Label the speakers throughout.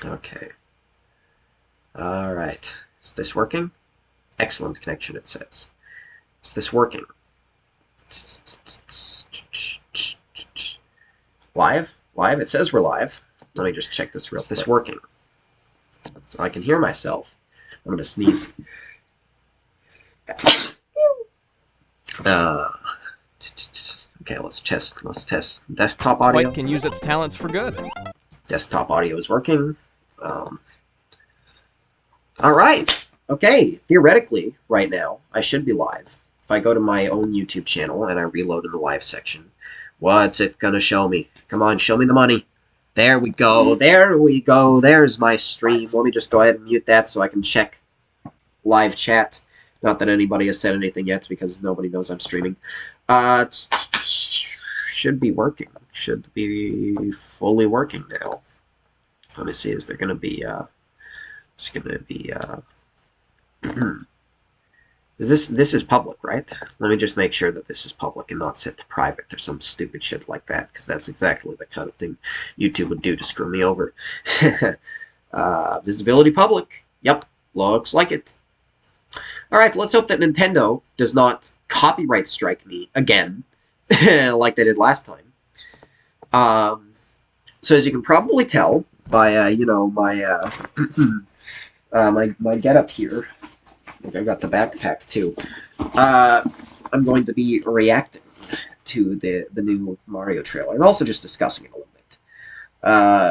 Speaker 1: Okay. Alright. Is this working? Excellent connection, it says. Is this working? Live? Live? It says we're live. Let me just check this real quick. Is this working? I can hear myself. I'm gonna sneeze. Okay, let's test. Desktop audio.
Speaker 2: Spike can use its talents for good.
Speaker 1: Desktop audio is working. Alright. Okay, theoretically, right now, I should be live. If I go to my own YouTube channel and I reload in the live section, what's it gonna show me? Come on, show me the money. There we go. There we go. There's my stream. Let me just go ahead and mute that so I can check live chat. Not that anybody has said anything yet, because nobody knows I'm streaming. Should be working. Should be fully working now. Let me see. Is there gonna be? It's gonna be. This is public, right? Let me just make sure that this is public and not set to private or some stupid shit like that, because that's exactly the kind of thing YouTube would do to screw me over. Visibility public. Yep, looks like it. Alright, let's hope that Nintendo does not copyright strike me again, like they did last time. So as you can probably tell by, you know, my, my getup here, like I got the backpack too, I'm going to be reacting to the new Mario trailer, and also just discussing it a little bit.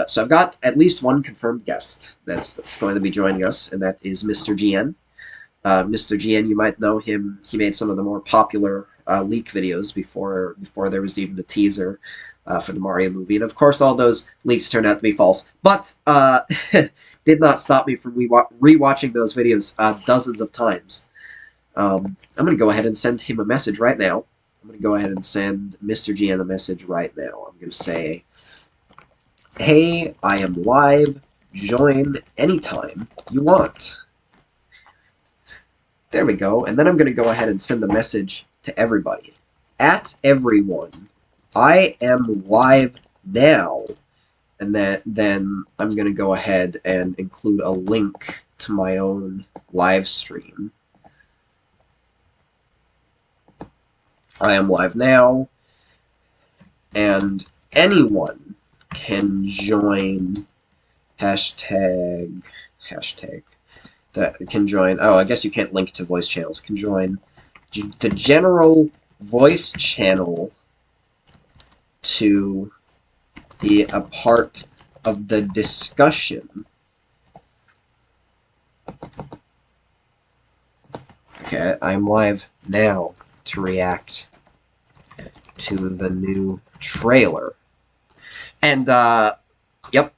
Speaker 1: So I've got at least one confirmed guest that's going to be joining us, and that is Mr. GN. Mr. GN, you might know him. He made some of the more popular leak videos before there was even a teaser for the Mario movie. And of course, all those leaks turned out to be false. But did not stop me from rewatching those videos dozens of times. I'm going to go ahead and send him a message right now. I'm going to go ahead and send Mr. GN a message right now. I'm going to say, hey, I am live. Join anytime you want. There we go, and then I'm going to go ahead and send a message to everybody. At everyone, I am live now, and then I'm going to go ahead and include a link to my own live stream. I am live now, and anyone can join hashtag that can join. Oh, I guess you can't link to voice channels. Can join the general voice channel to be a part of the discussion. Okay, I'm live now to react to the new trailer. And, yep,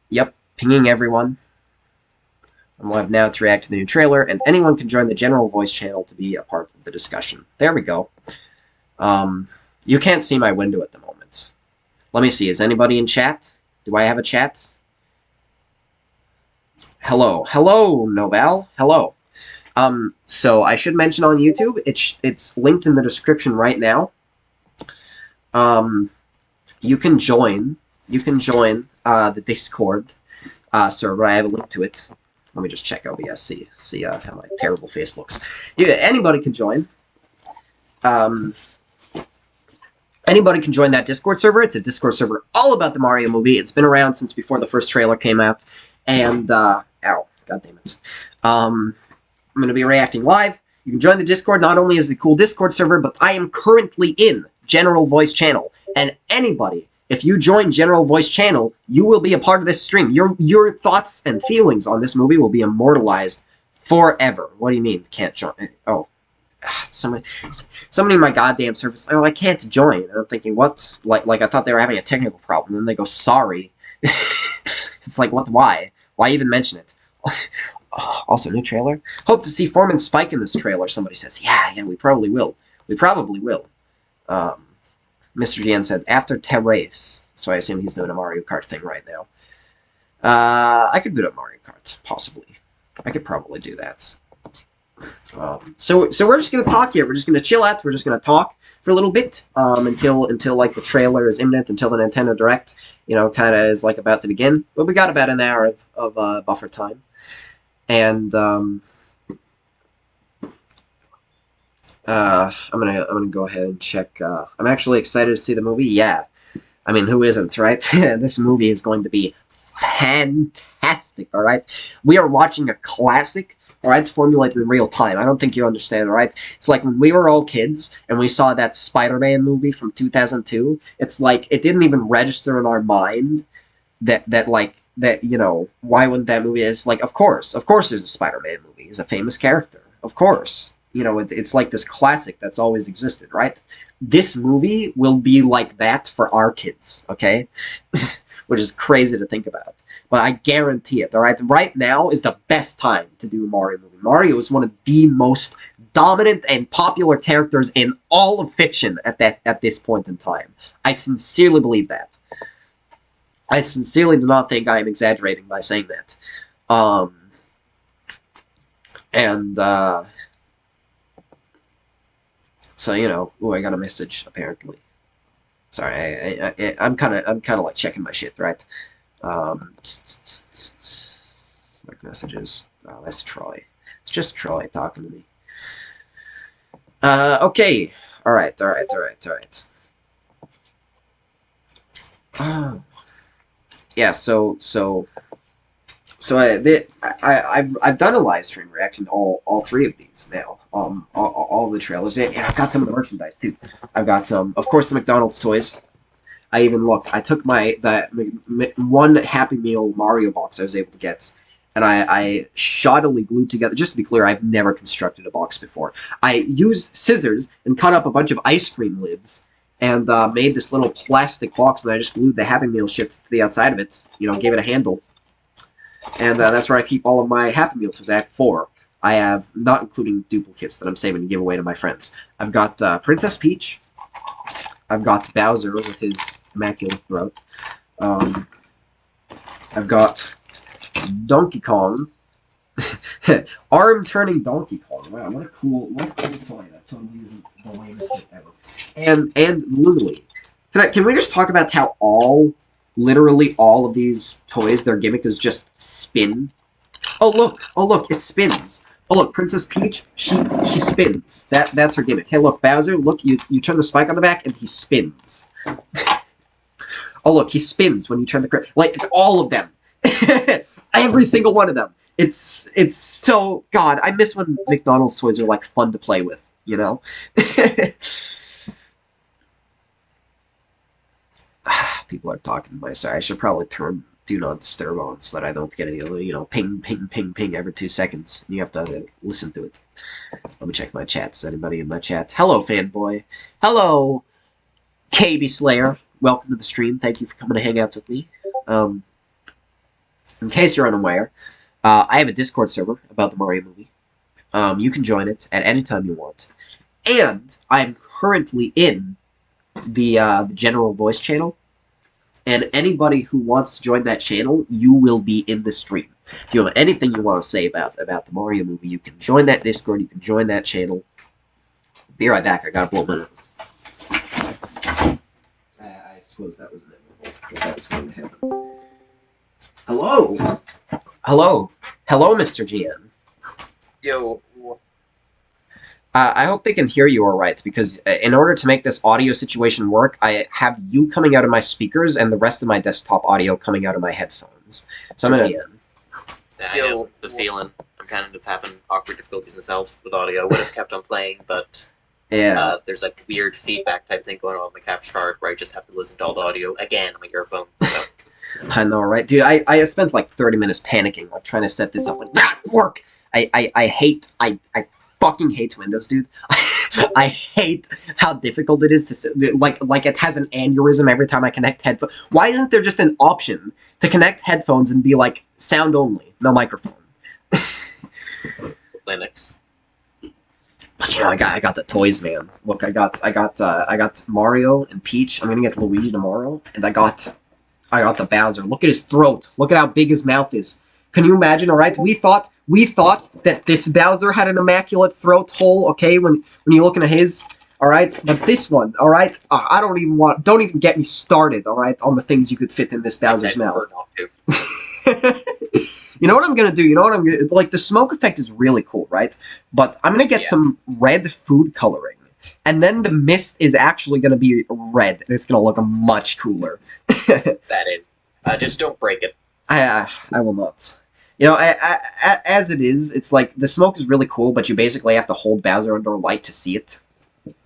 Speaker 1: pinging everyone. I'm live now to react to the new trailer, and anyone can join the general voice channel to be a part of the discussion. There we go. You can't see my window at the moment. Let me see, is anybody in chat? Do I have a chat? Hello. Hello, Nobel. Hello. So I should mention on YouTube, it's linked in the description right now. You can join the Discord server. I have a link to it. Let me just check OBS, see how my terrible face looks. Yeah, anybody can join. Anybody can join that Discord server. It's a Discord server all about the Mario movie. It's been around since before the first trailer came out. And, ow, god damn it. I'm going to be reacting live. You can join the Discord. Not only is the cool Discord server, but I am currently in General Voice Channel. And anybody, if you join General Voice Channel, you will be a part of this stream. Your thoughts and feelings on this movie will be immortalized forever. What do you mean, can't join? Oh, somebody in my goddamn service. Oh, I can't join. And I'm thinking, what? Like I thought they were having a technical problem. And then they go, sorry. It's like, what? Why? Why even mention it? Also, new trailer. Hope to see Foreman Spike in this trailer. Somebody says, yeah, we probably will. We probably will. Mr. GN said, after Terrace. So I assume he's doing a Mario Kart thing right now. I could boot up Mario Kart, possibly. I could probably do that. So we're just gonna talk here. We're just gonna chill out. We're just gonna talk for a little bit until like the trailer is imminent, until the Nintendo Direct, kind of is like about to begin. But we got about an hour of buffer time, and I'm gonna go ahead and check. I'm actually excited to see the movie. Yeah, I mean, who isn't, right? This movie is going to be fantastic. All right, we are watching a classic. All right, formulated in real time. I don't think you understand, all right? It's like when we were all kids and we saw that Spider-Man movie from 2002. It's like it didn't even register in our mind that why wouldn't that movie is like, of course there's a Spider-Man movie. He's a famous character, of course. It's like this classic that's always existed, right? This movie will be like that for our kids, okay? Which is crazy to think about. But I guarantee it, all right? Right now is the best time to do a Mario movie. Mario is one of the most dominant and popular characters in all of fiction at this point in time. I sincerely believe that. I sincerely do not think I am exaggerating by saying that. So, ooh, I got a message, apparently. Sorry, I'm kind of like checking my shit, right? Like messages. Oh, that's Troy. It's just Troy talking to me. Okay. All right. Yeah. I've done a live stream reaction to all three of these now. All the trailers, and I've got some of the merchandise too. I've got of course the McDonald's toys. I even looked. I took one Happy Meal Mario box I was able to get, and I shoddily glued together. Just to be clear, I've never constructed a box before. I used scissors and cut up a bunch of ice cream lids and made this little plastic box, and I just glued the Happy Meal chips to the outside of it. Gave it a handle, and that's where I keep all of my Happy Meal toys. I have 4. I have, not including duplicates that I'm saving to give away to my friends. I've got Princess Peach. I've got Bowser with his immaculate throat. I've got Donkey Kong. Arm-turning Donkey Kong. Wow, what a cool toy. That totally isn't the lamest shit ever. And literally, can we just talk about how literally all of these toys, their gimmick is just spin? Oh look, it spins. Oh look, Princess Peach, she spins. That's her gimmick. Hey look, Bowser, look, you turn the spike on the back and he spins. Oh look, he spins when you turn the like all of them. Every single one of them. It's so, God, I miss when McDonald's toys are like fun to play with, People are talking to my side. I should probably turn Do Not Disturb on so that I don't get any, ping, ping, ping, ping every 2 seconds. You have to listen to it. Let me check my chats. Anybody in my chat? Hello, fanboy. Hello, KB Slayer. Welcome to the stream. Thank you for coming to hang out with me. In case you're unaware, I have a Discord server about the Mario movie. You can join it at any time you want. And I'm currently in the general voice channel. And anybody who wants to join that channel, you will be in the stream. If you have anything you want to say about the Mario movie, you can join that Discord, you can join that channel. Be right back, I gotta blow my nose. I suppose that was inevitable. That was going to happen. Hello! Hello, Mr. GN.
Speaker 2: Yo.
Speaker 1: I hope they can hear you all right, because in order to make this audio situation work, I have you coming out of my speakers and the rest of my desktop audio coming out of my headphones. So I'm gonna...
Speaker 2: I know the feeling. I'm kind of having awkward difficulties myself with audio. Would have kept on playing, but
Speaker 1: yeah,
Speaker 2: there's like weird feedback type thing going on with my capture card where I just have to listen to all the audio again on my earphone. So.
Speaker 1: I know, right? Dude, I spent like 30 minutes panicking while trying to set this up. Like, that work! I fucking hate Windows, dude. I hate how difficult it is to, like it has an aneurysm every time I connect headphones. Why isn't there just an option to connect headphones and be like, sound only, no microphone?
Speaker 2: Linux.
Speaker 1: But I got the toys, man. Look, I got Mario and Peach. I'm gonna get Luigi tomorrow, and I got the Bowser. Look at his throat. Look at how big his mouth is. Can you imagine? All right, we thought that this Bowser had an immaculate throat hole. Okay, when you look into his. All right, but this one, all right, I don't even get me started. All right, on the things you could fit in this Bowser's mouth.
Speaker 2: Not to.
Speaker 1: You know what I'm gonna do? You know what I'm gonna like? The smoke effect is really cool, right? But I'm gonna get some red food coloring, and then the mist is actually gonna be red, and it's gonna look much cooler.
Speaker 2: That in. Just don't break it.
Speaker 1: I will not. You know, as it is, it's like the smoke is really cool, but you basically have to hold Bowser under a light to see it.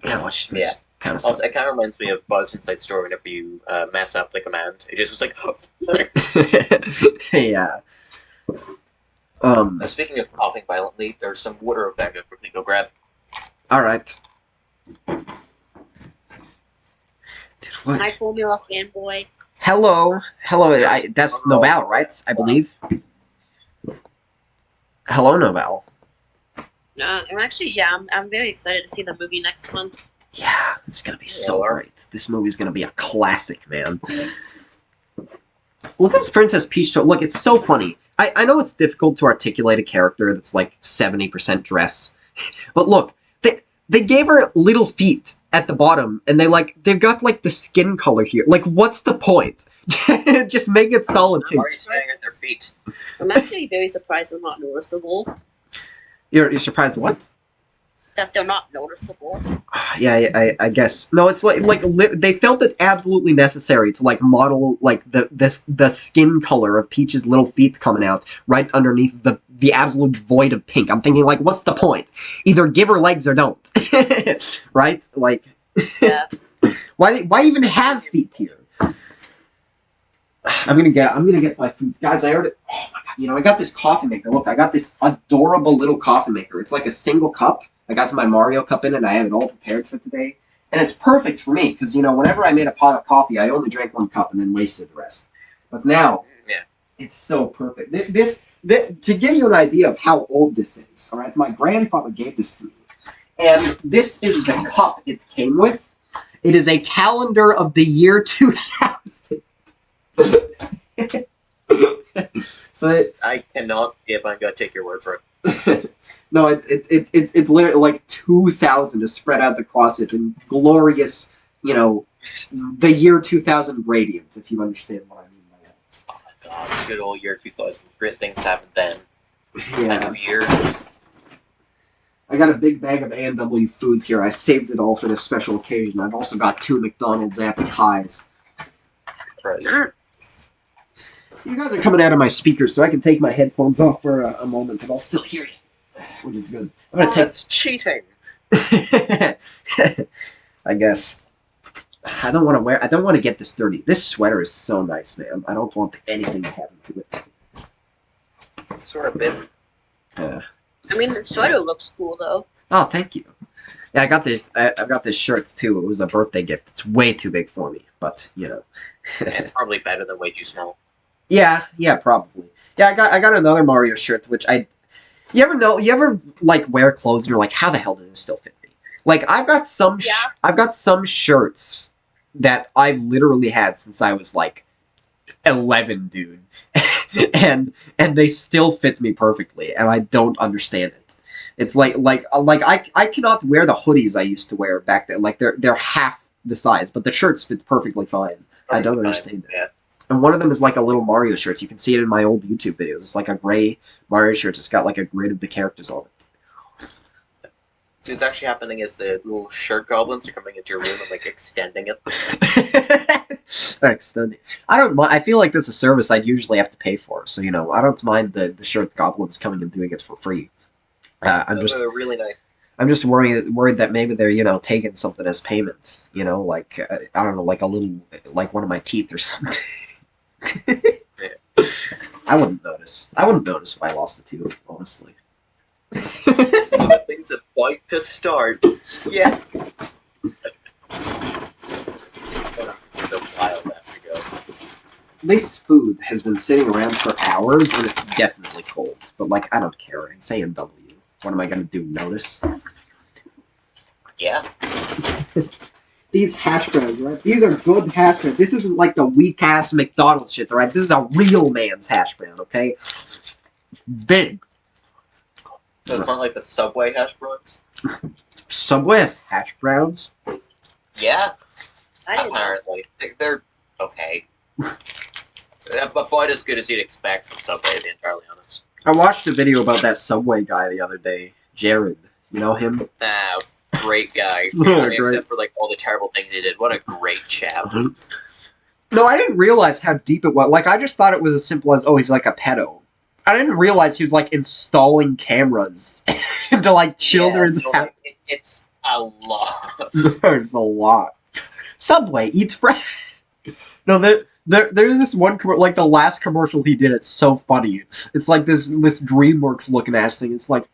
Speaker 1: Yeah, which is kind of.
Speaker 2: Also, it kind of reminds me of Buzz Inside Story whenever you mess up the command. It just was like.
Speaker 1: Yeah.
Speaker 2: Speaking of coughing violently, there's some water over there. Quickly go grab.
Speaker 1: All right. What?
Speaker 3: My formula fanboy.
Speaker 1: Hello. That's Noval, right? I believe. Hello, Noval.
Speaker 3: I'm actually, I'm very excited to see the movie next month.
Speaker 1: Yeah, it's gonna be so great. This movie's gonna be a classic, man. Look at this Princess Peach. Look, it's so funny. I know it's difficult to articulate a character that's like 70% dress, but look, they gave her little feet at the bottom, and they've got like the skin color here. Like, what's the point? Just make it solid pink.
Speaker 2: Why are you staring at their feet?
Speaker 3: I'm actually very surprised they're not noticeable.
Speaker 1: You're surprised what?
Speaker 3: That they're not noticeable.
Speaker 1: Yeah, I guess. No, it's like they felt it absolutely necessary to like model like the skin color of Peach's little feet coming out right underneath the absolute void of pink. I'm thinking like, what's the point? Either give her legs or don't, right? Like,
Speaker 3: Yeah.
Speaker 1: why even have feet here? I'm gonna get my food, guys. I already. Oh my god! You know, I got this coffee maker. Look, I got this adorable little coffee maker. It's like a single cup. I got my Mario cup in it, and I have it all prepared for today. And it's perfect for me, because, you know, whenever I made a pot of coffee, I only drank one cup and then wasted the rest. But now, it's so perfect. To give you an idea of how old this is, all right, my grandfather gave this to me. And this is the cup it came with. It is a calendar of the year 2000.
Speaker 2: I cannot if I'm gonna take your word for it.
Speaker 1: No, it's literally like 2000 is spread out across it in glorious, you know, the year 2000 gradient, if you understand what I mean by that.
Speaker 2: Oh my god, good old year 2000. Great things happened then.
Speaker 1: Yeah.
Speaker 2: End of year.
Speaker 1: I got a big bag of A&W food here. I saved it all for this special occasion. I've also got 2 McDonald's apple pies.
Speaker 3: Nice.
Speaker 1: You guys are coming out of my speakers, so I can take my headphones off for a moment, but I'll still hear you. Which is good. I'm gonna
Speaker 2: That's cheating.
Speaker 1: I guess. I don't want to get this dirty. This sweater is so nice, man. I don't want anything to happen to it.
Speaker 2: Sort of bit.
Speaker 3: I mean, the sweater looks cool though.
Speaker 1: Oh, thank you. Yeah, I got this. I've got this shirt too. It was a birthday gift. It's way too big for me, but you know.
Speaker 2: It's probably better than way too small.
Speaker 1: Yeah, probably. Yeah, I got another Mario shirt, which You ever like wear clothes and you're like, how the hell does this still fit me? Like, I've got some shirts that I've literally had since I was like 11, dude, and they still fit me perfectly, and I don't understand it. It's like I cannot wear the hoodies I used to wear back then. Like they're half the size, but the shirts fit perfectly fine. I don't understand it.
Speaker 2: Yeah.
Speaker 1: And one of them is like a little Mario shirt. You can see it in my old YouTube videos. It's like a gray Mario shirt. It's got like a grid of the characters on it.
Speaker 2: So what's actually happening is the little shirt goblins are coming into your room and like extending it.
Speaker 1: Extending. I don't mind. I feel like this is a service I'd usually have to pay for. So, you know, I don't mind the shirt goblins coming and doing it for free.
Speaker 2: They're really nice.
Speaker 1: I'm just worried that maybe they're, you know, taking something as payment. You know, like, I don't know, like a little, like one of my teeth or something.
Speaker 2: Yeah.
Speaker 1: I wouldn't notice. I wouldn't notice if I lost a tooth, honestly.
Speaker 2: So the things that fight to start. Yeah.
Speaker 1: This food has been sitting around for hours, and it's definitely cold. But, like, I don't care. It's A&W. What am I going to do, notice?
Speaker 2: Yeah.
Speaker 1: These hash browns, right? These are good hash browns. This isn't like the weak-ass McDonald's shit, right? This is a real man's hash brown, okay? big.
Speaker 2: So it's not like the Subway hash browns?
Speaker 1: Subway has hash browns?
Speaker 2: Yeah,
Speaker 3: I didn't know.
Speaker 2: apparently. They're okay. But about as good as you'd expect from Subway, to be entirely honest.
Speaker 1: I watched a video about that Subway guy the other day. Jared. You know him?
Speaker 2: Nah, great guy.
Speaker 1: Great.
Speaker 2: Except for like all the terrible things he did. What a great chap.
Speaker 1: No, I didn't realize how deep it was. Like, I just thought it was as simple as, oh, he's like a pedo. I didn't realize he was, like, installing cameras into, like, children's
Speaker 2: so,
Speaker 1: houses.
Speaker 2: like, it's a lot.
Speaker 1: There's a lot. Subway eats fresh. No, there's this one, like, the last commercial he did, it's so funny. It's like this DreamWorks looking ass thing. It's like,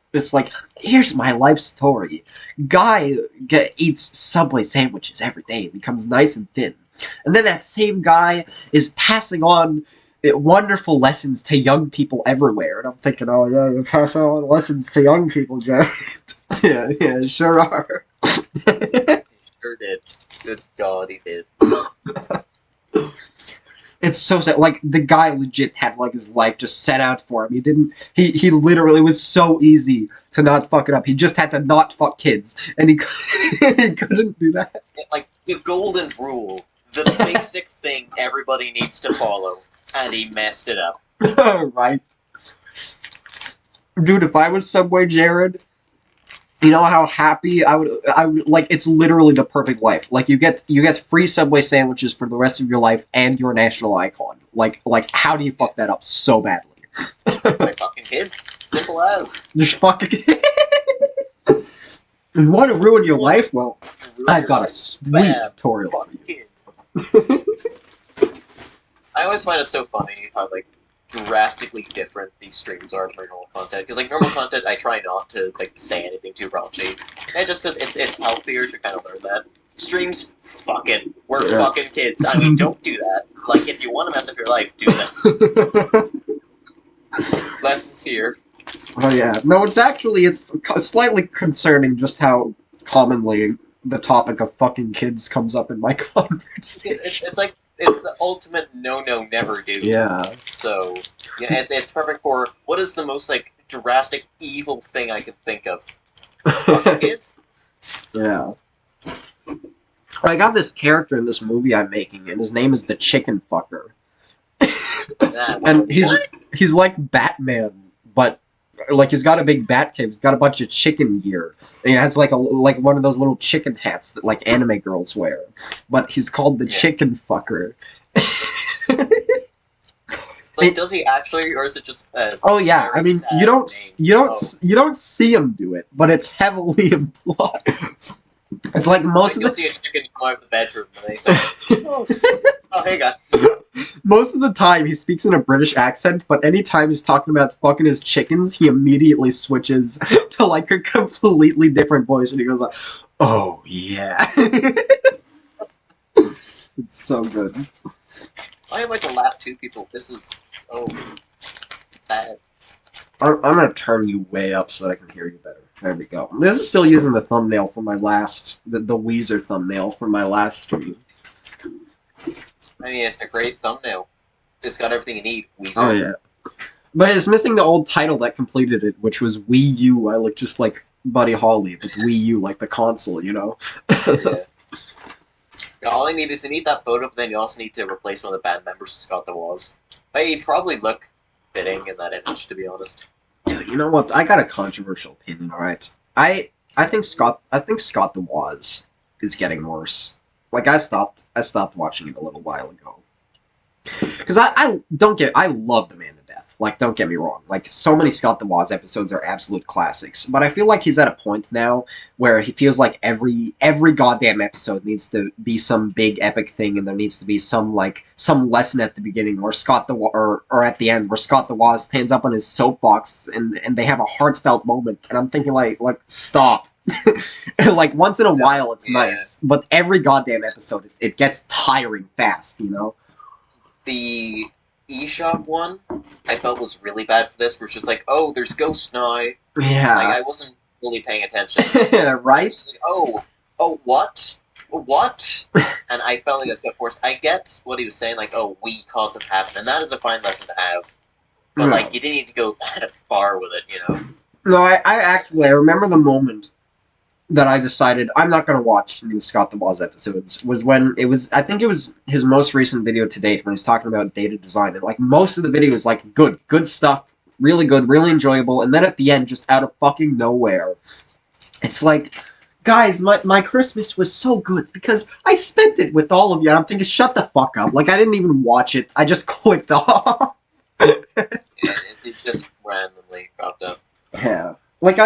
Speaker 1: here's my life story. Guy eats Subway sandwiches every day and becomes nice and thin. And then that same guy is passing on wonderful lessons to young people everywhere. And I'm thinking, oh yeah, you're passing on lessons to young people, Jared. yeah, sure are.
Speaker 2: He sure did. Good God, he did.
Speaker 1: It's so sad. Like, the guy legit had, like, his life just set out for him. He literally, it was so easy to not fuck it up. He just had to not fuck kids. And he couldn't do that.
Speaker 2: Like, the golden rule. The basic thing everybody needs to follow. And he messed it up.
Speaker 1: Right. Dude, if I was Subway Jared, you know how happy I would, like, it's literally the perfect life. Like, you get free Subway sandwiches for the rest of your life, and you're a national icon. Like, how do you fuck that up so badly?
Speaker 2: My fucking kid. Simple as.
Speaker 1: Just fucking... You want to ruin your life? Well, I've got a sweet tutorial for you.
Speaker 2: I always find it so funny how, like, drastically different these streams are to my normal content. Because, like, normal content, I try not to, like, say anything too raunchy. And just because it's healthier to kind of learn that. Streams, we're fucking kids. I mean, don't do that. Like, if you want to mess up your life, do that. Lessons here.
Speaker 1: Oh yeah. No, it's slightly concerning just how commonly the topic of fucking kids comes up in my conversation.
Speaker 2: It's like, it's the ultimate no, never do.
Speaker 1: Yeah.
Speaker 2: So, yeah, it's perfect for, what is the most, like, drastic evil thing I can think of? Fucking kid?
Speaker 1: Yeah. I got this character in this movie I'm making, and his name is the Chicken Fucker. And he's like Batman, but like he's got a big bat cave. He's got a bunch of chicken gear. And he has like one of those little chicken hats that like anime girls wear. But he's called the Chicken Fucker.
Speaker 2: So does he actually, or is it just?
Speaker 1: Oh yeah, I mean you don't see him do it, but it's heavily implied. It's like most of the.
Speaker 2: You'll see a chicken come out of the bedroom and they say, "Oh, hey guy."
Speaker 1: Most of the time he speaks in a British accent, but anytime he's talking about fucking his chickens, he immediately switches to like a completely different voice, and he goes like, "Oh yeah." It's so good.
Speaker 2: I am like to laugh to people. This is bad.
Speaker 1: I'm gonna turn you way up so that I can hear you better. There we go. This is still using the thumbnail from my last, the Weezer thumbnail from my last stream.
Speaker 2: I mean, it's a great thumbnail. It's got everything you need. Weezer.
Speaker 1: Oh yeah. But it's missing the old title that completed it, which was Wii U. I look just like Buddy Holly, but Wii U, like the console, you know?
Speaker 2: Yeah. All I need is you need that photo, but then you also need to replace one of the band members with Scott DeWaz. But he'd probably look fitting in that image, to be honest.
Speaker 1: Dude, you know what? I got a controversial opinion, alright? I think Scott DeWaz is getting worse. Like, I stopped watching it a little while ago. Because I love the man to death. Like, don't get me wrong. Like, so many Scott DeWaz episodes are absolute classics. But I feel like he's at a point now where he feels like every goddamn episode needs to be some big epic thing, and there needs to be some lesson at the beginning or or at the end where Scott DeWaz stands up on his soapbox and they have a heartfelt moment. And I'm thinking like stop. Like once in a while it's nice, but every goddamn episode it gets tiring fast, you know?
Speaker 2: The eShop one, I felt was really bad for this, where it's just like, oh, there's ghosts now.
Speaker 1: Yeah.
Speaker 2: Like, I wasn't really paying attention.
Speaker 1: Right?
Speaker 2: Like, oh, what? What? And I felt like I was got forced. I get what he was saying, like, oh, we caused it to happen, and that is a fine lesson to have. but
Speaker 1: No.
Speaker 2: like you didn't need to go that far with it, you know.
Speaker 1: No, I remember the moment that I decided I'm not going to watch new Scott the Woz episodes was when it was, I think it was his most recent video to date when he's talking about data design. And like most of the video is like good stuff, really good, really enjoyable. And then at the end, just out of fucking nowhere, it's like, guys, my Christmas was so good because I spent it with all of you. And I'm thinking, shut the fuck up. Like I didn't even watch it. I just clicked off.
Speaker 2: Yeah, it's just randomly cropped up.
Speaker 1: Yeah. Like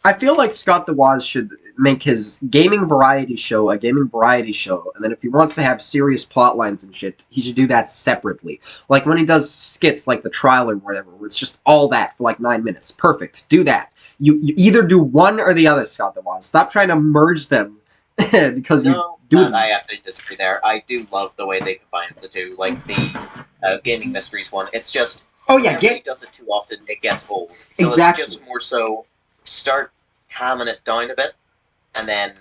Speaker 1: I feel like Scott the Woz should make his gaming variety show a gaming variety show, and then if he wants to have serious plot lines and shit, he should do that separately. Like when he does skits like the trial or whatever, where it's just all that for like 9 minutes. Perfect. Do that. You either do one or the other, Scott the Woz. Stop trying to merge them because you do.
Speaker 2: I actually disagree there. I do love the way they combine the two, like the gaming mysteries one. It's just he does it too often, it gets old. So
Speaker 1: Exactly.
Speaker 2: It's just more so start hamming it down a bit, and then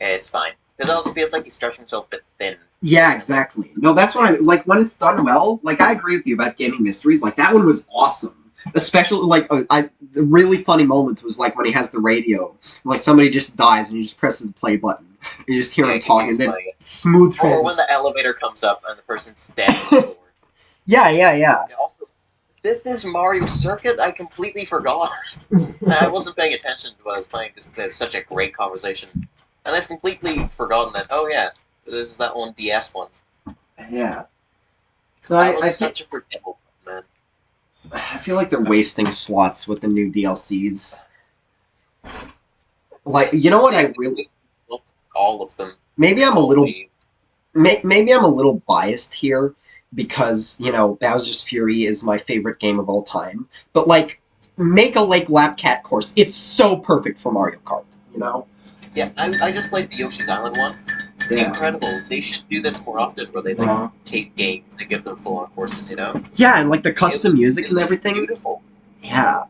Speaker 2: it's fine. Because it also feels like he's stretching himself a bit thin.
Speaker 1: Yeah, exactly. No, that's what I like. When it's done well, like I agree with you about gaming mysteries. Like that one was awesome. Especially like the really funny moments was like when he has the radio, like somebody just dies and you just press the play button, and you just hear him talking, and then smooth.
Speaker 2: Or when the elevator comes up and the person's standing at the door.
Speaker 1: Yeah.
Speaker 2: And also, this is Mario Circuit. I completely forgot. I wasn't paying attention to what I was playing because they had such a great conversation, and I've completely forgotten that. Oh yeah, this is that one DS one.
Speaker 1: Yeah.
Speaker 2: That was such a forgettable one, man.
Speaker 1: I feel like they're wasting slots with the new DLCs. Like, you know what I really...
Speaker 2: All of them.
Speaker 1: Maybe I'm a little... Maybe I'm a little biased here because, you know, Bowser's Fury is my favorite game of all time. But, like, make a Lake Lap Cat course. It's so perfect for Mario Kart, you know?
Speaker 2: Yeah, I just played the Yoshi's Island one.
Speaker 1: Yeah.
Speaker 2: Incredible. They should do this more often where they, like, take games and give them full-on courses, you know?
Speaker 1: Yeah, and, like, the custom music and everything.
Speaker 2: Beautiful.
Speaker 1: Yeah.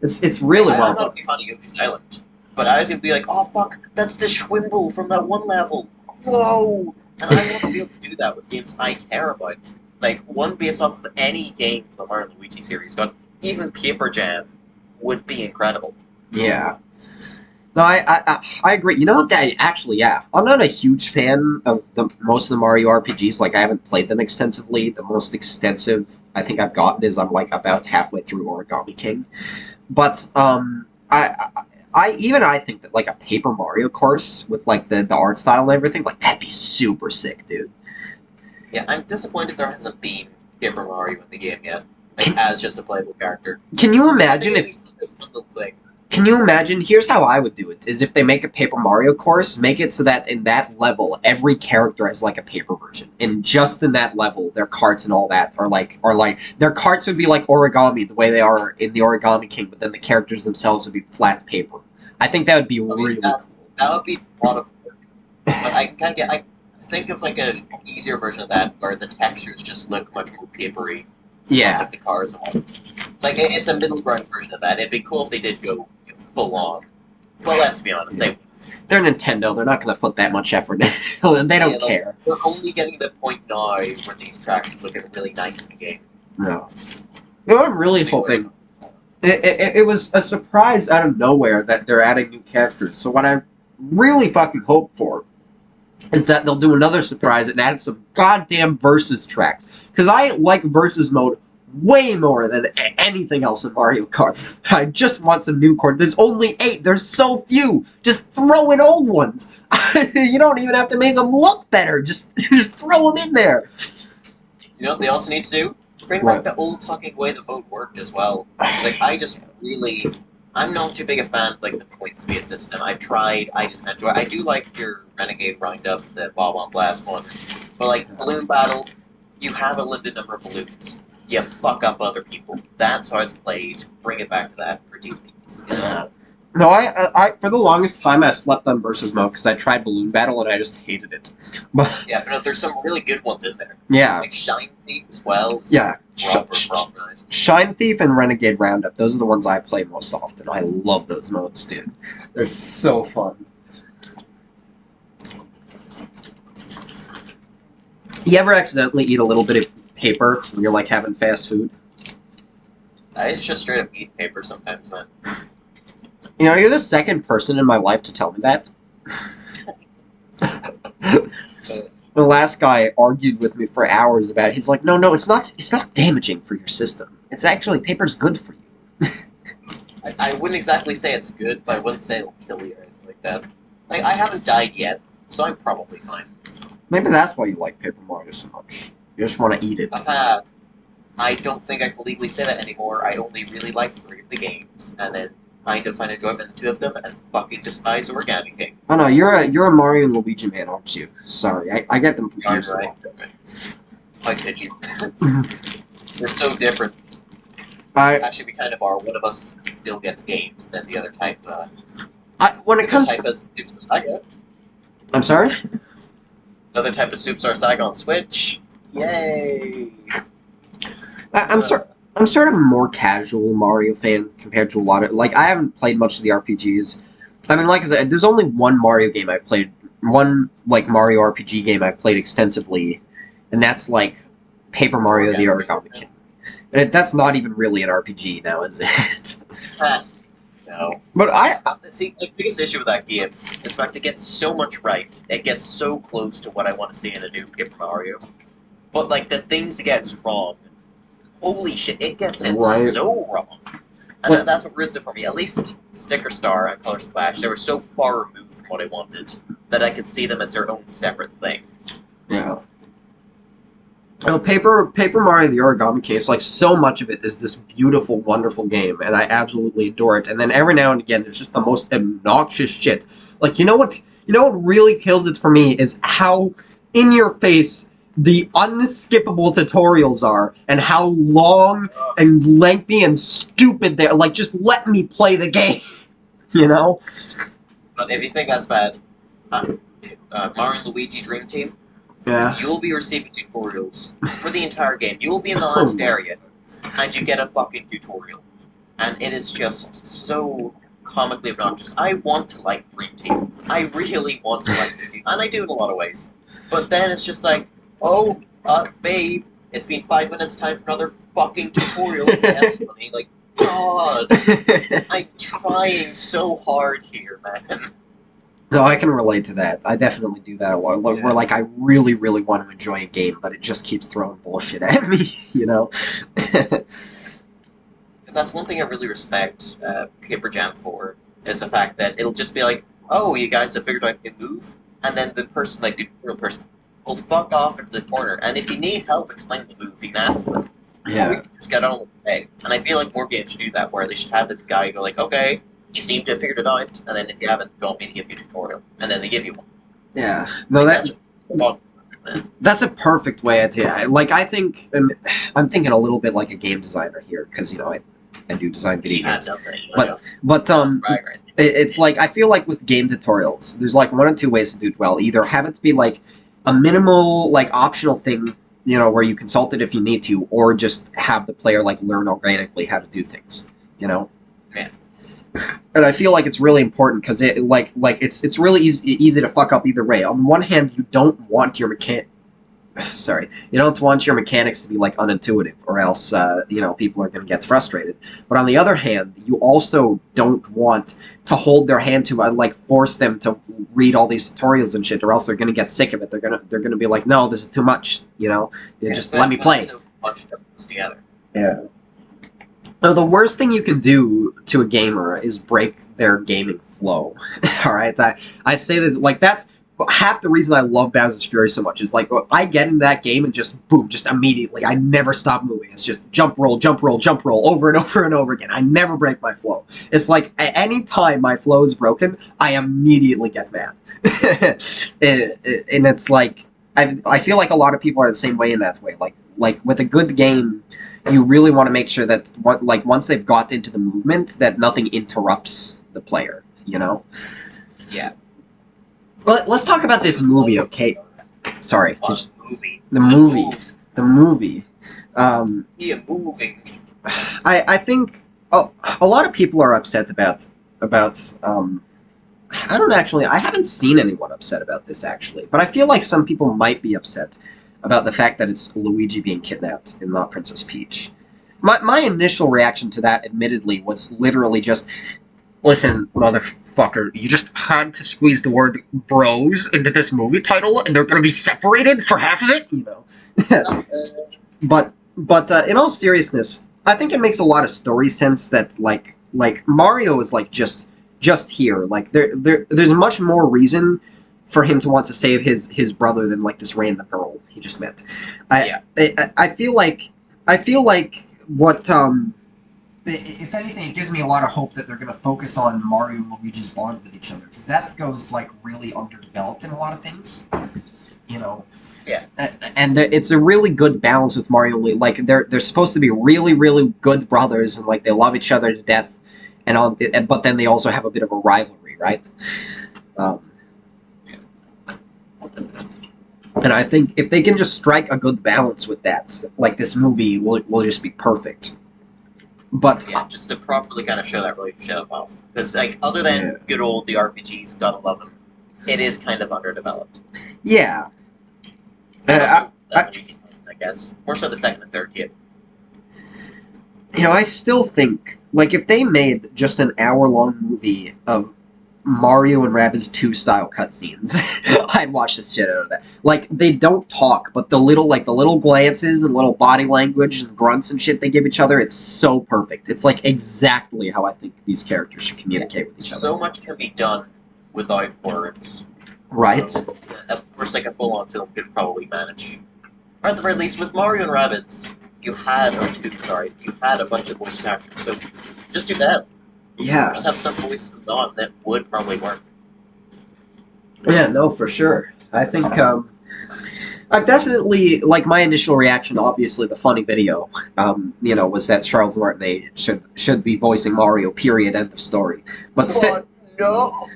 Speaker 1: It's really well
Speaker 2: I'm not a big fan of Yoshi's Island, but I was going to be like, oh, fuck, that's the Schwimble from that one level. Whoa! And I want to be able to do that with games I care about. Like, one based off of any game from the Mario and Luigi series, got even Paper Jam would be incredible.
Speaker 1: Yeah. No, I agree. You know what, guy? Actually, yeah. I'm not a huge fan of most of the Mario RPGs. Like, I haven't played them extensively. The most extensive I think I've gotten is I'm, like, about halfway through Origami King. But, I think that, like, a Paper Mario course with, like, the art style and everything, like, that'd be super sick, dude.
Speaker 2: Yeah, I'm disappointed there hasn't been Paper Mario in the game yet. Like, as just a playable character.
Speaker 1: Can you imagine if...
Speaker 2: Thing.
Speaker 1: Can you imagine? Here's how I would do it: is if they make a Paper Mario course, make it so that in that level, every character has like a paper version, and just in that level, their carts and all that are like their carts would be like origami, the way they are in the Origami King, but then the characters themselves would be flat paper. I think that would be really cool.
Speaker 2: That would be a lot of work, but I can kind of get. I think of like a easier version of that where the textures just look much more papery.
Speaker 1: Yeah,
Speaker 2: like the cars. Like it's a middle ground version of that. It'd be cool if they did go full on. But let's be honest,
Speaker 1: they're Nintendo. They're not going to put that much effort in. They don't care.
Speaker 2: We're only getting the point now where these tracks are looking really nice in the game.
Speaker 1: No. You know, I'm really hoping... It was a surprise out of nowhere that they're adding new characters. So what I really fucking hope for is that they'll do another surprise and add some goddamn versus tracks. Because I like versus mode way more than anything else in Mario Kart. I just want some new cards. There's only 8. There's so few. Just throw in old ones. You don't even have to make them look better. Just throw them in there.
Speaker 2: You know what they also need to do? Bring back the old fucking way the mode worked as well. Like, I'm not too big a fan of, like, the points-based system. I've tried, I just enjoy it. I do like your Renegade Roundup, the Bob on Blast one. But, like, Balloon Battle, you have a limited number of balloons. You fuck up other people. That's how it's played. Bring it back to that for DVDs. You know?
Speaker 1: No, I for the longest time I slept on versus mode because I tried Balloon Battle and I just hated it. But
Speaker 2: yeah, but no, there's some really good ones in there.
Speaker 1: Yeah,
Speaker 2: like Shine Thief as well.
Speaker 1: Yeah, Shine Thief and Renegade Roundup. Those are the ones I play most often. I love those modes, dude. They're so fun. You ever accidentally eat a little bit of paper when you're like having fast food?
Speaker 2: I just straight up eat paper sometimes, man.
Speaker 1: You know, you're the second person in my life to tell me that. The last guy argued with me for hours about it. He's like, no, it's not damaging for your system. It's actually, paper's good for you.
Speaker 2: I wouldn't exactly say it's good, but I wouldn't say it'll kill you or anything like that. Like, I haven't died yet, so I'm probably fine.
Speaker 1: Maybe that's why you like Paper Mario so much. You just want to eat it.
Speaker 2: I don't think I can legally say that anymore. I only really like 3 of the games, and then kind of find enjoyment in 2 of them, and fucking despise Origami King.
Speaker 1: Oh no, you're a Mario and Luigi man, aren't you? Sorry, I get them confused.
Speaker 2: Right. Why could you? We're so different. Actually, we kind of are. One of us still gets games than the other type.
Speaker 1: When it comes
Speaker 2: type of Superstar Saga.
Speaker 1: I'm sorry?
Speaker 2: Another type of Superstar Saga on Switch. Yay!
Speaker 1: I'm sort of a more casual Mario fan compared to a lot of, like, I haven't played much of the RPGs. I mean, like I said, there's only one Mario game I've played, one, like, Mario RPG game I've played extensively, and that's, like, Paper Mario the Origami King. And that's not even really an RPG now, is it?
Speaker 2: No.
Speaker 1: But
Speaker 2: see, the biggest issue with that game is the fact it gets so much right. It gets so close to what I want to see in a new Paper Mario. But, like, the things it gets wrong, holy shit, it gets it so wrong. And that's what ruins it for me. At least Sticker Star and Color Splash, they were so far removed from what I wanted that I could see them as their own separate thing.
Speaker 1: Yeah. Well, Paper Mario the Origami King, like, so much of it is this beautiful, wonderful game, and I absolutely adore it. And then every now and again, there's just the most obnoxious shit. Like, you know what really kills it for me is how in your face the unskippable tutorials are, and how long and lengthy and stupid they're. Like, just let me play the game, you know?
Speaker 2: But if you think that's bad, Mario and Luigi Dream Team,
Speaker 1: yeah,
Speaker 2: you will be receiving tutorials for the entire game. You will be in the last area, and you get a fucking tutorial. And it is just so comically obnoxious. I want to like Dream Team. I really want to like Dream Team, and I do in a lot of ways. But then it's just like, oh, babe, it's been 5 minutes, time for another fucking tutorial. Yes, honey, like, God. I'm trying so hard here, man.
Speaker 1: No, I can relate to that. I definitely do that a lot. Like, where, like, I really, really want to enjoy a game, but it just keeps throwing bullshit at me, you know?
Speaker 2: That's one thing I really respect Paper Jam for, is the fact that it'll just be like, oh, you guys have figured out a move? And then the person, like, the real person, will fuck off into the corner. And if you need help explaining the move, you can ask them.
Speaker 1: Yeah.
Speaker 2: Or we can just get on with the day. And I feel like more games should do that, where they should have the guy go like, okay, you seem to have figured it out, and then if you haven't, don't me to give you a tutorial. And then they give you one.
Speaker 1: Yeah. No, that's a perfect way to, like, I think, I'm thinking a little bit like a game designer here, because, you know, I do design video games. But it's like, I feel like with game tutorials, there's like one or two ways to do it well. Either have it be like a minimal, like, optional thing, you know, where you consult it if you need to, or just have the player, like, learn organically how to do things, you know?
Speaker 2: Yeah.
Speaker 1: And I feel like it's really important because it, like it's really easy to fuck up either way. On the one hand, you don't want your you don't want your mechanics to be, like, unintuitive, or else, you know, people are going to get frustrated. But on the other hand, you also don't want to hold their hand to, like, force them to read all these tutorials and shit, or else they're going to get sick of it. They're gonna be like, no, this is too much, you know? Just let me play.
Speaker 2: So much together.
Speaker 1: Yeah. No, the worst thing you can do to a gamer is break their gaming flow. Alright? I say this, like, that's half the reason I love Bowser's Fury so much, is, like, I get in that game and just, boom, just immediately, I never stop moving. It's just jump, roll, jump, roll, jump, roll, over and over and over again. I never break my flow. It's like, at any time my flow is broken, I immediately get mad. And it's like, I feel like a lot of people are the same way in that way. Like with a good game, you really want to make sure that, like, once they've got into the movement, that nothing interrupts the player, you know?
Speaker 2: Yeah.
Speaker 1: Let's talk about this movie, okay? Sorry.
Speaker 2: Movie.
Speaker 1: The movie. The movie.
Speaker 2: Yeah, moving.
Speaker 1: I think a lot of people are upset about I don't actually, I haven't seen anyone upset about this, actually, but I feel like some people might be upset about the fact that it's Luigi being kidnapped and not Princess Peach. My initial reaction to that, admittedly, was literally just, listen, motherfucker, you just had to squeeze the word bros into this movie title, and they're gonna be separated for half of it? You know. But in all seriousness, I think it makes a lot of story sense that, like Mario is, like, just here. Like, there's much more reason for him to want to save his brother than, like, this random girl he just met. I feel like what, if anything, it gives me a lot of hope that they're going to focus on Mario and Luigi's bond with each other, because that goes, like, really underdeveloped in a lot of things, you know.
Speaker 2: Yeah.
Speaker 1: And it's a really good balance with Mario and Luigi. Like, they're supposed to be really, really good brothers, and, like, they love each other to death, but then they also have a bit of a rivalry, right? And I think if they can just strike a good balance with that, like, this movie will just be perfect. But
Speaker 2: yeah, just to properly kind of show that relationship off. Because, like, other than good old the RPGs, gotta love them, it is kind of underdeveloped.
Speaker 1: Yeah.
Speaker 2: I guess. More so the second and third kid.
Speaker 1: You know, I still think, like, if they made just an hour-long movie of Mario and Rabbids 2 style cutscenes, I'd watch the shit out of that. Like, they don't talk, but the little glances and little body language and grunts and shit they give each other, it's so perfect. It's, like, exactly how I think these characters should communicate with each other.
Speaker 2: So much can be done without words.
Speaker 1: Right?
Speaker 2: So, of course, like, a full-on film could probably manage. Or at the very least, with Mario and Rabbids, you had a bunch of voice actors, so just do that.
Speaker 1: Yeah.
Speaker 2: Just have some voices on that would probably work.
Speaker 1: Yeah, no, for sure. I think, I've definitely, like, my initial reaction, obviously, the funny video, you know, was that Charles Martinet should be voicing Mario, period, end of story. But
Speaker 2: no!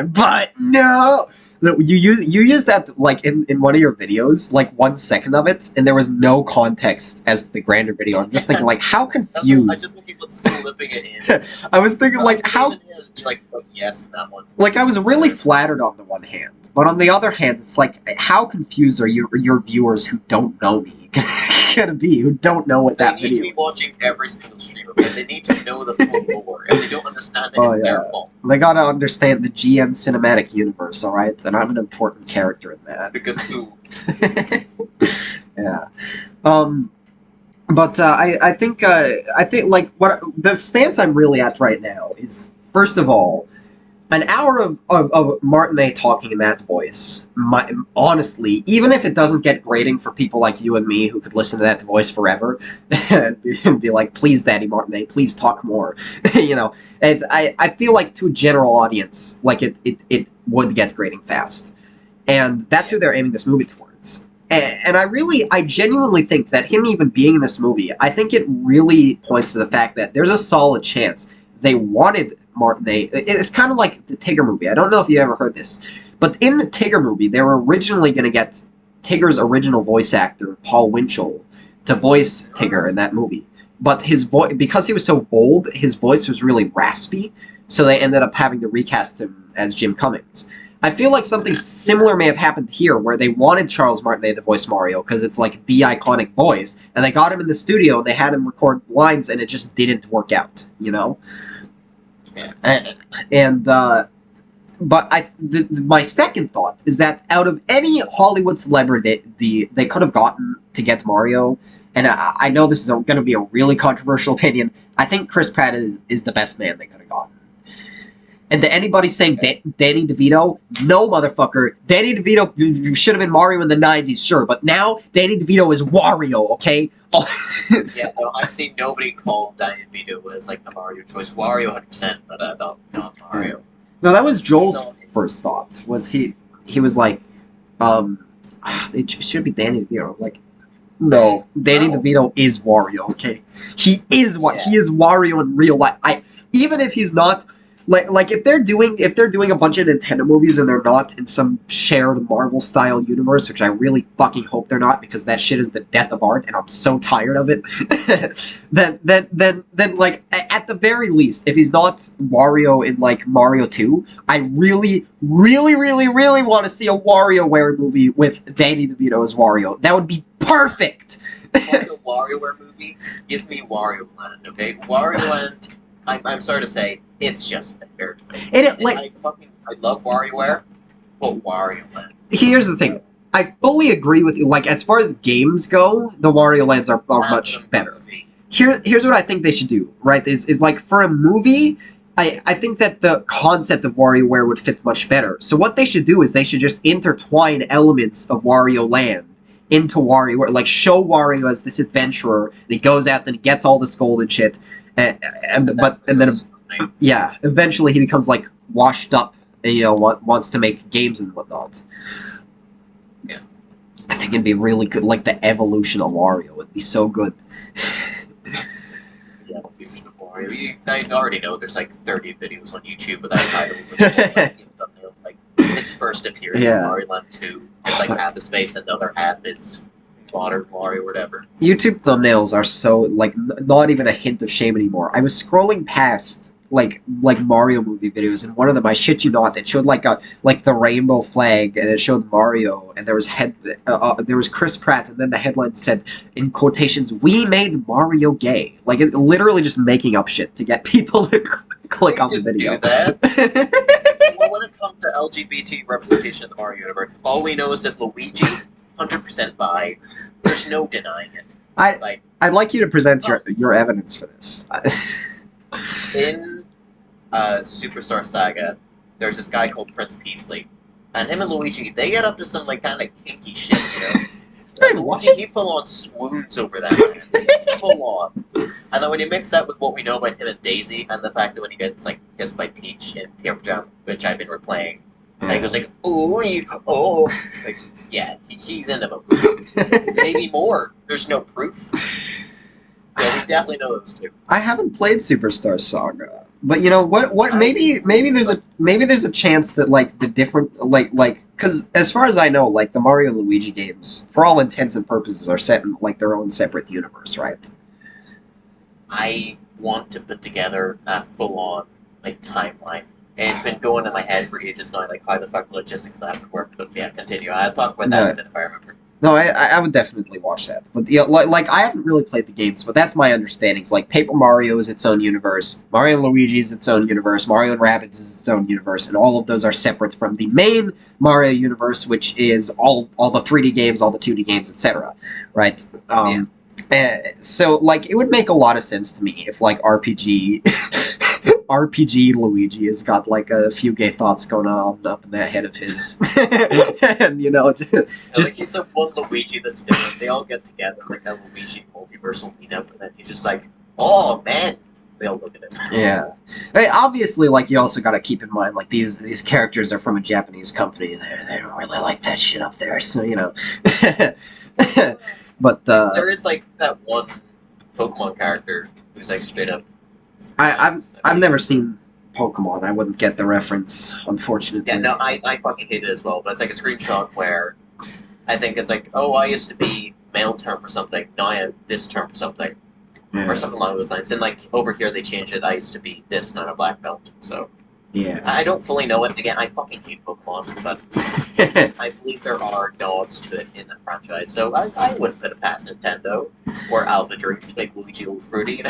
Speaker 1: But no! You use that, like, in one of your videos, like, 1 second of it, and there was no context as to the grander video. I'm just thinking, like, how confused.
Speaker 2: I just think people slipping it in.
Speaker 1: I was thinking, like, how...
Speaker 2: Be like, oh, yes, that one.
Speaker 1: Like, I was really flattered on the one hand, but on the other hand, it's like, how confused are your viewers who don't know me gonna be, who don't know what that video is?
Speaker 2: They need to be watching every single stream, okay? They need to know the full lore. If they don't understand it, it's their fault.
Speaker 1: They gotta understand the GN cinematic universe, alright? And I'm an important character in that. Yeah. But I think like what the stance I'm really at right now is, first of all, an hour of Martinet talking in that voice, honestly, even if it doesn't get grating for people like you and me who could listen to that voice forever and be like, please, Daddy Martinet, please talk more, you know, and I feel like to a general audience, like it would get grating fast, and that's who they're aiming this movie towards. And I genuinely think that him even being in this movie, I think it really points to the fact that there's a solid chance they wanted Martinet. It's kind of like the Tigger movie. I don't know if you ever heard this, but in the Tigger movie, they were originally going to get Tigger's original voice actor, Paul Winchell, to voice Tigger in that movie. But his voice, because he was so old, his voice was really raspy, so they ended up having to recast him as Jim Cummings. I feel like something similar may have happened here, where they wanted Charles Martinet to voice Mario, because it's like the iconic voice, and they got him in the studio, and they had him record lines, and it just didn't work out, you know? Yeah. But my second thought is that out of any Hollywood celebrity they could have gotten to get Mario, and I know this is going to be a really controversial opinion, I think Chris Pratt is the best man they could have gotten. And to anybody saying Danny DeVito, no, motherfucker. Danny DeVito should have been Mario in the 90s, sure, but now Danny DeVito is Wario, okay?
Speaker 2: Yeah, no, I've seen nobody call Danny DeVito as, like, the Mario choice. Wario 100%, but not Mario.
Speaker 1: No, that was Joel's first thought. Was he was like, it should be Danny DeVito. Like, no, Danny DeVito is Wario, okay? He is he is Wario in real life. Even if he's not like if they're doing a bunch of Nintendo movies and they're not in some shared Marvel style universe, which I really fucking hope they're not, because that shit is the death of art and I'm so tired of it. then like at the very least, if he's not Wario in like Mario 2, I really want to see a WarioWare movie with Danny DeVito as Wario. That would be perfect.
Speaker 2: Mario WarioWare movie, give me Wario Land, okay? Wario Land, I'm sorry to say, it's just better. I love WarioWare, but Wario Land.
Speaker 1: Here's the thing. I fully agree with you. Like, as far as games go, the Wario Lands are much better. Here's what I think they should do, right? Is like, for a movie, I think that the concept of WarioWare would fit much better. So what they should do is they should just intertwine elements of Wario Land into WarioWare, like show Wario as this adventurer, and he goes out and he gets all this gold and shit, and then yeah, eventually he becomes like washed up and wants to make games and whatnot.
Speaker 2: Yeah,
Speaker 1: I think it'd be really good. Like the evolution of Wario would be so good.
Speaker 2: The evolution of Wario. I already know there's like 30 videos on YouTube with that title. Thumbnails like his first appearance in Mario Land 2. It's like half his face and the other half is modern Mario or whatever.
Speaker 1: YouTube thumbnails are so, like, not even a hint of shame anymore. I was scrolling past, like Mario movie videos, and one of them, I shit you not, it showed like the rainbow flag, and it showed Mario, and there was Chris Pratt, and then the headline said, in quotations, "We made Mario gay." Like, it literally just making up shit to get people to click on the video.
Speaker 2: Do that. Well, when it comes to LGBT representation in the Mario universe, all we know is that Luigi, 100% bi. There's no denying it.
Speaker 1: I'd like you to present your evidence for this.
Speaker 2: In Superstar Saga, there's this guy called Prince Peasley, and him and Luigi, they get up to some like kind of kinky shit, Luigi, he full on swoons over that man. Full on. And then when you mix that with what we know about him and Daisy, and the fact that when he gets like kissed by Peach in Paper Jam, which I've been replaying, and he goes like, oh, like, yeah, he's into them. Maybe more. There's no proof. Yeah, we definitely know those two.
Speaker 1: I haven't played Superstar Saga, but you know what? Maybe there's a chance that like the different because as far as I know, like the Mario and Luigi games, for all intents and purposes, are set in like their own separate universe, right?
Speaker 2: I want to put together a full-on like timeline. And it's been going in my head for ages now, like how the fuck logistics of that would work. But yeah, continue. I'll talk about that a bit if I remember.
Speaker 1: No, I would definitely watch that. But like I haven't really played the games, but that's my understanding. It's like Paper Mario is its own universe, Mario and Luigi is its own universe, Mario and Rabbids is its own universe, and all of those are separate from the main Mario universe, which is all the 3D games, all the 2D games, etc. Right? So like it would make a lot of sense to me if like RPG Luigi has got like a few gay thoughts going on up in that head of his, and just
Speaker 2: like he's a one Luigi that's different. They all get together like a Luigi multiversal meetup, and then he's just like, oh man, they all look at him.
Speaker 1: Yeah, I mean, obviously, like you also got to keep in mind like these characters are from a Japanese company. They don't really like that shit up there, so But
Speaker 2: there is like that one Pokemon character who's like straight up.
Speaker 1: I've never seen Pokemon. I wouldn't get the reference, unfortunately.
Speaker 2: Yeah, no, I fucking hate it as well. But it's like a screenshot where I think it's like, oh, I used to be male term for something. Now I have this term for something, or something along those lines. And like over here they changed it. I used to be this, not a black belt. So
Speaker 1: yeah,
Speaker 2: I don't fully know it. Again, I fucking hate Pokemon, but I believe there are nods to it in the franchise. So I wouldn't put it past Nintendo or Alpha Dream to make Luigi a little fruity,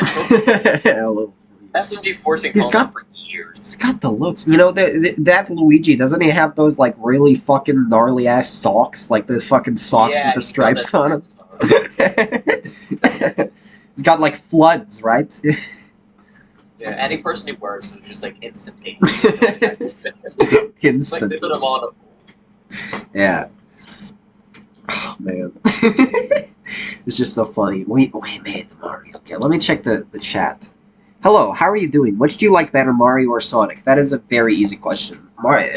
Speaker 2: SMG4's been called out for years.
Speaker 1: He's got the looks. That Luigi, doesn't he have those, like, really fucking gnarly-ass socks? Like, the fucking socks with the stripes on them? He's got, like, floods, right?
Speaker 2: Yeah, any person who wears them is just, like, instantaneous.
Speaker 1: Instant.
Speaker 2: Like, they put them on
Speaker 1: Yeah. Oh, man. It's just so funny. We made the Mario. Okay, let me check the chat. Hello, how are you doing? Which do you like better, Mario or Sonic? That is a very easy question.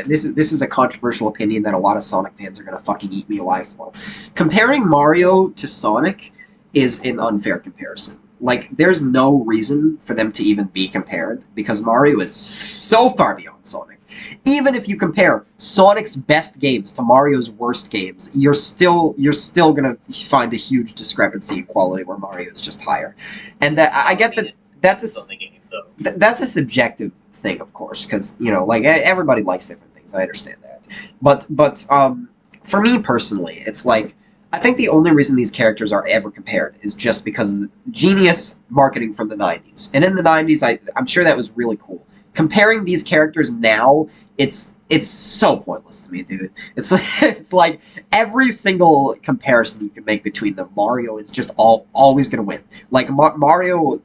Speaker 1: This is a controversial opinion that a lot of Sonic fans are gonna fucking eat me alive for. Comparing Mario to Sonic is an unfair comparison. like, there's no reason for them to even be compared, because Mario is so far beyond Sonic. Even if you compare Sonic's best games to Mario's worst games, you're still gonna find a huge discrepancy in quality where Mario is just higher. And I get that that's a subjective thing, of course, because, you know, like, everybody likes different things. I understand that. But for me personally, it's like, I think the only reason these characters are ever compared is just because of the genius marketing from the 90s. And in the 90s, I'm sure that was really cool. Comparing these characters now, it's so pointless to me, dude. It's like every single comparison you can make between them, Mario is just always gonna win. Like, Mario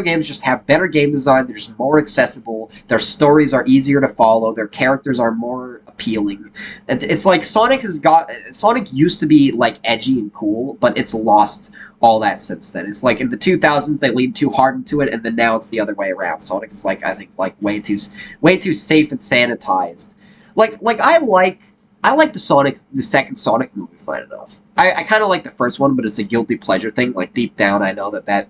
Speaker 1: games just have better game design, they're just more accessible, their stories are easier to follow, their characters are more appealing. It's like Sonic used to be, like, edgy and cool, but it's lost all that since then. It's like in the 2000s they leaned too hard into it, and then now it's the other way around. Sonic is, like, I think, like, way too safe and sanitized. Like I like the second Sonic movie fine enough. I kind of like the first one, but it's a guilty pleasure thing. Like, deep down, I know that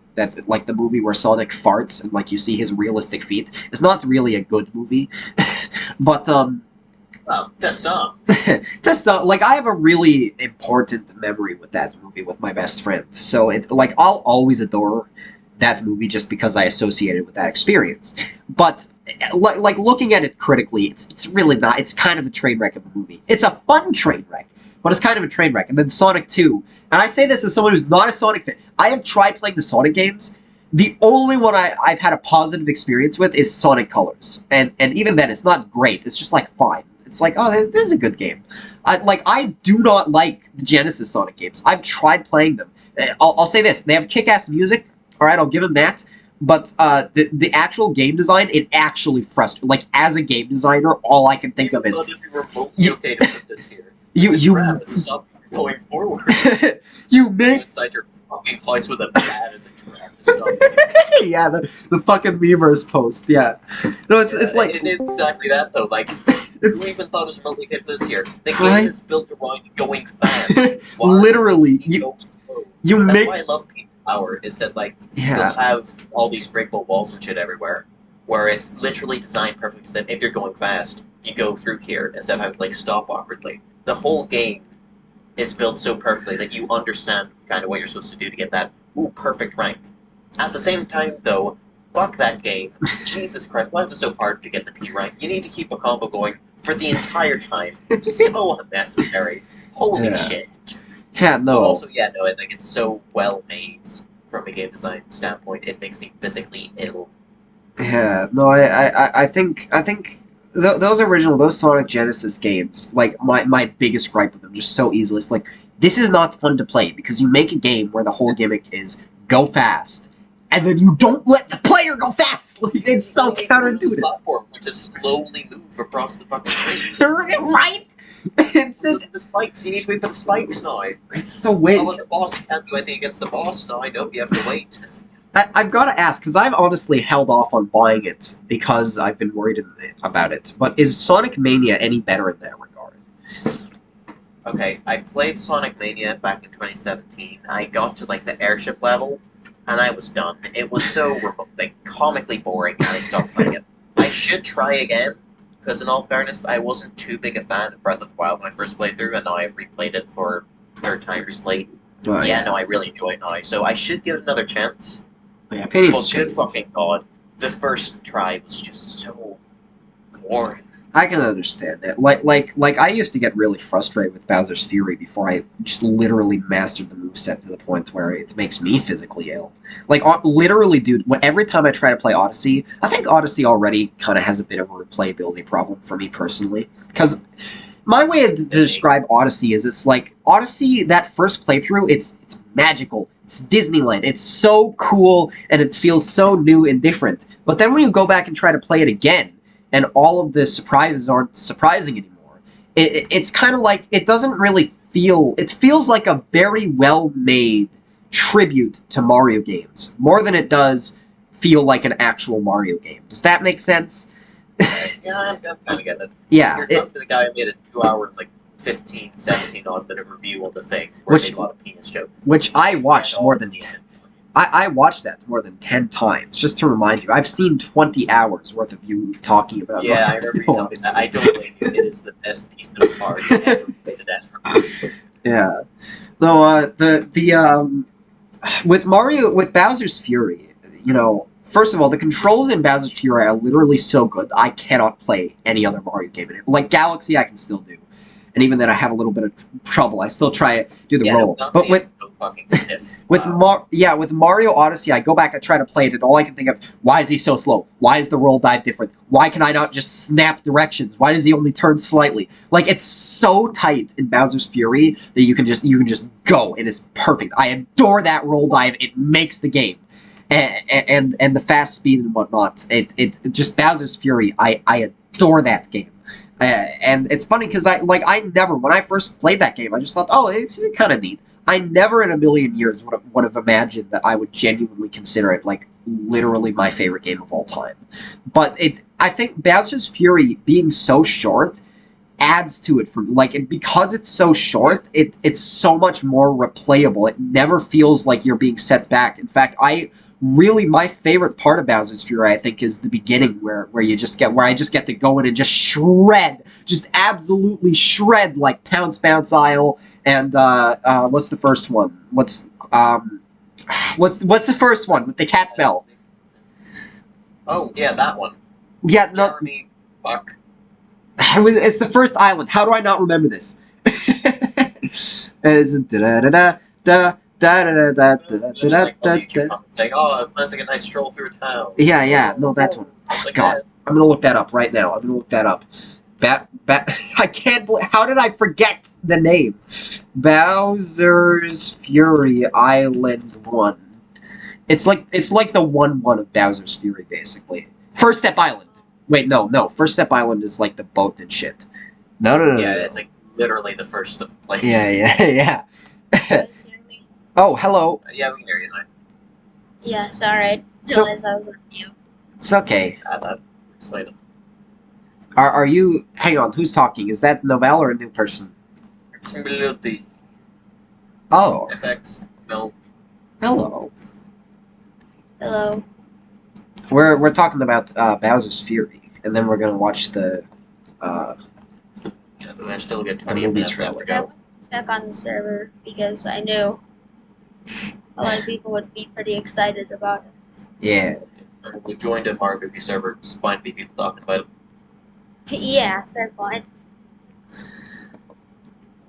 Speaker 1: like, the movie where Sonic farts and, like, you see his realistic feet, it's not really a good movie. But
Speaker 2: well, to some.
Speaker 1: Like, I have a really important memory with that movie with my best friend. So, like, I'll always adore that movie just because I associate it with that experience. But, like, looking at it critically, it's really not. It's kind of a train wreck of a movie. It's a fun train wreck, but it's kind of a train wreck. And then Sonic 2. And I say this as someone who's not a Sonic fan. I have tried playing the Sonic games. The only one I've had a positive experience with is Sonic Colors. And even then, it's not great. It's just, like, fine. It's like, oh, this is a good game. I do not like the Genesis Sonic games. I've tried playing them. I'll say this. They have kick-ass music. Alright, I'll give them that. But the actual game design, it actually frustrates. Like, as a game designer, all I can think of is...
Speaker 2: Stop going forward.
Speaker 1: You make...
Speaker 2: Inside your fucking place with a bat as a trap to stop.
Speaker 1: Yeah, the fucking Weverse post, yeah. No, it's like...
Speaker 2: It is exactly that, though. Like, who even thought it was remotely capable this year? The game is built around going fast.
Speaker 1: Literally.
Speaker 2: That's why I love Peak Power, is that, like, you'll have all these breakable walls and shit everywhere, where it's literally designed perfectly, so that if you're going fast, you go through here, instead of having to, like, stop awkwardly. The whole game is built so perfectly that you understand kind of what you're supposed to do to get that, perfect rank. At the same time, though, fuck that game. Jesus Christ, why is it so hard to get the P rank? You need to keep a combo going for the entire time. So unnecessary. Holy shit.
Speaker 1: Yeah, no.
Speaker 2: But also, I think it's so well made from a game design standpoint, it makes me physically ill.
Speaker 1: Yeah, no, I think those Sonic Genesis games, like, my biggest gripe with them, just so easily, it's like, this is not fun to play, because you make a game where the whole gimmick is go fast, and then you don't let the player go fast! Like, it's so counterintuitive.
Speaker 2: Platform, which is slowly move across the fucking screen.
Speaker 1: Right?
Speaker 2: The spikes, you need to wait for the spikes now.
Speaker 1: It's so weird.
Speaker 2: Oh, the boss, you can't do anything against the boss now, I know, you have to wait.
Speaker 1: I've got to ask, because I've honestly held off on buying it because I've been worried about it, but is Sonic Mania any better in that regard?
Speaker 2: Okay, I played Sonic Mania back in 2017. I got to, like, the airship level, and I was done. It was so like, comically boring, and I stopped playing it. I should try again, because in all fairness, I wasn't too big a fan of Breath of the Wild when I first played through, and now I've replayed it for third time recently. No, I really enjoy it now, so I should give it another chance.
Speaker 1: My opinion's
Speaker 2: But good fucking god, the first try was just so boring.
Speaker 1: I can understand that. Like I used to get really frustrated with Bowser's Fury before I just literally mastered the moveset to the point where it makes me physically ill. Like, literally, dude, every time I try to play Odyssey, I think Odyssey already kind of has a bit of a replayability problem for me personally. Because my way to describe Odyssey is it's like, Odyssey, that first playthrough, it's magical. It's Disneyland. It's so cool, and it feels so new and different. But then when you go back and try to play it again, and all of the surprises aren't surprising anymore, it's kind of like, it doesn't really feel... It feels like a very well-made tribute to Mario games, more than it does feel like an actual Mario game. Does that make sense?
Speaker 2: Yeah, I'm kind of getting it.
Speaker 1: Yeah.
Speaker 2: You're talking to the guy who made a 2-hour, like, 15, 17 odd minute review on the thing, where he made a lot of penis jokes.
Speaker 1: Which I watched more than 10. I watched that more than 10 times, just to remind you. I've seen 20 hours worth of you talking about
Speaker 2: Yeah, I
Speaker 1: Mario
Speaker 2: remember you telling me that. I don't blame you. It is the best piece of art ever created as
Speaker 1: Yeah. No, with Bowser's Fury, first of all, the controls in Bowser's Fury are literally so good, I cannot play any other Mario game in it. Like Galaxy, I can still do. And even then, I have a little bit of trouble. I still try to do the
Speaker 2: Yeah,
Speaker 1: roll.
Speaker 2: no,
Speaker 1: But with
Speaker 2: so fucking stiff.
Speaker 1: with
Speaker 2: Wow.
Speaker 1: with Mario Odyssey, I go back, I try to play it, and all I can think of, why is he so slow? Why is the roll dive different? Why can I not just snap directions? Why does he only turn slightly? Like, it's so tight in Bowser's Fury that you can just go, and it's perfect. I adore that roll dive. It makes the game. And the fast speed and whatnot. It just Bowser's Fury. I adore that game. And it's funny because I never, when I first played that game, I just thought, oh, it's kind of neat. I never in a million years would have imagined that I would genuinely consider it like literally my favorite game of all time. But I think Bowser's Fury being so short adds to it for because it's so short, it's so much more replayable. It never feels like you're being set back. In fact, my favorite part of Bowser's Fury, I think, is the beginning where I just get to go in and just shred, just absolutely shred, like Bounce Isle and what's the first one? What's the first one with the cat bell?
Speaker 2: Oh, yeah, that one.
Speaker 1: Yeah, no,
Speaker 2: Jeremy, fuck.
Speaker 1: It's the first island. How do I not remember this? It's
Speaker 2: Like, oh, it's nice, like a nice stroll through town.
Speaker 1: yeah, no, that's one. Oh, God, I'm gonna look that up right now. I'm gonna look that up. I can't believe. How did I forget the name? Bowser's Fury Island 1. It's like the 1-1 of Bowser's Fury, basically. First Step Island. Wait, no. First Step Island is like the boat and shit. No.
Speaker 2: Yeah, it's like literally the first place.
Speaker 1: Yeah.
Speaker 3: Guys hear me?
Speaker 1: Oh, hello.
Speaker 2: Yeah, we can hear you now.
Speaker 3: Yeah, sorry. I didn't
Speaker 1: So-
Speaker 3: realize I was on mute.
Speaker 1: It's okay.
Speaker 2: That explain it.
Speaker 1: Are you... Hang on, who's talking? Is that Novell or a new person?
Speaker 2: It's the
Speaker 1: Oh,
Speaker 2: FX. No.
Speaker 1: hello.
Speaker 3: Hello.
Speaker 1: We're talking about Bowser's Fury, and then we're gonna watch the...
Speaker 2: Yeah, but I still get
Speaker 1: The
Speaker 2: 20
Speaker 1: movie
Speaker 2: minutes
Speaker 1: trailer.
Speaker 2: left to
Speaker 3: I
Speaker 2: go.
Speaker 3: went to check on the server because I knew a lot of people would be pretty excited about it.
Speaker 1: Yeah.
Speaker 2: And we joined a Mario movie server. It's fine to be people talking about it.
Speaker 3: Yeah, fair point.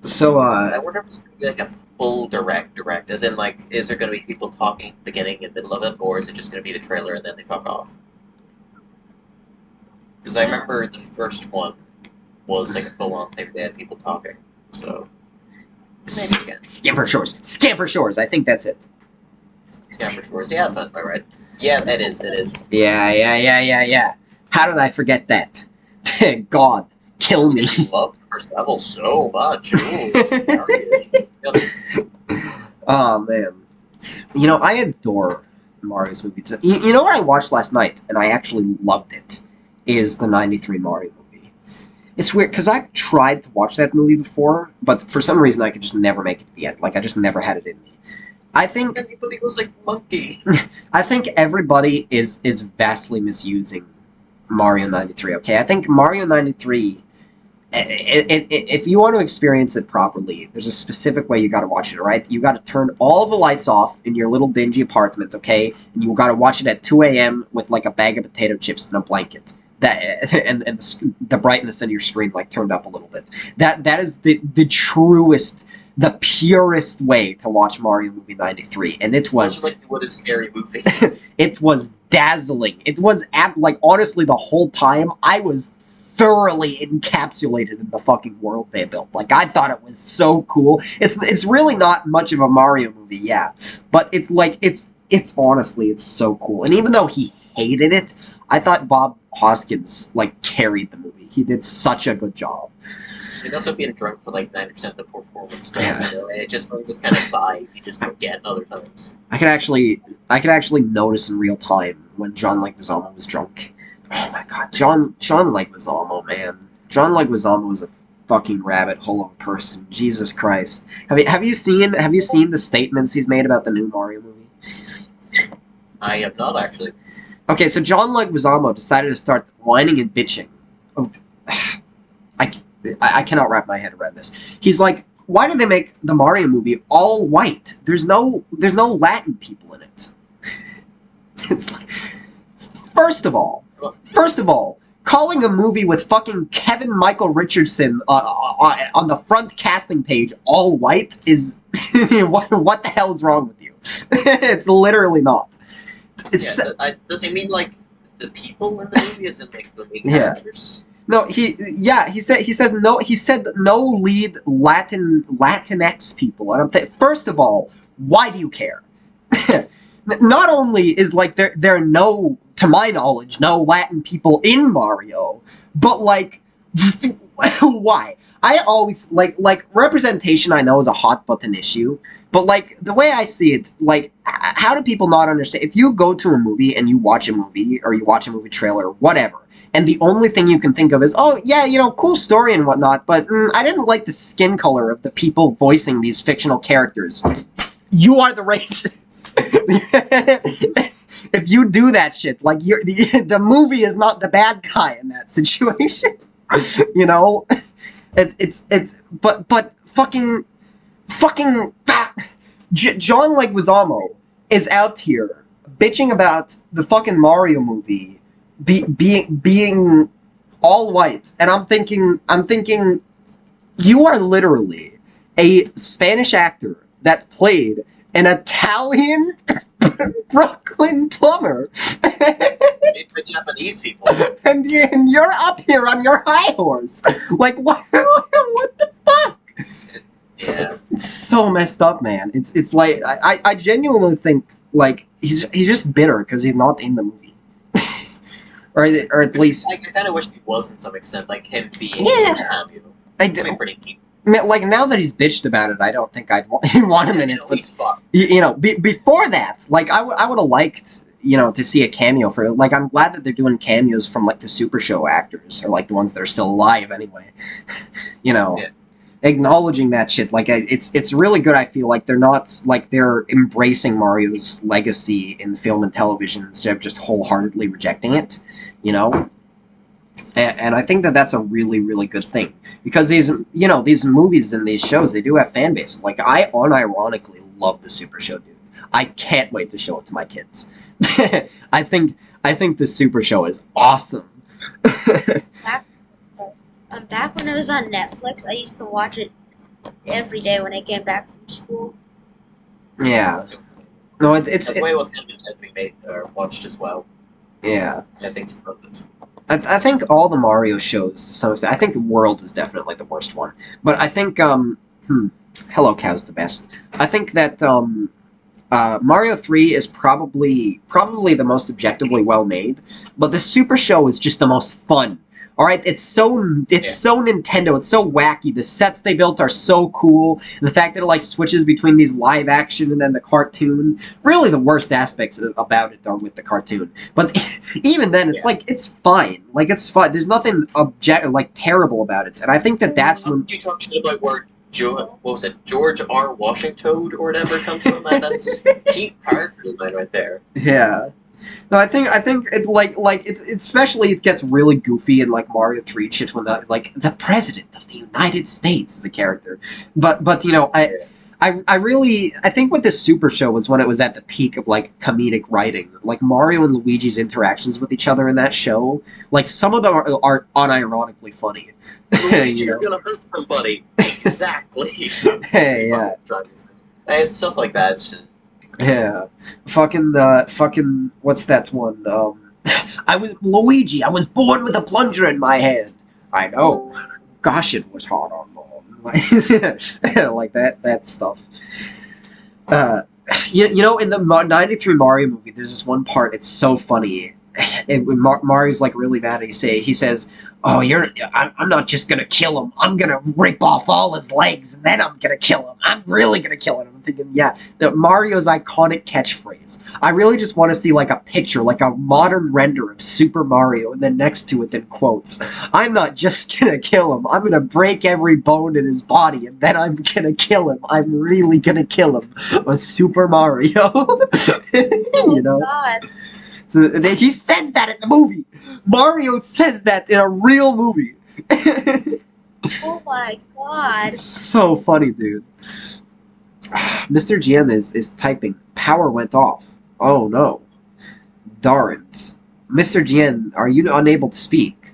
Speaker 1: So,
Speaker 2: I wonder if it's going to be like a full direct, as in, like, is there going to be people talking at the beginning and middle of it, or is it just going to be the trailer and then they fuck off? Because I remember the first one was like a full-on thing. They had people talking, so... Maybe again.
Speaker 1: Scamper Shores, I think that's it.
Speaker 2: Scamper Shores. Yeah, that sounds about right. Yeah, it is.
Speaker 1: Yeah. How did I forget that? God, kill me.
Speaker 2: I love the first level so much. Ooh,
Speaker 1: Oh, man. I adore Mario's movies. You know what I watched last night, and I actually loved it, is the 93 Mario movie. It's weird, because I've tried to watch that movie before, but for some reason I could just never make it to the end. Like, I just never had it in me. I think
Speaker 2: Everybody goes like monkey.
Speaker 1: I think everybody is vastly misusing Mario 93, okay? I think Mario 93, if you want to experience it properly, there's a specific way you gotta watch it, alright? You gotta turn all the lights off in your little dingy apartment, okay? And you gotta watch it at 2 a.m. with like a bag of potato chips and a blanket. And the brightness on your screen like turned up a little bit. That is the truest, the purest way to watch Mario movie 93, and it was
Speaker 2: Much like what a scary movie.
Speaker 1: it was dazzling. It was honestly the whole time I was thoroughly encapsulated in the fucking world they built. Like, I thought it was so cool. It's really not much of a Mario movie, yeah, but it's like it's honestly it's so cool. And even though he hated it, I thought Bob Hoskins like carried the movie. He did such a good job.
Speaker 2: And also being drunk for like 90% of the performance stuff,
Speaker 1: Yeah.
Speaker 2: It just brings this kind of vibe you just don't get other times.
Speaker 1: I could actually notice in real time when John Leguizamo was drunk. Oh my god, John Leguizamo, man. John Leguizamo was a fucking rabbit hole of a person. Jesus Christ. Have you seen the statements he's made about the new Mario movie?
Speaker 2: I have not actually.
Speaker 1: Okay, so John Leguizamo decided to start whining and bitching. Oh, I, I cannot wrap my head around this. He's like, why did they make the Mario movie all white? There's no Latin people in it. It's like, first of all, calling a movie with fucking Kevin Michael Richardson on the front casting page all white is what the hell is wrong with you? It's literally not. It's
Speaker 2: does he mean like the people in the movie, as in like the main characters?
Speaker 1: No, he said no lead Latinx people, and first of all, why do you care? Not only is like there are no, to my knowledge, no Latin people in Mario, but like why? I always like representation. I know is a hot button issue, but like the way I see it, like how do people not understand? If you go to a movie and you watch a movie or you watch a movie trailer, or whatever, and the only thing you can think of is, oh yeah, you know, cool story and whatnot, but I didn't like the skin color of the people voicing these fictional characters. You are the racist. If you do that shit, like the movie is not the bad guy in that situation. You know, but fucking John Leguizamo is out here bitching about the fucking Mario movie being all white, and I'm thinking you are literally a Spanish actor that played an Italian Brooklyn plumber.
Speaker 2: For Japanese people.
Speaker 1: And you're up here on your high horse. Like, what the fuck?
Speaker 2: Yeah.
Speaker 1: It's so messed up, man. It's like, I genuinely think, like, he's just bitter because he's not in the movie. or at least...
Speaker 2: I kind of wish he was, in some extent, like, him being
Speaker 1: Yeah.
Speaker 2: in the movie. Pretty neat.
Speaker 1: Like, now that he's bitched about it, I don't think I'd want him in it. But,
Speaker 2: he's fucked.
Speaker 1: you know, before that, like, I would have liked, you know, to see a cameo for, like, I'm glad that they're doing cameos from, like, the Super Show actors, or, like, the ones that are still alive anyway. You know, acknowledging that shit, like, it's really good. I feel like they're not, like, they're embracing Mario's legacy in film and television instead of just wholeheartedly rejecting it, you know? And I think that that's a really, really good thing. Because these movies and these shows, they do have fan bases. Like, I unironically love the Super Show, dude. I can't wait to show it to my kids. I think the Super Show is awesome.
Speaker 3: Back when it was on Netflix, I used to watch it every day when I came back from school.
Speaker 1: Yeah. No,
Speaker 2: That's the way it was going to be made or watched as well.
Speaker 1: Yeah.
Speaker 2: I think it's perfect.
Speaker 1: I think all the Mario shows, to some extent, I think World is definitely the worst one. But I think, Hello Cow's the best. I think that, Mario 3 is probably the most objectively well made, but the Super Show is just the most fun. Alright, it's so Nintendo, it's so wacky, the sets they built are so cool, the fact that it like switches between these live action and then the cartoon, really the worst aspects about it are with the cartoon. But even then, it's like, it's fine. Like, it's fine. There's nothing terrible about it, and I think that that's when...
Speaker 2: You talked about where what was it, George R. Washington or whatever comes from that? That's Pete Parker's line right there.
Speaker 1: Yeah. No, I think it's especially it gets really goofy in like Mario 3 shit when the President of the United States is a character. But you know, I really think with this Super Show was when it was at the peak of like comedic writing. Like Mario and Luigi's interactions with each other in that show, like some of them are unironically funny.
Speaker 2: Luigi, you're gonna hurt somebody. Exactly.
Speaker 1: Hey, yeah.
Speaker 2: And stuff like that.
Speaker 1: Yeah, fucking what's that one? I was Luigi. I was born with a plunger in my hand. I know. Gosh, it was hard on mom. Like that stuff. You know, in the '93 Mario movie, there's this one part. It's so funny. and when Mario's like really mad, he says, "Oh, I'm not just gonna kill him. I'm gonna rip off all his legs, and then I'm gonna kill him. I'm really gonna kill him." I'm thinking, yeah, Mario's iconic catchphrase. I really just want to see like a picture, like a modern render of Super Mario, and then next to it, in quotes, "I'm not just gonna kill him. I'm gonna break every bone in his body, and then I'm gonna kill him. I'm really gonna kill him." A Super Mario, you know.
Speaker 3: God.
Speaker 1: So he says that in the movie. Mario says that in a real movie.
Speaker 3: Oh my God.
Speaker 1: It's so funny, dude. Mr. GN is typing. Power went off. Oh no. Darn it. Mr. GN, are you unable to speak?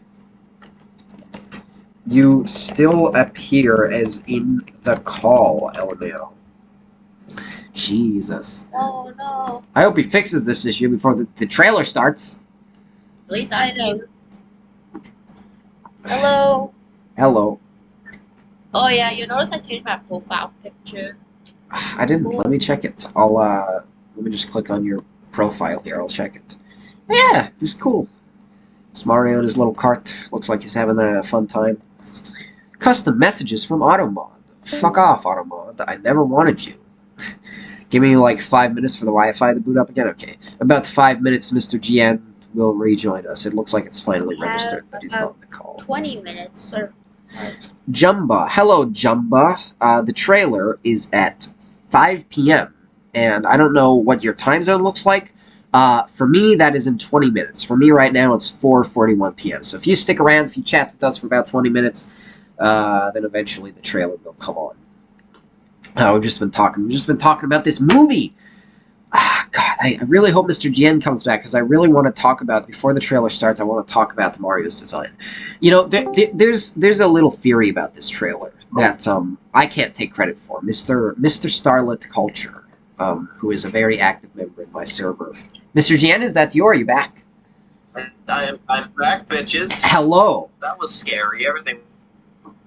Speaker 1: You still appear as in the call, LMAO. Jesus.
Speaker 3: Oh no.
Speaker 1: I hope he fixes this issue before the trailer starts.
Speaker 3: At least I know. Hello.
Speaker 1: Hello.
Speaker 3: Oh yeah, you notice I changed my profile picture.
Speaker 1: I didn't. Let me check it. Let me just click on your profile here. I'll check it. Yeah, he's cool. It's Mario in his little cart. Looks like he's having a fun time. Custom messages from Automod. Fuck off, Automod. I never wanted you. Give me like 5 minutes for the Wi-Fi to boot up again. Okay. About 5 minutes, Mr. GN will rejoin us. It looks like it's finally registered that he's not on the call.
Speaker 3: 20 minutes, sir.
Speaker 1: Jumba. Hello, Jumba. The trailer is at 5 p.m. And I don't know what your time zone looks like. For me, that is in 20 minutes. For me right now, it's 4:41 p.m. So if you stick around, if you chat with us for about 20 minutes, then eventually the trailer will come on. We've just been talking about this movie. God, I really hope Mr. GN comes back, because I really want to talk about, before the trailer starts, I want to talk about Mario's design. You know, there's a little theory about this trailer that I can't take credit for. Mr. Starlit Culture, who is a very active member in my server. Mr. GN, is that you? Are you back?
Speaker 2: I'm back, bitches.
Speaker 1: Hello.
Speaker 2: That was scary. Everything.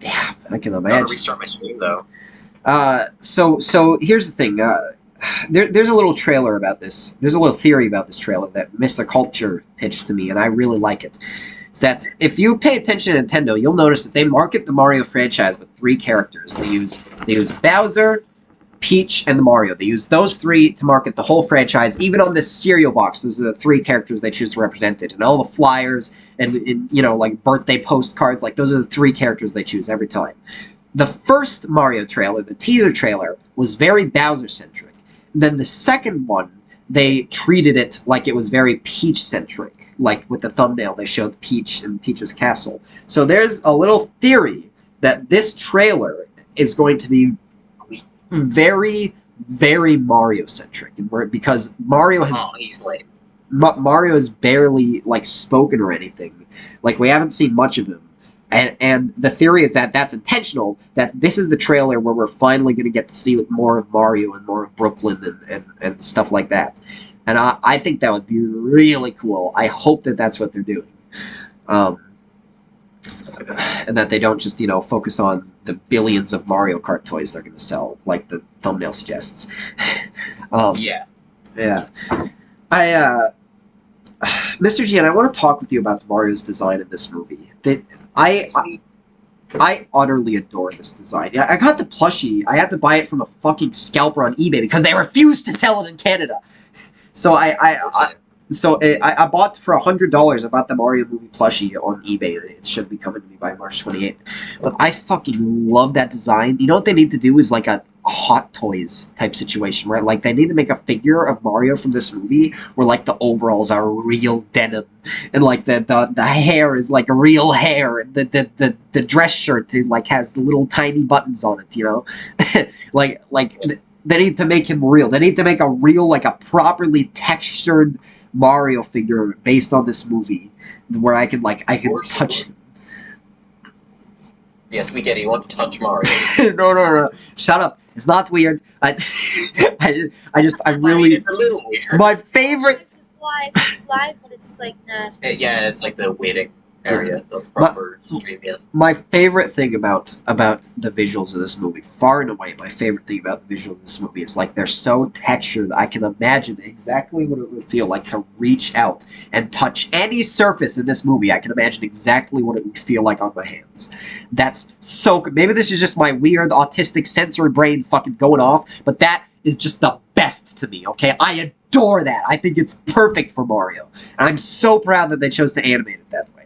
Speaker 1: Yeah, I can
Speaker 2: Gotta
Speaker 1: imagine.
Speaker 2: restart my stream though.
Speaker 1: So here's the thing. There's a little trailer about this. There's a little theory about this trailer that Mr. Culture pitched to me, and I really like it. It's that if you pay attention to Nintendo, you'll notice that they market the Mario franchise with 3 characters. They use Bowser, Peach, and the Mario. They use those 3 to market the whole franchise. Even on this cereal box, those are the 3 characters they choose to represent it. And all the flyers and you know, like birthday postcards, like those are the 3 characters they choose every time. The first Mario trailer, the teaser trailer, was very Bowser-centric. Then the second one, they treated it like it was very Peach-centric. Like with the thumbnail, they showed Peach and Peach's castle. So there's a little theory that this trailer is going to be very, very Mario-centric, because Mario has
Speaker 2: he's lame.
Speaker 1: Mario has barely like spoken or anything. Like we haven't seen much of him. And the theory is that that's intentional, that this is the trailer where we're finally going to get to see more of Mario and more of Brooklyn and stuff like that. And I think that would be really cool. I hope that that's what they're doing. And that they don't just, you know, focus on the billions of Mario Kart toys they're going to sell, like the thumbnail suggests.
Speaker 2: Yeah.
Speaker 1: Yeah. Mr. GN, I want to talk with you about Mario's design in this movie. I utterly adore this design. Yeah, I got the plushie. I had to buy it from a fucking scalper on eBay because they refused to sell it in Canada. So I bought for $100. I bought the Mario movie plushie on eBay. It should be coming to me by March 28th. But I fucking love that design. You know what they need to do is like a Hot Toys type situation, right? Like they need to make a figure of Mario from this movie where like the overalls are real denim and like the hair is like real hair, and the dress shirt like has little tiny buttons on it, you know? They need to make him real. They need to make a real, like a properly textured Mario figure based on this movie, where I can touch him.
Speaker 2: Yes, we get it. You want to touch Mario?
Speaker 1: No. Shut up. It's not weird. I really.
Speaker 2: It's a little weird.
Speaker 1: My favorite.
Speaker 3: It's live, but it's like not.
Speaker 2: Yeah, it's like the waiting. area of proper stream yet.
Speaker 1: My favorite thing about the visuals of this movie, far and away, my favorite thing about the visuals of this movie is like they're so textured. I can imagine exactly what it would feel like to reach out and touch any surface in this movie. I can imagine exactly what it would feel like on my hands. That's so good. Maybe this is just my weird autistic sensory brain fucking going off, but that is just the best to me. Okay, I adore that. I think it's perfect for Mario, and I'm so proud that they chose to animate it that way.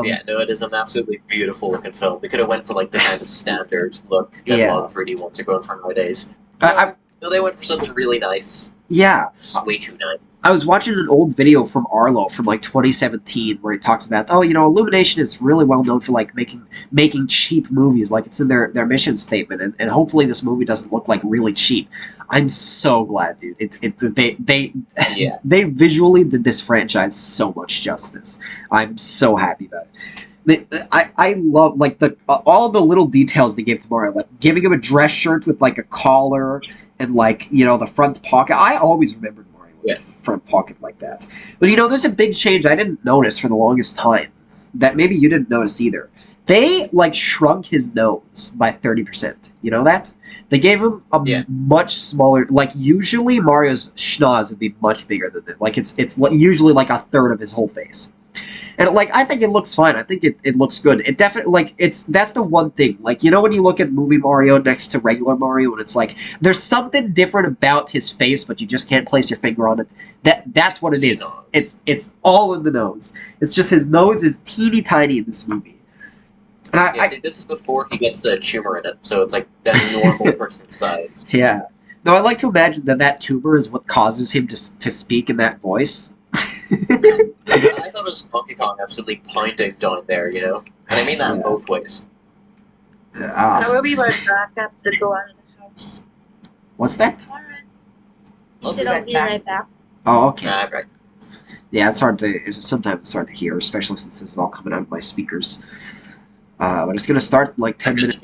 Speaker 2: Yeah, no, it is an absolutely beautiful looking film. They could have went for like the kind of standard look that
Speaker 1: Yeah.
Speaker 2: a lot of 3D ones are going for nowadays.
Speaker 1: I,
Speaker 2: No, they went for something really nice.
Speaker 1: yeah,
Speaker 2: Just way too nice.
Speaker 1: I was watching an old video from Arlo from like 2017 where he talks about, oh, you know, Illumination is really well known for like making cheap movies, like it's in their mission statement, and hopefully this movie doesn't look like really cheap. I'm so glad, dude. They
Speaker 2: Yeah.
Speaker 1: they visually did this franchise so much justice. I'm so happy about it. I love like the all the little details they gave to Mario, like giving him a dress shirt with like a collar and like, you know, the front pocket. I always remembered Mario with a front pocket like that. But you know, there's a big change I didn't notice for the longest time that maybe you didn't notice either. They like shrunk his nose by 30%. You know that? They gave him a much smaller. Like usually Mario's schnoz would be much bigger than that. Like it's usually like a third of his whole face. And like I think it looks fine. I think it looks good. It definitely like that's the one thing. Like, you know, when you look at movie Mario next to regular Mario, and it's like there's something different about his face, but you just can't place your finger on it. That's what it is. It's all in the nose. It's just his nose is teeny tiny in this movie. And
Speaker 2: See, this is before he gets the tumor in it, so it's like that normal person size.
Speaker 1: Yeah. No, I like to imagine that tumor is what causes him to speak in that voice.
Speaker 2: I thought it was Donkey Kong absolutely pointing down there, you know? And I mean that in both ways.
Speaker 3: I will be right back. I have to go out of the house.
Speaker 1: What's that?
Speaker 3: Alright. You said I'll be right back.
Speaker 1: Oh, okay.
Speaker 2: Right.
Speaker 1: Yeah, sometimes it's hard to hear, especially since this is all coming out of my speakers. But it's gonna start in like 10 minutes.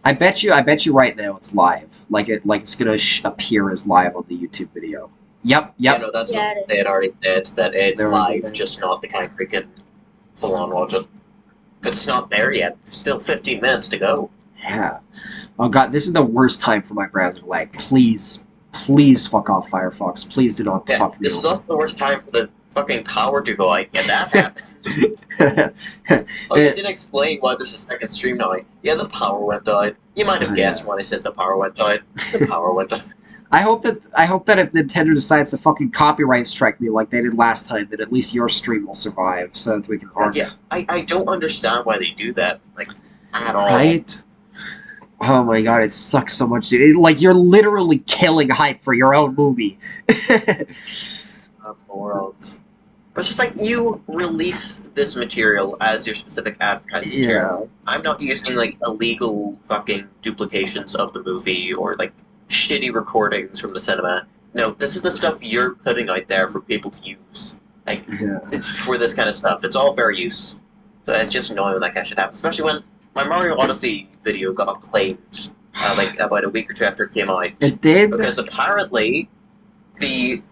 Speaker 1: I bet you right now it's live. Like it's gonna appear as live on the YouTube video. Yep.
Speaker 2: Yeah, no, that's what they had already said, that it's live, just not the kind we can full-on watch it. Because it's not there yet. Still 15 minutes to go.
Speaker 1: Yeah. Oh god, this is the worst time for my browser to lag. Please fuck off, Firefox. Please do not fuck me.
Speaker 2: This is also the worst time for the fucking power to go out, and that happened. They didn't explain why there's a second stream now. Yeah, the power went out. You might have guessed when I said the power went out. The power went out.
Speaker 1: I hope that if Nintendo decides to fucking copyright strike me like they did last time, that at least your stream will survive, so that we can argue.
Speaker 2: Yeah, I don't understand why they do that, like, at all.
Speaker 1: Right? Oh my god, it sucks so much, dude. Like, you're literally killing hype for your own movie.
Speaker 2: Morons. But it's just like, you release this material as your specific advertising material. I'm not using, like, illegal fucking duplications of the movie, or, like, shitty recordings from the cinema. No, this is the stuff you're putting out there for people to use. Like, for this kind of stuff. It's all fair use. So it's just annoying when that kind of shit happens. Especially when my Mario Odyssey video got claimed, like, about a week or two after it came out.
Speaker 1: It did?
Speaker 2: Because apparently, the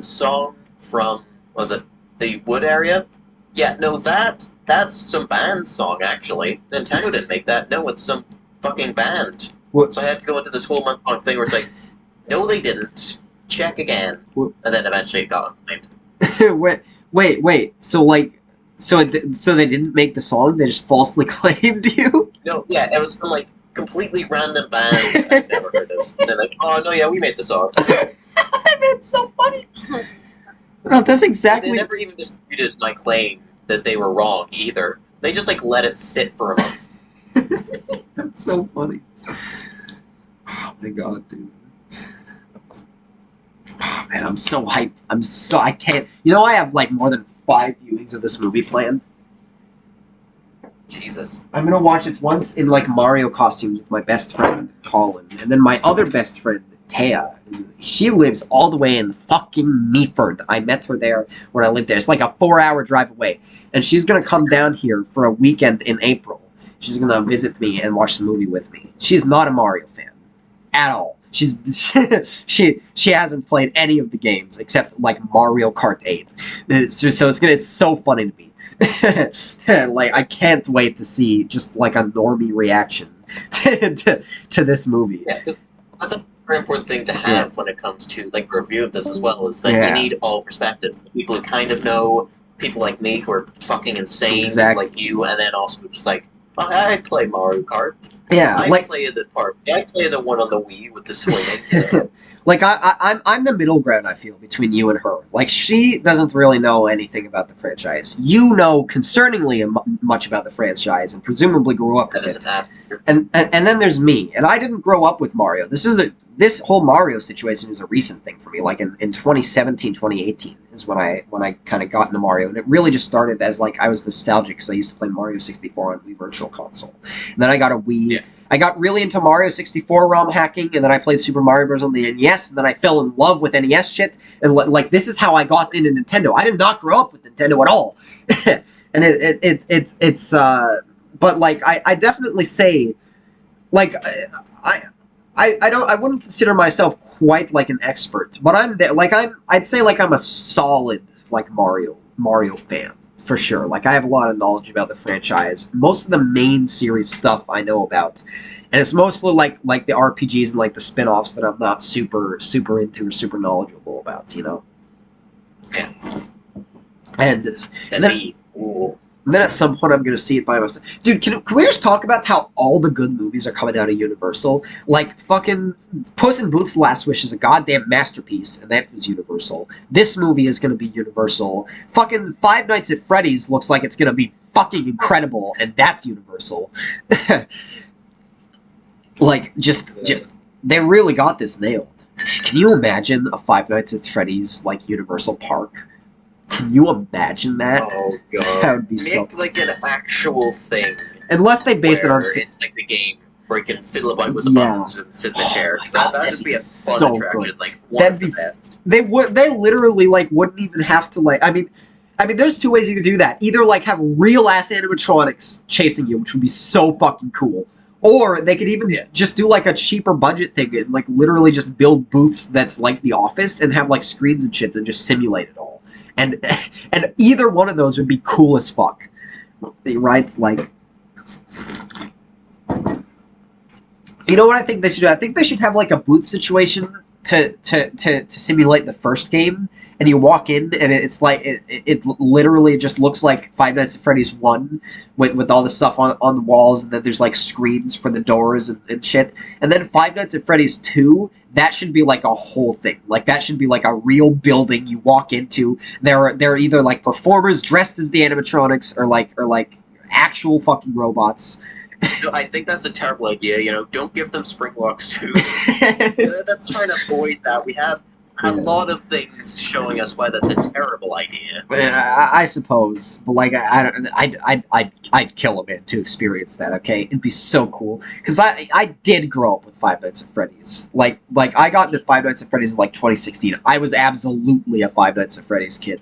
Speaker 2: song from, was it the Wood area? Yeah, no, that's some band song, actually. Nintendo didn't make that. No, it's some fucking band.
Speaker 1: What?
Speaker 2: So I had to go into this whole month-long thing where it's like, no, they didn't. Check again.
Speaker 1: What?
Speaker 2: And then eventually it got claimed.
Speaker 1: wait. So they didn't make the song? They just falsely claimed you?
Speaker 2: No, yeah, it was some, like, completely random band I've never heard of. And they're like, oh, no, yeah, we made the song.
Speaker 1: That's so funny. No, that's exactly...
Speaker 2: They never even disputed my claim that they were wrong, either. They just, like, let it sit for a month.
Speaker 1: That's so funny. Oh my god, dude. Oh man, I'm so hyped. I can't... You know, I have, like, more than 5 viewings of this movie planned.
Speaker 2: Jesus.
Speaker 1: I'm gonna watch it once in, like, Mario costumes with my best friend, Colin. And then my other best friend, Taya, she lives all the way in fucking Meaford. I met her there when I lived there. It's like a 4-hour drive away. And she's gonna come down here for a weekend in April. She's gonna visit me and watch the movie with me. She's not a Mario fan. At all. She hasn't played any of the games except, like, Mario Kart 8. So it's so funny to me. Like, I can't wait to see just like a normie reaction to this movie.
Speaker 2: Yeah, because that's a very important thing to have when it comes to like a review of this as well. Is that
Speaker 1: Yeah.
Speaker 2: you need all perspectives. The people who kind of know, people like me who are fucking insane,
Speaker 1: Exactly.
Speaker 2: like you, and then also just like, oh, I play Mario Kart.
Speaker 1: Yeah,
Speaker 2: I
Speaker 1: like
Speaker 2: play the part. I play the one on the Wii with the swinging.
Speaker 1: like I'm the middle ground, I feel, between you and her. Like, she doesn't really know anything about the franchise. You know concerningly much about the franchise and presumably grew up with
Speaker 2: That is
Speaker 1: it.
Speaker 2: an app.
Speaker 1: And then there's me, and I didn't grow up with Mario. This whole Mario situation is a recent thing for me. Like in 2017, 2018 is when I kind of got into Mario, and it really just started as like I was nostalgic because I used to play Mario 64 on Wii Virtual Console. And then I got a Wii.
Speaker 2: Yeah.
Speaker 1: I got really into Mario 64 ROM hacking, and then I played Super Mario Bros. On the NES, and then I fell in love with NES shit. And like this is how I got into Nintendo. I did not grow up with Nintendo at all, and it's but like I definitely say like I wouldn't consider myself quite like an expert, but I'd say like I'm a solid like Mario fan for sure. Like, I have a lot of knowledge about the franchise. Most of the main series stuff I know about, and it's mostly like the RPGs and like the spin-offs that I'm not super into or super knowledgeable about, you know.
Speaker 2: Yeah.
Speaker 1: And
Speaker 2: That'd
Speaker 1: then at some point I'm gonna see it by myself. Dude, can we just talk about how all the good movies are coming out of Universal? Like, fucking Puss in Boots: Last Wish is a goddamn masterpiece, and that was Universal. This movie is gonna be Universal. Fucking Five Nights at Freddy's looks like it's gonna be fucking incredible, and that's Universal. Like, just they really got this nailed. Can you imagine a Five Nights at Freddy's like Universal Park? Can you imagine that?
Speaker 2: Oh god.
Speaker 1: That would be so.
Speaker 2: Make like an actual thing.
Speaker 1: Unless they base it on.
Speaker 2: It's like the game where you can fiddle about with the
Speaker 1: Yeah.
Speaker 2: buttons and sit in the
Speaker 1: Oh
Speaker 2: chair.
Speaker 1: my
Speaker 2: 'Cause
Speaker 1: God,
Speaker 2: that'd
Speaker 1: that'd
Speaker 2: just
Speaker 1: be
Speaker 2: be a fun
Speaker 1: so
Speaker 2: attraction.
Speaker 1: good.
Speaker 2: Like one
Speaker 1: That'd
Speaker 2: of the
Speaker 1: be-
Speaker 2: best.
Speaker 1: They literally like wouldn't even have to like. I mean, there's two ways you could do that. Either like have real ass animatronics chasing you, which would be so fucking cool, or they could even just do like a cheaper budget thing and like literally just build booths that's like The Office and have like screens and shit and just simulate it all. And either one of those would be cool as fuck, right? Like, you know what I think they should do? I think they should have like a booth situation to simulate the first game, and you walk in and it's like it literally just looks like Five Nights at Freddy's 1 with all the stuff on the walls, and then there's like screens for the doors and shit. And then Five Nights at Freddy's 2, that should be like a whole thing. Like, that should be like a real building you walk into. There are either like performers dressed as the animatronics or like actual fucking robots.
Speaker 2: No, I think that's a terrible idea. You know, don't give them springlock suits. That's trying to avoid that. We have a lot of things showing us why that's a terrible idea.
Speaker 1: I suppose, but like I'd kill a man to experience that. Okay, it'd be so cool because I did grow up with Five Nights at Freddy's. Like I got into Five Nights at Freddy's in like 2016. I was absolutely a Five Nights at Freddy's kid.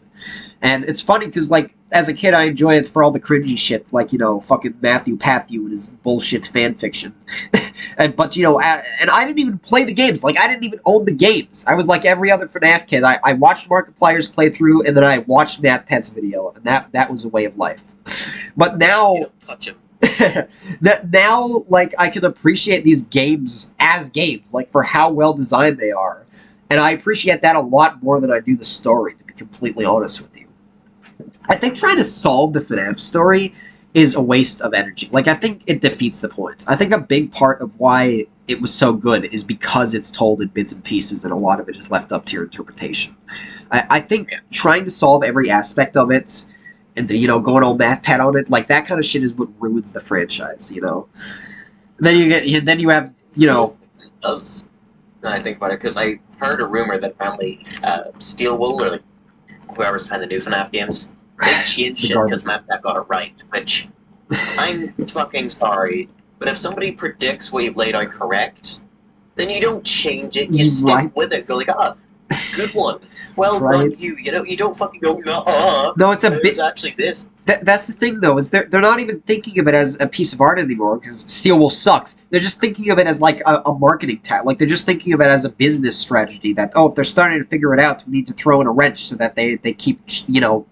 Speaker 1: And it's funny because, like, as a kid, I enjoy it for all the cringy shit, like, you know, fucking Matthew Patthew and his bullshit fan fiction. But, you know, and I didn't even play the games. Like, I didn't even own the games. I was like every other FNAF kid. I watched Markiplier's playthrough, and then I watched Matt Pet's video, and that was a way of life. But now...
Speaker 2: You don't touch him.
Speaker 1: Now, like, I can appreciate these games as games, like, for how well designed they are. And I appreciate that a lot more than I do the story, to be completely honest with you. I think trying to solve the FNAF story is a waste of energy. Like, I think it defeats the point. I think a big part of why it was so good is because it's told in bits and pieces, and a lot of it is left up to your interpretation. I think trying to solve every aspect of it, and you know, going all math pat on it, like, that kind of shit is what ruins the franchise, you know? And then you have, you know...
Speaker 2: It does. Now I think about it, because I heard a rumor that apparently Steel Wool, or like whoever's playing the new FNAF games, they changed shit because Matt Pat got it right, which I'm fucking sorry, but if somebody predicts what you've laid out correct, then you don't change it, you stick with it, go like, ah, good one, well done you know, you don't fucking go,
Speaker 1: no, it's a bit...
Speaker 2: It's actually this.
Speaker 1: That's the thing, though, is they're not even thinking of it as a piece of art anymore, because Steel Wool sucks. They're just thinking of it as, like, a marketing tactic. Like, they're just thinking of it as a business strategy that, oh, if they're starting to figure it out, we need to throw in a wrench so that they keep, you know,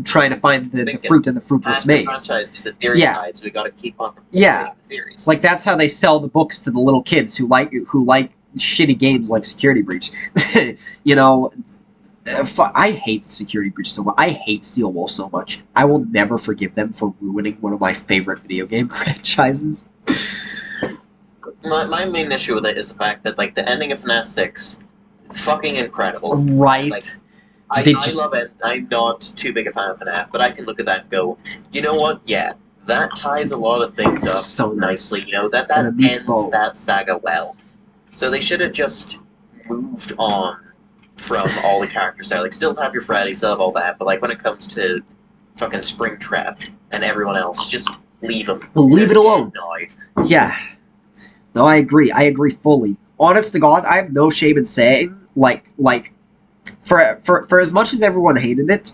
Speaker 1: trying to find the fruit in the fruitless
Speaker 2: After
Speaker 1: maze.
Speaker 2: franchise is a theory
Speaker 1: Yeah.
Speaker 2: side, so we gotta keep on
Speaker 1: Yeah.
Speaker 2: the theories.
Speaker 1: Like that's how they sell the books to the little kids who like shitty games like Security Breach. You know, I hate Security Breach so much. I hate Steel Wool so much. I will never forgive them for ruining one of my favorite video game franchises.
Speaker 2: My main issue with it is the fact that like the ending of FNAF 6, fucking incredible.
Speaker 1: Right.
Speaker 2: Like, I love it. I'm not too big a fan of FNAF, but I can look at that and go, you know what? Yeah, that ties a lot of things up
Speaker 1: so
Speaker 2: nicely. You know, that
Speaker 1: And a neat
Speaker 2: ends
Speaker 1: bow.
Speaker 2: that saga well. So they should have just moved on from all the characters there. Like, still have your Freddy, still have all that, but like when it comes to fucking Springtrap and everyone else, just leave them.
Speaker 1: Leave it alone.
Speaker 2: Now.
Speaker 1: Yeah. No, I agree. I agree fully. Honest to God, I have no shame in saying, for as much as everyone hated it,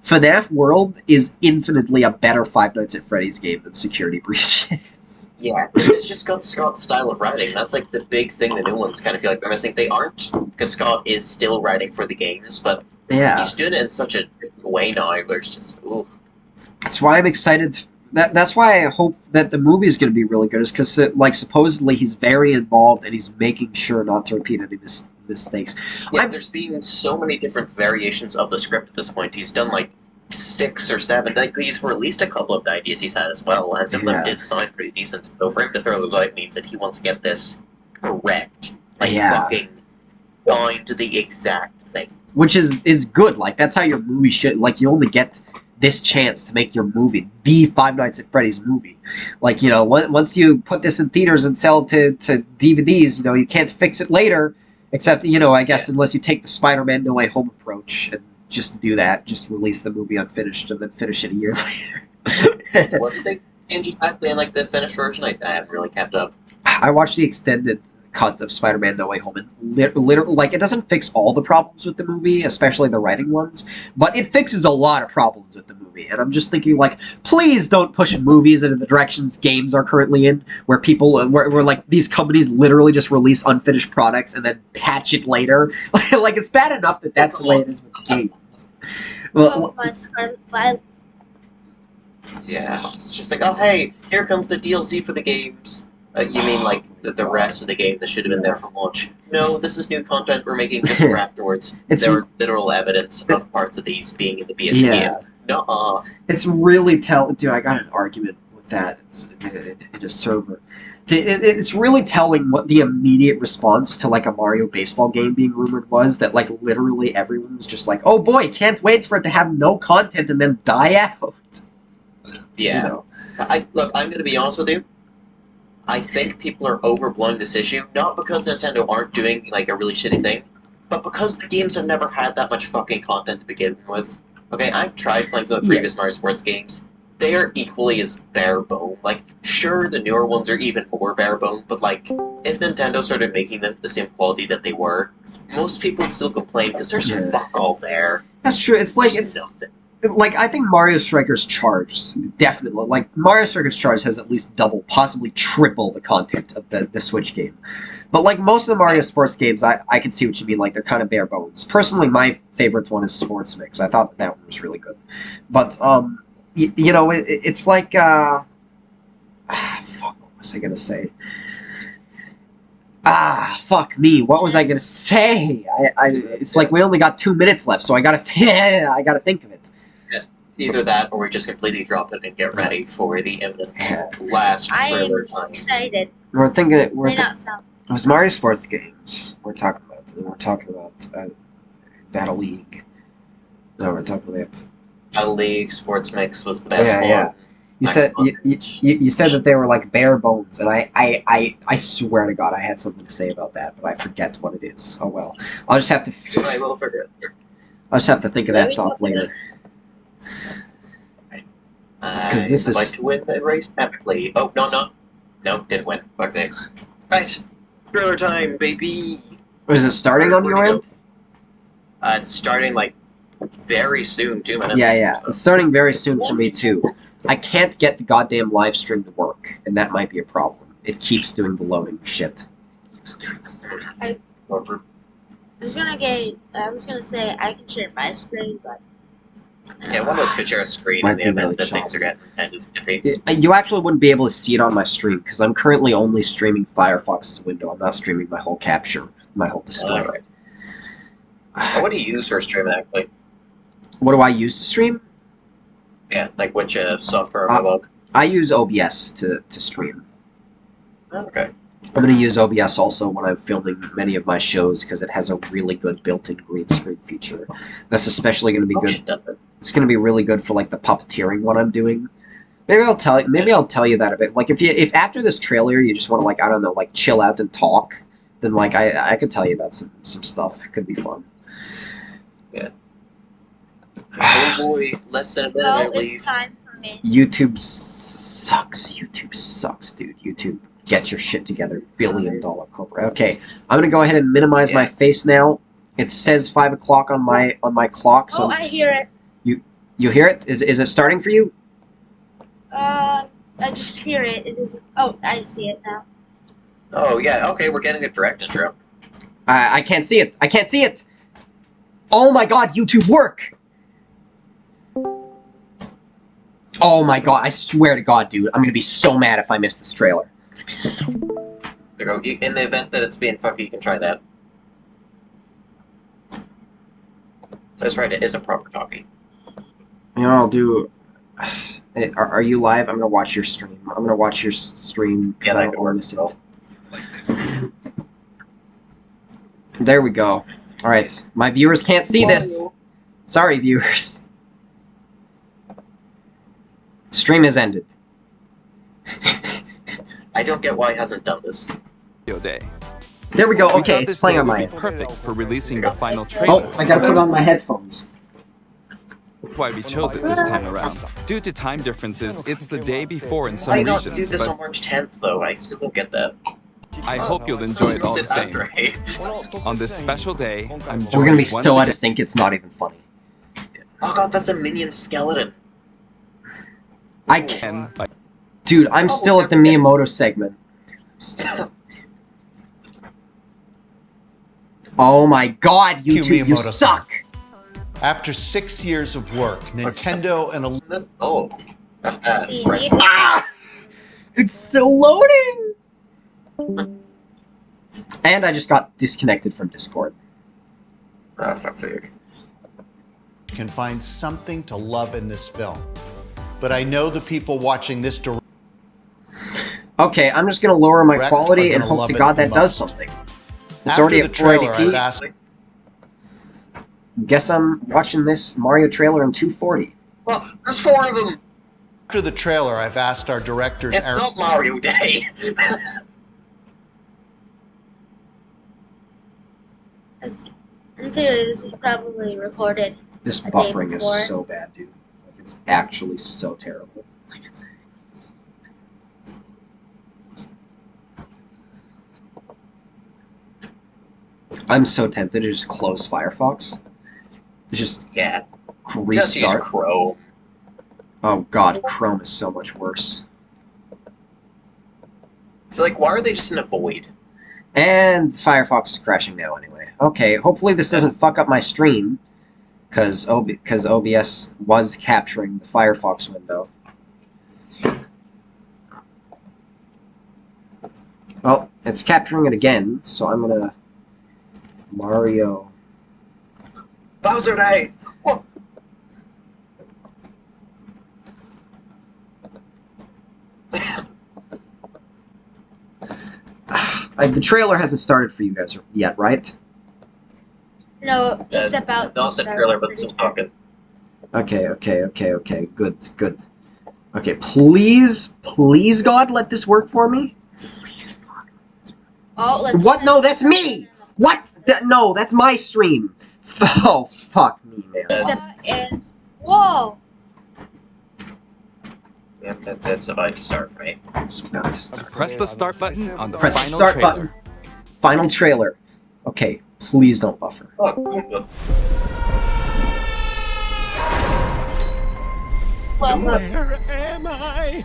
Speaker 1: FNAF World is infinitely a better Five Nights at Freddy's game than Security Breach is.
Speaker 2: Yeah, it's just got Scott's style of writing. That's like the big thing the new ones kind of feel like they're missing. They aren't, because Scott is still writing for the games, but
Speaker 1: Yeah.
Speaker 2: he's doing it in such a way now where it's just, oof.
Speaker 1: That's why I'm excited. That's why I hope that the movie is going to be really good, is because, like, supposedly he's very involved and he's making sure not to repeat any mistakes.
Speaker 2: Yeah, there's been so many different variations of the script at this point. He's done like 6 or 7. Like, he's released a couple of the ideas he's had as well, and some of them did sound pretty decent. So for him to throw those out means that he wants to get this correct. Like, fucking down to the exact thing.
Speaker 1: Which is good. Like, that's how your movie should... Like, you only get this chance to make your movie the Five Nights at Freddy's movie. Like, you know, once you put this in theaters and sell it to DVDs, you know, you can't fix it later, except, you know, I guess unless you take the Spider-Man No Way Home approach and just do that, just release the movie unfinished and then finish it a year later.
Speaker 2: What did they change exactly in, like, the finished version? I haven't really kept up.
Speaker 1: I watched the extended cut of Spider-Man No Way Home, and literally, like, it doesn't fix all the problems with the movie, especially the writing ones, but it fixes a lot of problems with the movie, and I'm just thinking, like, please don't push movies into the directions games are currently in, where people, where like, these companies literally just release unfinished products and then patch it later. Like, it's bad enough that that's the way it is with games. Well,
Speaker 2: yeah, it's just like, oh hey, here comes the DLC for the games. You mean like the rest of the game that should have been there from launch? No, this is new content we're making just for afterwards. There are literal evidence of parts of these being in the BSC.
Speaker 1: Yeah.
Speaker 2: Nuh-uh.
Speaker 1: It's really Dude, I got an argument with that in a server. It's really telling what the immediate response to, like, a Mario baseball game being rumored was, that, like, literally everyone was just like, oh boy, can't wait for it to have no content and then die out.
Speaker 2: Yeah.
Speaker 1: You know.
Speaker 2: Look, I'm gonna be honest with you. I think people are overblowing this issue, not because Nintendo aren't doing, like, a really shitty thing, but because the games have never had that much fucking content to begin with. Okay, I've tried playing some of the previous Mario Sports games. They are equally as bare bone. Like, sure, the newer ones are even more bare bone, but, like, if Nintendo started making them the same quality that they were, most people would still complain because there's fuck all there.
Speaker 1: That's true. It's like,
Speaker 2: There's nothing.
Speaker 1: Like, I think Mario Strikers Charge, definitely. Like, Mario Strikers Charge has at least double, possibly triple the content of the Switch game. But, like, most of the Mario Sports games, I can see what you mean. Like, they're kind of bare bones. Personally, my favorite one is Sports Mix. I thought that one was really good. But, you know, it's like, fuck, what was I gonna say? Fuck me. What was I gonna say? It's like we only got 2 minutes left, so I gotta think of it.
Speaker 2: Either that, or we just completely drop it and get ready for the imminent last trailer time.
Speaker 3: I'm excited.
Speaker 1: We're thinking it.
Speaker 3: It
Speaker 1: was Mario Sports games we're talking about. We're talking about Battle League. No, we're talking about
Speaker 2: Battle League Sports Mix was the best one.
Speaker 1: Yeah. You said you said that they were like bare bones, and I swear to God I had something to say about that, but I forget what it is. Oh well, I'll just have to.
Speaker 2: Right, we'll figure it.
Speaker 1: I'll just have to think of that thought later.
Speaker 2: Because
Speaker 1: this is
Speaker 2: like to win the race epically. Oh no, didn't win. Fuck's sake. Right, trailer time, baby.
Speaker 1: Is it starting on your end?
Speaker 2: It's starting like very soon, 2 minutes.
Speaker 1: Yeah. It's starting very soon for me too. I can't get the goddamn live stream to work, and that might be a problem. It keeps doing the loading shit.
Speaker 3: I was gonna say I can share my screen, but
Speaker 2: Yeah, one of us could share a screen
Speaker 1: Might
Speaker 2: in the
Speaker 1: be
Speaker 2: event
Speaker 1: really
Speaker 2: that things are getting ended iffy.
Speaker 1: You actually wouldn't be able to see it on my stream because I'm currently only streaming Firefox's window. I'm not streaming my whole capture, my whole display.
Speaker 2: Right. What do you use for streaming, actually?
Speaker 1: What do I use to stream?
Speaker 2: Yeah, like which software am I love?
Speaker 1: I use OBS to stream.
Speaker 2: Okay.
Speaker 1: I'm going to use OBS also when I'm filming many of my shows because it has a really good built-in green screen feature. That's especially going to be good. It's going to be really good for like the puppeteering one I'm doing. Maybe I'll tell you. Maybe I'll tell you that a bit. Like if after this trailer you just want to like I don't know like chill out and talk, then like I could tell you about some stuff. It could be fun.
Speaker 2: Yeah. Oh boy, less than a minute, I believe.
Speaker 3: It's time for me.
Speaker 1: YouTube sucks. YouTube sucks, dude. YouTube. Get your shit together, $1 billion corporate. Okay, I'm gonna go ahead and minimize my face now. It says 5 o'clock on my clock. So
Speaker 3: I hear it.
Speaker 1: You hear it? Is it starting for you?
Speaker 3: I just hear it. It isn't. Oh, I see it now.
Speaker 2: Oh yeah, okay, we're getting a direct intro.
Speaker 1: I can't see it. I can't see it. Oh my god, YouTube work. Oh my god, I swear to god, dude, I'm gonna be so mad if I miss this trailer.
Speaker 2: There you go. In the event that it's being fucky, you can try that. That's right, it is a proper talkie.
Speaker 1: You know, I'll do... Are you live? I'm gonna watch your stream. I'm gonna watch your stream because I don't want to miss it. There we go. Alright, my viewers can't see this. Sorry, viewers. Stream has ended.
Speaker 2: I don't get why it hasn't done this.
Speaker 4: Day.
Speaker 1: There we go. Okay, it's playing on my end.
Speaker 4: Perfect for releasing the final trailer.
Speaker 1: Oh, I gotta put on my headphones.
Speaker 4: Why we chose it this time around. Due to time differences, it's the day before in some
Speaker 2: Why
Speaker 4: regions.
Speaker 2: not do this
Speaker 4: but
Speaker 2: on March 10th, though? I still don't get that.
Speaker 4: I hope you'll enjoy it all the same. On this special day, I'm
Speaker 1: We're gonna be
Speaker 4: joined
Speaker 1: so
Speaker 4: once
Speaker 1: out of sync, it's not even funny.
Speaker 2: Oh god, that's a minion skeleton.
Speaker 1: I
Speaker 4: again
Speaker 1: can't.
Speaker 4: by
Speaker 1: Dude, I'm still at the Miyamoto segment. Oh my god, YouTube, you suck!
Speaker 5: After 6 years of work, Nintendo and
Speaker 2: Oh. Right.
Speaker 1: Ah! It's still loading! And I just got disconnected from Discord.
Speaker 2: Ah, fuck's sake.
Speaker 5: can find something to love in this film. But I know the people watching this direct
Speaker 1: Okay, I'm just gonna lower my quality and
Speaker 5: gonna
Speaker 1: hope
Speaker 5: love
Speaker 1: to
Speaker 5: it
Speaker 1: god
Speaker 5: the
Speaker 1: that does
Speaker 5: most.
Speaker 1: something. It's
Speaker 5: After
Speaker 1: already
Speaker 5: the
Speaker 1: at
Speaker 5: trailer, I've
Speaker 1: 480p.
Speaker 5: asked
Speaker 1: Guess I'm watching this Mario trailer in 240.
Speaker 2: Well, there's 4 of them!
Speaker 5: After the trailer, I've asked our directors
Speaker 2: It's
Speaker 5: Aaron
Speaker 2: not Mario Day!
Speaker 3: In theory, this is probably recorded.
Speaker 1: This
Speaker 3: A day
Speaker 1: buffering
Speaker 3: before.
Speaker 1: is so bad, dude. Like, it's actually so terrible. I'm so tempted to just close Firefox. Just
Speaker 2: Yeah.
Speaker 1: restart.
Speaker 2: Just use Chrome.
Speaker 1: Oh god, Chrome is so much worse.
Speaker 2: So, like, why are they just in a void?
Speaker 1: And Firefox is crashing now anyway. Okay, hopefully this doesn't fuck up my stream, because OBS was capturing the Firefox window. Well, it's capturing it again, so I'm gonna... Mario...
Speaker 2: Bowser Day! What?
Speaker 1: the trailer hasn't started for you guys yet, right?
Speaker 3: No, it's about
Speaker 2: Not
Speaker 3: to
Speaker 2: the
Speaker 3: start,
Speaker 2: trailer,
Speaker 3: I'm
Speaker 2: but
Speaker 3: pretty
Speaker 2: some
Speaker 3: sure.
Speaker 2: talking.
Speaker 1: Okay, good. Okay, please, God, let this work for me?
Speaker 3: Oh, let's
Speaker 1: What? No, that's me! What? No, that's my stream! Oh, fuck me, man.
Speaker 3: It's and whoa!
Speaker 2: Yeah, that's about to start for me.
Speaker 1: It's about to start.
Speaker 4: press the start button on the
Speaker 1: Press the
Speaker 4: final
Speaker 1: start
Speaker 4: trailer.
Speaker 1: button. Final trailer. Okay, please don't buffer.
Speaker 2: Oh,
Speaker 6: Where am I?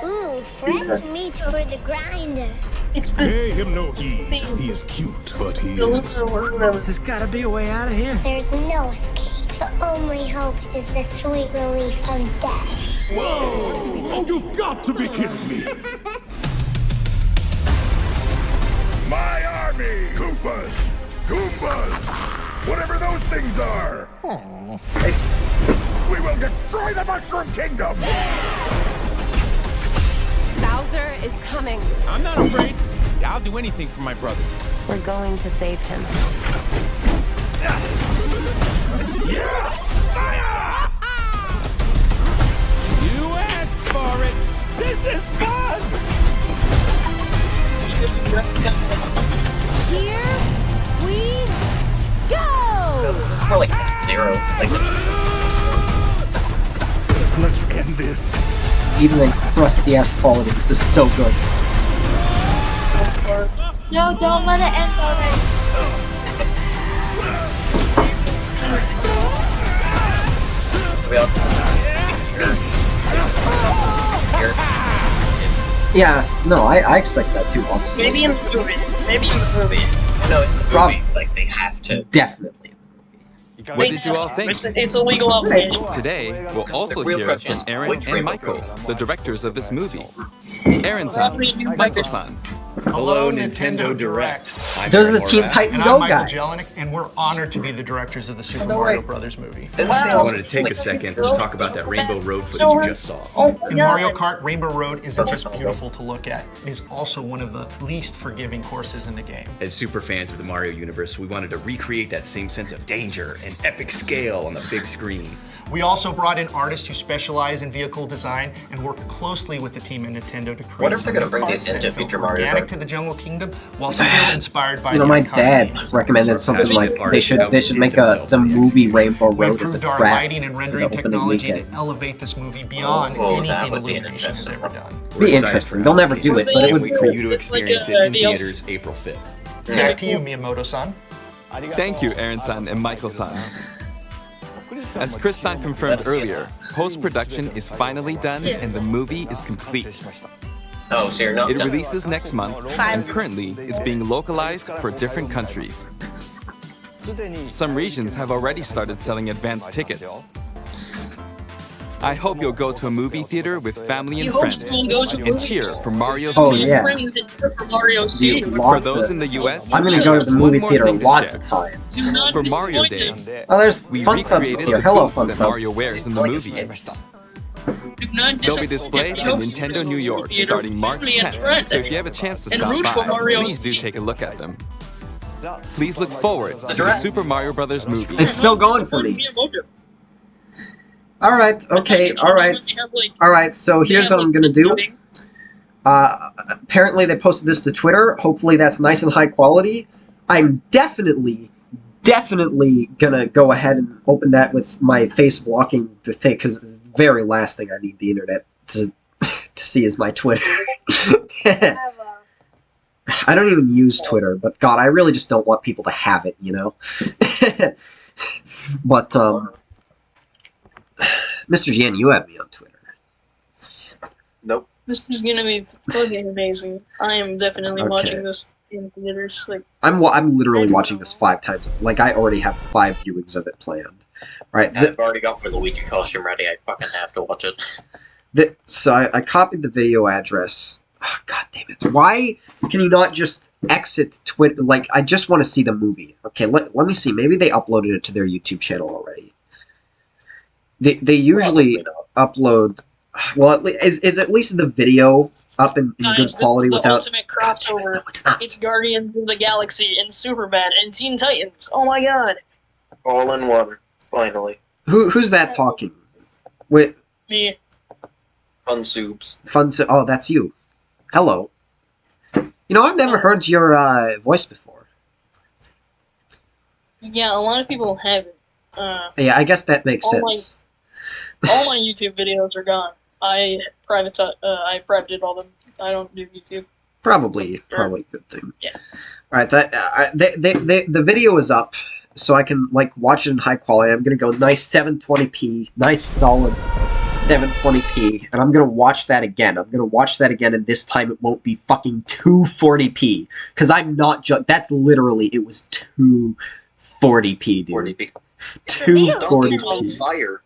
Speaker 7: Ooh, fresh meat for the grinder.
Speaker 6: Pay him no heed. He is cute, but he is...
Speaker 8: There's gotta be a way out of here.
Speaker 7: There's no escape. only hope is the sweet relief of death.
Speaker 6: Whoa! Oh, you've got to be kidding me! My army! Koopas! Goombas! Whatever those things are! We will destroy the Mushroom Kingdom!
Speaker 8: Bowser is coming.
Speaker 9: I'm not afraid. I'll do anything for my brother.
Speaker 8: We're going to save him.
Speaker 6: Yes! Fire!
Speaker 9: You asked for it. This is fun!
Speaker 8: Here we go!
Speaker 2: It's more like Zero. Like,
Speaker 6: Let's end this.
Speaker 1: Even in crusty ass quality, this is so good.
Speaker 3: No, don't let it end already.
Speaker 2: we also here.
Speaker 1: Yeah, no, I expect that too, honestly.
Speaker 10: Maybe in the movie. Maybe in the movie.
Speaker 2: No, in the
Speaker 1: Rob-
Speaker 2: movie, like they have to.
Speaker 1: Definitely.
Speaker 4: What did you all think?
Speaker 10: It's a legal obligation.
Speaker 4: Today, we'll also
Speaker 2: The real
Speaker 4: hear
Speaker 2: question
Speaker 4: from
Speaker 2: is,
Speaker 4: Aaron
Speaker 2: which
Speaker 4: and
Speaker 2: Rainbow
Speaker 4: Michael,
Speaker 2: Road?
Speaker 4: the directors of this movie. Aaron-san, Michael-san.
Speaker 5: Hello, Nintendo Direct.
Speaker 1: Those are the Teen Titan
Speaker 5: And
Speaker 1: Go
Speaker 5: I'm Michael
Speaker 1: guys.
Speaker 5: Jelinek, and we're honored to be the directors of the Super
Speaker 2: No
Speaker 5: Mario
Speaker 2: way.
Speaker 5: Brothers movie.
Speaker 11: I wanted to take a second to talk about that Rainbow Road footage you just saw.
Speaker 10: Oh my
Speaker 5: In
Speaker 10: God.
Speaker 5: Mario Kart, Rainbow Road isn't just beautiful to look at, it is also one of the least forgiving courses in the game.
Speaker 11: As super fans of the Mario universe, we wanted to recreate that same sense of danger and epic scale on the big screen.
Speaker 5: We also brought in artists who specialize in vehicle design and worked closely with the team at Nintendo to create
Speaker 2: Wonder if they're gonna
Speaker 5: something
Speaker 2: bring this
Speaker 5: that
Speaker 2: into
Speaker 5: felt
Speaker 2: future Mario
Speaker 5: organic
Speaker 2: Kart.
Speaker 5: to the Jungle Kingdom while still inspired by
Speaker 1: You know,
Speaker 5: the
Speaker 1: my
Speaker 5: iconic
Speaker 1: dad
Speaker 5: games.
Speaker 1: recommended something like they should make the movie Rainbow
Speaker 5: We
Speaker 1: Road as a
Speaker 5: improved our
Speaker 1: track
Speaker 5: lighting and
Speaker 1: for the
Speaker 5: rendering
Speaker 1: opening
Speaker 5: technology to
Speaker 1: weekend.
Speaker 5: elevate this movie beyond
Speaker 2: Oh,
Speaker 5: any
Speaker 2: that would be an
Speaker 5: Illumination has
Speaker 2: interesting
Speaker 5: ever
Speaker 2: one.
Speaker 5: done.
Speaker 1: Be interesting. They'll never do it, but it
Speaker 11: Can't
Speaker 1: would
Speaker 11: wait
Speaker 1: be
Speaker 11: for
Speaker 1: cool.
Speaker 11: you to
Speaker 10: It's like
Speaker 11: experience
Speaker 10: a
Speaker 11: it in
Speaker 10: DLC.
Speaker 11: theaters April 5th.
Speaker 5: Back to you, Miyamoto-san.
Speaker 4: Thank you, Aaron-san and Michael-san. As Chris-san confirmed earlier, post-production is finally done and the movie is complete.
Speaker 2: Oh, so you're not
Speaker 4: It
Speaker 2: done.
Speaker 4: releases next month, and currently it's being localized for different countries. Some regions have already started selling advance tickets. I hope you'll go to a movie theater with family and
Speaker 10: You hope
Speaker 4: friends
Speaker 10: someone goes to
Speaker 4: and
Speaker 10: movie
Speaker 4: cheer
Speaker 10: theater.
Speaker 4: for Mario's
Speaker 1: Oh,
Speaker 4: team.
Speaker 1: yeah.
Speaker 10: Bring the trip for Mario's
Speaker 1: Dude,
Speaker 10: team.
Speaker 4: For
Speaker 1: lots
Speaker 4: those
Speaker 1: of,
Speaker 4: in the US,
Speaker 1: I'm gonna go to the
Speaker 4: one
Speaker 1: movie
Speaker 4: more
Speaker 1: theater
Speaker 4: thing to
Speaker 1: lots
Speaker 4: share.
Speaker 1: of times.
Speaker 10: Do not
Speaker 4: For Mario
Speaker 10: disappoint
Speaker 4: Day,
Speaker 10: them.
Speaker 1: Oh, there's
Speaker 4: we
Speaker 1: Fun Subs
Speaker 4: recreated
Speaker 1: here.
Speaker 4: the
Speaker 1: Hello,
Speaker 4: boots
Speaker 1: Fun
Speaker 4: that
Speaker 1: Subs.
Speaker 4: Mario wears in the
Speaker 2: Like
Speaker 4: movie.
Speaker 2: kids.
Speaker 10: Do not
Speaker 4: They'll be
Speaker 10: disappoint
Speaker 4: displayed
Speaker 10: them.
Speaker 4: in Nintendo New York starting March
Speaker 10: Family and
Speaker 4: 10th,
Speaker 10: friends.
Speaker 4: so if you have a chance to
Speaker 10: And
Speaker 4: stop
Speaker 10: root for
Speaker 4: by,
Speaker 10: Mario's
Speaker 4: please do
Speaker 10: team.
Speaker 4: take a look at them. Please look forward to the
Speaker 2: direct.
Speaker 4: Super Mario Brothers movie.
Speaker 1: It's still going for me. Alright, okay, alright. Alright, so here's what I'm gonna do. Apparently they posted this to Twitter. Hopefully that's nice and high quality. I'm definitely gonna go ahead and open that with my face blocking the thing, because the very last thing I need the internet to see is my Twitter. I don't even use Twitter, but God, I really just don't want people to have it, you know? But, Mr. GN, you have me on Twitter.
Speaker 2: Nope.
Speaker 10: This is gonna be fucking amazing. I am definitely
Speaker 1: Okay.
Speaker 10: watching this in theaters. Like,
Speaker 1: I'm literally watching this 5 times. Like, I already have 5 viewings of it planned. Right?
Speaker 2: I've already got my Luigi costume ready. I fucking have to watch it.
Speaker 1: So I copied the video address. Oh, God damn it. Why can you not just exit Twitter? Like, I just want to see the movie. Okay, let me see. Maybe they uploaded it to their YouTube channel already. They usually upload... Well, is at least the video up in good
Speaker 10: guys,
Speaker 1: quality
Speaker 10: the
Speaker 1: without...
Speaker 10: ultimate crossover.
Speaker 1: No, it's not.
Speaker 10: It's Guardians of the Galaxy and Superman and Teen Titans. Oh my God.
Speaker 2: All in one, finally.
Speaker 1: Who's that talking? Wait,
Speaker 10: Me.
Speaker 2: Fun soups.
Speaker 1: oh, that's you. Hello. You know, I've never heard your voice before.
Speaker 10: Yeah, a lot of people haven't.
Speaker 1: Yeah, I guess that makes
Speaker 10: Oh my-
Speaker 1: sense.
Speaker 10: All my YouTube videos are gone. I privated all them. I don't do YouTube.
Speaker 1: Probably a good thing.
Speaker 10: Yeah.
Speaker 1: All right, the video is up, so I can like watch it in high quality. I'm gonna go nice 720p, nice solid 720p, and I'm gonna watch that again. And this time it won't be fucking 240p, because I'm not just. That's literally it was 240p, dude.
Speaker 2: 40p.
Speaker 1: Two
Speaker 3: me,
Speaker 1: forty
Speaker 3: it's
Speaker 2: on
Speaker 1: p.
Speaker 2: fire.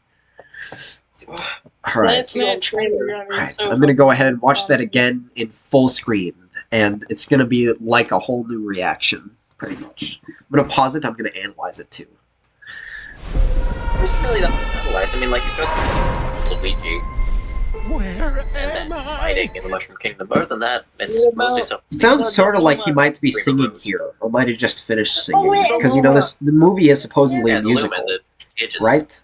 Speaker 1: All right.
Speaker 10: That trailer gonna be
Speaker 1: Alright,
Speaker 10: so
Speaker 1: I'm gonna go
Speaker 10: fucking
Speaker 1: ahead and watch that
Speaker 10: awesome.
Speaker 1: again in full screen, and it's gonna be like a whole new reaction, pretty much. I'm gonna pause it. I'm gonna analyze it too.
Speaker 2: There's really that much to analyze. I mean, like, you've got Luigi
Speaker 9: Where
Speaker 2: and then
Speaker 9: am I?
Speaker 2: fighting in the Mushroom Kingdom. But other than that, it's
Speaker 10: What
Speaker 2: mostly
Speaker 10: about-
Speaker 2: something.
Speaker 1: Sounds sort of like he might be
Speaker 2: Dream of
Speaker 1: singing
Speaker 2: Rose.
Speaker 1: here, or might have just finished singing,
Speaker 3: wait,
Speaker 1: because you know the movie is supposedly
Speaker 2: Yeah,
Speaker 1: a
Speaker 2: the Loom
Speaker 1: musical,
Speaker 2: and the Aegis.
Speaker 1: right?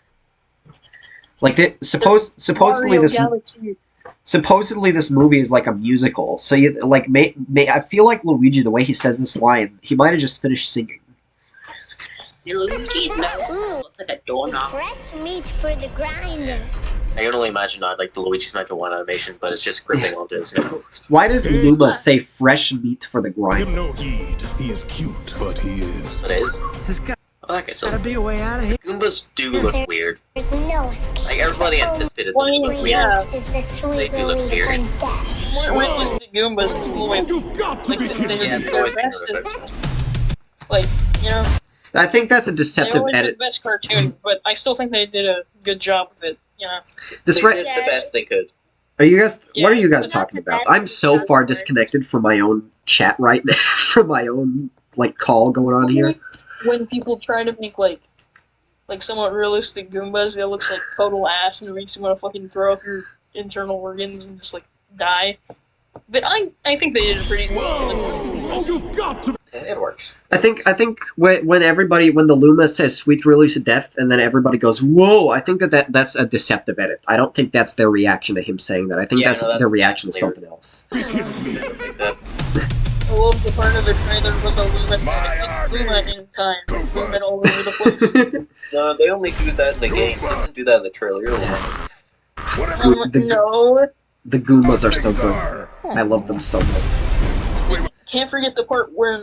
Speaker 1: Like supposedly
Speaker 10: Mario
Speaker 1: this
Speaker 10: Galaxy.
Speaker 1: supposedly this movie is like a musical. So you like I feel like Luigi, the way he says this line, he might have just finished singing.
Speaker 2: Luigi's nose
Speaker 7: Ooh,
Speaker 2: looks like a doorknob.
Speaker 7: fresh meat for the grinder.
Speaker 2: I can only imagine not like the Luigi's Mansion 1 animation, but it's just gripping onto his nose.
Speaker 1: Why does Luma say fresh meat for the
Speaker 6: Him
Speaker 1: grind?
Speaker 6: no heed. He is cute, but he is.
Speaker 2: It is.
Speaker 9: There's got
Speaker 2: I like it so.
Speaker 9: to be a way out of here.
Speaker 2: Goombas do look weird.
Speaker 7: There's no escape.
Speaker 2: Like everybody anticipated them to look weird.
Speaker 10: Yeah.
Speaker 7: Is the sweet
Speaker 2: They do look
Speaker 7: relief
Speaker 2: weird.
Speaker 7: and death.
Speaker 10: When was the Goombas always
Speaker 6: You've got to
Speaker 10: like
Speaker 6: be
Speaker 10: they
Speaker 6: kidding
Speaker 2: Yeah,
Speaker 6: me.
Speaker 2: it's always been
Speaker 10: best?
Speaker 2: perfect.
Speaker 10: Like, you know,
Speaker 1: I think that's a
Speaker 10: they
Speaker 1: deceptive
Speaker 10: always had the
Speaker 1: edit.
Speaker 10: best cartoon, but I still think they did a good job with it. You know,
Speaker 1: This
Speaker 2: They
Speaker 1: right.
Speaker 2: did the best they could.
Speaker 1: Are you guys? What are you guys
Speaker 3: it's
Speaker 1: talking
Speaker 3: not the
Speaker 1: about?
Speaker 3: best,
Speaker 1: I'm
Speaker 3: it's
Speaker 1: so
Speaker 3: not
Speaker 1: far
Speaker 3: the worst.
Speaker 1: disconnected from my own chat right now, from my own like call going on here.
Speaker 10: when people try to make like somewhat realistic Goombas, it looks like total ass, and it makes you want to fucking throw up your internal organs and just like die. But I think they did a pretty good job.
Speaker 6: Oh, you've got to.
Speaker 2: It works.
Speaker 1: I think when the Luma says "sweet release of death" and then everybody goes "whoa," I think that's a deceptive edit. I don't think that's their reaction to him saying that. I think
Speaker 2: Yeah,
Speaker 1: that's
Speaker 2: no, that's
Speaker 1: their reaction to
Speaker 2: definitely-
Speaker 1: something else.
Speaker 6: Be kidding me.
Speaker 2: Like that.
Speaker 10: I love the part of the trailer when the Luma said
Speaker 6: My
Speaker 10: it's
Speaker 6: army!
Speaker 10: Luma in time, moving all over the place.
Speaker 2: No, they only do that in the game. They didn't do that in the trailer. You're lying.
Speaker 6: Whatever.
Speaker 10: No,
Speaker 1: The Goombas are so
Speaker 6: things
Speaker 1: good.
Speaker 6: are.
Speaker 1: I love them so much.
Speaker 10: can't forget the part when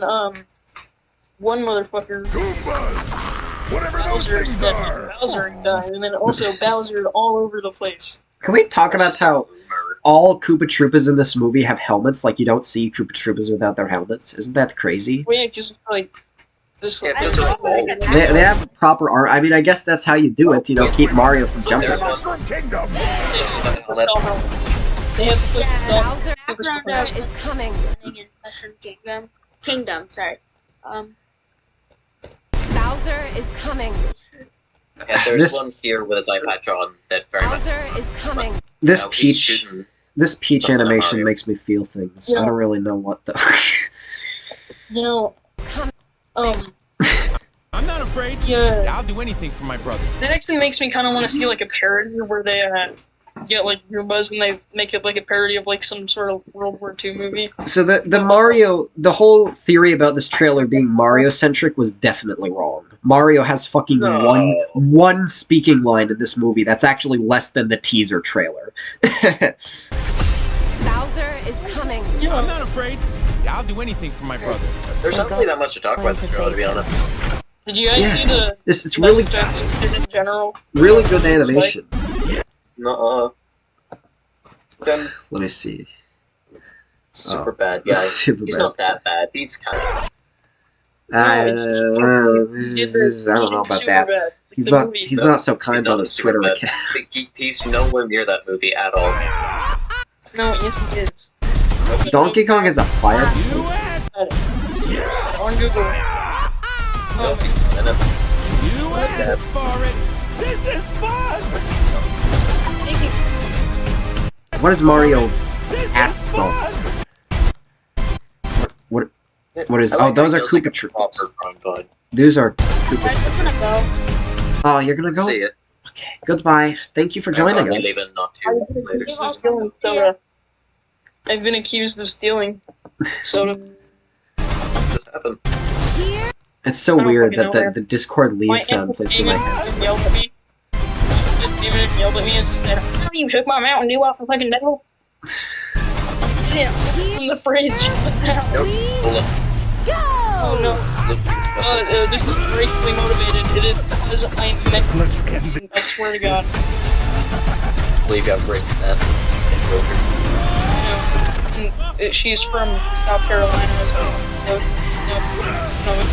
Speaker 10: one motherfucker
Speaker 6: Goombas. Whatever those
Speaker 10: Bowser
Speaker 6: things
Speaker 10: dead,
Speaker 6: are.
Speaker 10: Bowser died, and then also Bowser all over the place.
Speaker 1: Can we talk about
Speaker 2: That's just
Speaker 1: how
Speaker 2: a rumor.
Speaker 1: all Koopa Troopas in this movie have helmets? Like you don't see Koopa Troopas without their helmets. Isn't that crazy?
Speaker 10: Well, yeah, because like this.
Speaker 2: Yeah,
Speaker 10: Like,
Speaker 2: it's just like
Speaker 1: They have proper armor. I mean, I guess that's how you do it. You know, keep Mario from jumping.
Speaker 2: There's one.
Speaker 6: Mushroom Kingdom.
Speaker 10: they have to put the stuff.
Speaker 8: Bowser
Speaker 3: Background of
Speaker 8: is coming.
Speaker 3: in Mushroom Kingdom. Sorry.
Speaker 8: Bowser is coming.
Speaker 2: Yeah, there's
Speaker 1: This-
Speaker 2: one here with his eye patch on that very much.
Speaker 8: Bowser is coming.
Speaker 1: This
Speaker 2: He's
Speaker 1: Peach,
Speaker 2: shooting.
Speaker 1: this Peach
Speaker 2: something at
Speaker 1: animation
Speaker 2: Mario.
Speaker 1: makes me feel things.
Speaker 10: Yeah.
Speaker 1: I don't really know what the.
Speaker 10: You know,
Speaker 9: I'm not afraid.
Speaker 10: yeah,
Speaker 9: I'll do anything for my brother.
Speaker 10: that actually makes me kind of want to see like a parody where they get like Goombas and they make it like a parody of like some sort of World War II movie.
Speaker 1: So the Mario, the whole theory about this trailer being Mario centric was definitely wrong. Mario has fucking
Speaker 2: No.
Speaker 1: one speaking line in this movie that's actually less than the teaser trailer.
Speaker 8: Bowser is coming.
Speaker 9: I'm not afraid. I'll do anything for my brother.
Speaker 2: There's not really that much to talk about this trailer, to be honest.
Speaker 10: Did you guys
Speaker 1: Yeah.
Speaker 10: see the
Speaker 1: It's really
Speaker 10: message in general?
Speaker 1: really good animation.
Speaker 2: Nuh-uh. Then
Speaker 1: Let me see.
Speaker 2: super bad guy.
Speaker 1: Super
Speaker 2: He's
Speaker 1: bad.
Speaker 2: not that bad. He's kind of.
Speaker 10: it's-
Speaker 1: I don't know about that.
Speaker 10: Superbad.
Speaker 1: He's
Speaker 10: The
Speaker 1: not.
Speaker 10: movie.
Speaker 1: He's not so kind
Speaker 2: not
Speaker 1: on
Speaker 2: a
Speaker 1: his Twitter
Speaker 2: Superbad.
Speaker 1: account.
Speaker 2: He's nowhere near that movie at all.
Speaker 10: No, yes he is.
Speaker 1: Donkey Kong is a fire.
Speaker 9: You asked.
Speaker 10: On Google.
Speaker 2: No,
Speaker 10: Oh,
Speaker 2: he's not in it.
Speaker 9: You asked for it. This is fun.
Speaker 1: What is Mario
Speaker 9: This
Speaker 1: asked
Speaker 9: is
Speaker 1: for?
Speaker 9: fun.
Speaker 1: What? What is?
Speaker 2: I like
Speaker 1: Oh, those
Speaker 2: how
Speaker 1: are
Speaker 2: he feels like
Speaker 1: Koopa
Speaker 2: a
Speaker 1: Troopas.
Speaker 2: proper drawing bud.
Speaker 1: Those are Koopa
Speaker 3: I'm
Speaker 1: Troopas.
Speaker 3: gonna go.
Speaker 1: Oh, you're gonna go?
Speaker 2: See it.
Speaker 1: Okay. Goodbye. Thank you for joining
Speaker 2: I'll be
Speaker 1: us.
Speaker 2: leaving not too later.
Speaker 10: I've been accused of stealing soda.
Speaker 2: This happened.
Speaker 8: Here.
Speaker 1: It's so
Speaker 10: I don't
Speaker 1: weird
Speaker 10: fucking
Speaker 1: that
Speaker 10: know
Speaker 1: the,
Speaker 10: her.
Speaker 1: the Discord
Speaker 10: My
Speaker 1: leave sound
Speaker 10: aunt
Speaker 1: plays in my
Speaker 10: came
Speaker 1: head.
Speaker 10: and yelled at me. Just came in and yelled at me and she said, "How you took my Mountain Dew off the fucking devil?" Yeah, from the fridge.
Speaker 2: Hold up.
Speaker 8: Go.
Speaker 10: Oh no. This is racially motivated. It is because I'm Mexican.
Speaker 6: Let's end this.
Speaker 10: I swear to God.
Speaker 2: I believe you have breaking that.
Speaker 10: And she's from South Carolina as well. So, no, it's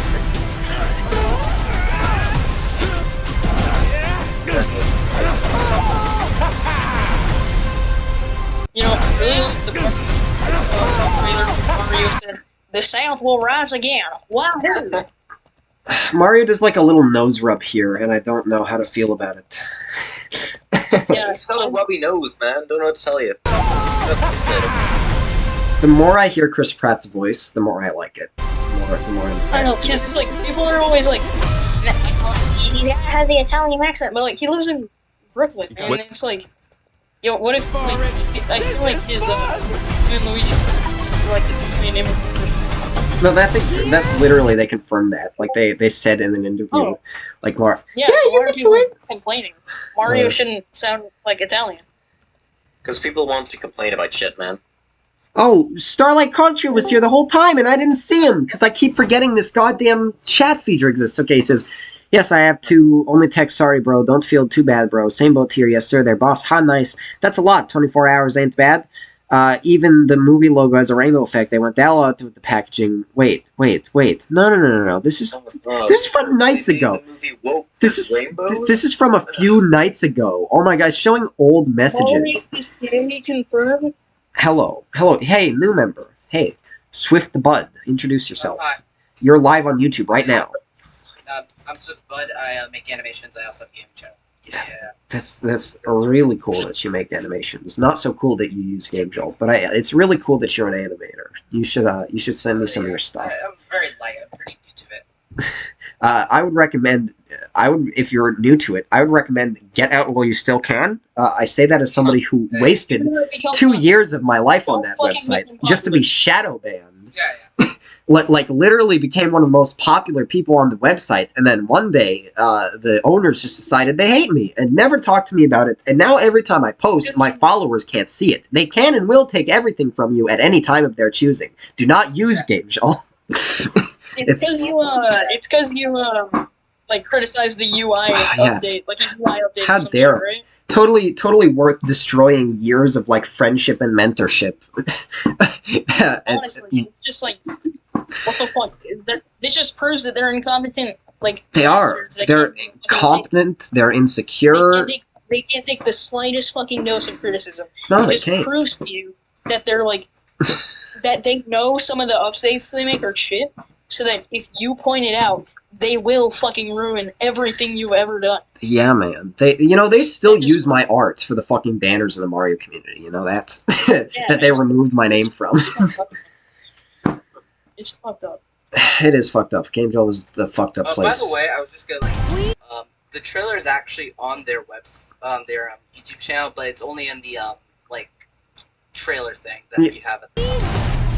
Speaker 10: You know, really like the part trailer Mario said, "The South will rise again." Wahoo!
Speaker 1: Mario does like a little nose rub here, and I don't know how to feel about it.
Speaker 10: Yeah,
Speaker 2: He's got a rubby nose, man. Don't know what to tell you. That's just good.
Speaker 1: The more I hear Chris Pratt's voice, the more I like it. The more I'm
Speaker 10: I know, because like people are always like, "He has the Italian accent," but like he lives in Brooklyn, and it's like, yo, what if like I feel like his and Luigi like Italian immigrants.
Speaker 1: No, that's literally, they confirmed that. Like they said in an interview, like Mar.
Speaker 10: Yeah, so why are people complaining? Mario shouldn't sound like Italian.
Speaker 2: Because people want to complain about shit, man.
Speaker 1: Oh, Starlight Contra was here the whole time, and I didn't see him because I keep forgetting this goddamn chat feature exists. Okay, he says, "Yes, I have to only text. Sorry, bro. Don't feel too bad, bro. Same boat here. Yes, sir. There, boss. Ha, nice. That's a lot. 24 hours ain't bad. Even the movie logo has a rainbow effect. They went all out with the packaging. Wait. No. This is from nights ago. This is from a few nights ago. Oh my god, showing old messages.
Speaker 10: Can we confirm?
Speaker 1: Hello. Hey, new member. Hey, Swift the Bud. Introduce yourself.
Speaker 12: Hi.
Speaker 1: You're live on YouTube right now.
Speaker 12: I'm Swift Bud. I make animations. I also have a gaming channel. Yeah.
Speaker 1: That's really cool that you make animations. Not so cool that you use Game Jolt, but it's really cool that you're an animator. You should send me some of your stuff.
Speaker 12: I'm very light. I'm pretty new to it.
Speaker 1: I would recommend. If you're new to it, I would recommend get out while you still can. I say that as somebody who wasted 2 years of my life on that website just to be shadow banned.
Speaker 12: Yeah.
Speaker 1: Like literally became one of the most popular people on the website, and then one day the owners just decided they hate me and never talked to me about it. And now every time I post, my followers can't see it. They can and will take everything from you at any time of their choosing. Do not use Game Jolt.
Speaker 10: It's because you like criticize the UI update, like a UI update.
Speaker 1: How dare!
Speaker 10: Shit, right?
Speaker 1: Totally worth destroying years of like friendship and mentorship.
Speaker 10: Honestly, it's just like, what the fuck? This just proves that they're incompetent. Like
Speaker 1: they are. They're incompetent. They're insecure.
Speaker 10: They can't take the slightest fucking dose of criticism.
Speaker 1: No,
Speaker 10: it
Speaker 1: they
Speaker 10: just
Speaker 1: can't.
Speaker 10: proves to you that they're like that they know some of the updates they make are shit. So that if you point it out, they will fucking ruin everything you've ever done.
Speaker 1: Yeah, man. They still use my art for the fucking banners in the Mario community. You know that that they removed my name from.
Speaker 10: It's fucked up.
Speaker 1: It is fucked up. Game Jolt is the fucked up place.
Speaker 12: By the way, I was just gonna the trailer is actually on their their YouTube channel, but it's only in the like trailer thing that you have at the top.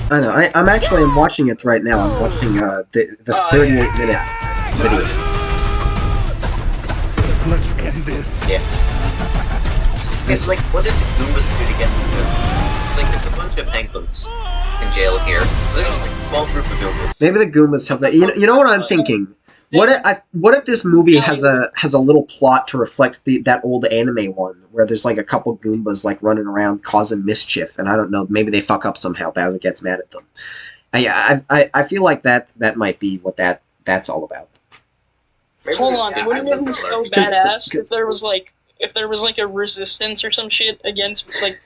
Speaker 1: I know. I'm watching it right now. I'm watching the 38-minute video.
Speaker 6: Let's end this.
Speaker 2: Yeah. It's like, what did the Goombas do to get them? Like, there's a bunch of penguins in jail here. There's just like a small group of Goombas.
Speaker 1: Maybe the Goombas have that. You know what I'm thinking? What if this movie has a little plot to reflect that old anime one where there's like a couple Goombas like running around causing mischief, and I don't know, maybe they fuck up somehow. Bowser gets mad at them. I feel like that might be what that's all about.
Speaker 10: Hold on, wouldn't it be so badass if there was like a resistance or some shit against like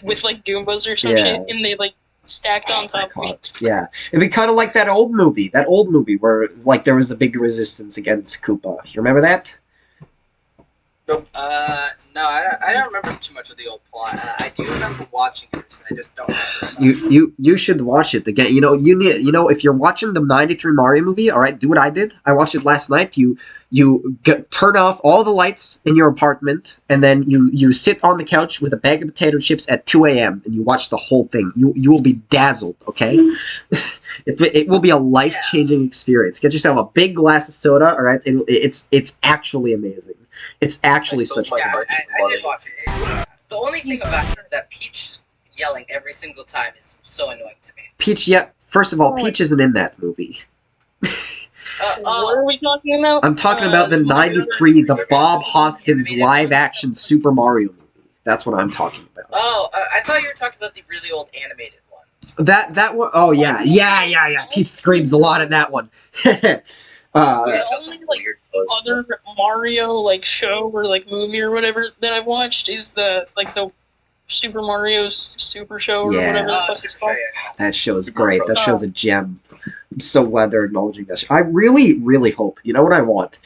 Speaker 10: with like Goombas or some shit, and they like stacked on top of it.
Speaker 1: Yeah, it'd be kind of like that old movie where like there was a big resistance against Koopa. You remember that?
Speaker 12: Nope. No, I don't remember too much of the old plot. I do remember watching it. I just don't remember.
Speaker 1: You should watch it again. If you're watching the '93 Mario movie, all right, do what I did. I watched it last night. You turn off all the lights in your apartment, and then you sit on the couch with a bag of potato chips at 2 a.m. and you watch the whole thing. You will be dazzled. Okay, it will be a life-changing experience. Get yourself a big glass of soda. All right, it's actually amazing. It's actually such a...
Speaker 12: I did watch it. The only thing about it is that Peach yelling every single time is so annoying to me.
Speaker 1: Peach, yeah. First of all, Peach isn't in that movie.
Speaker 10: What are we talking about?
Speaker 1: I'm talking about the '93, the Bob Hoskins live-action Super Mario movie. That's what I'm talking about.
Speaker 12: Oh, I thought you were talking about the really old animated one.
Speaker 1: That one... Oh, yeah. Peach screams a lot in that one.
Speaker 10: The
Speaker 2: got some
Speaker 10: only like
Speaker 2: weird clothes.
Speaker 10: other Mario like show or like movie or whatever that I've watched is the Super Mario's Super Show or
Speaker 1: Yeah.
Speaker 10: whatever the fuck it's called.
Speaker 1: That show's great. That show's a gem. I'm so glad they're acknowledging this. I really, really hope, you know what I want?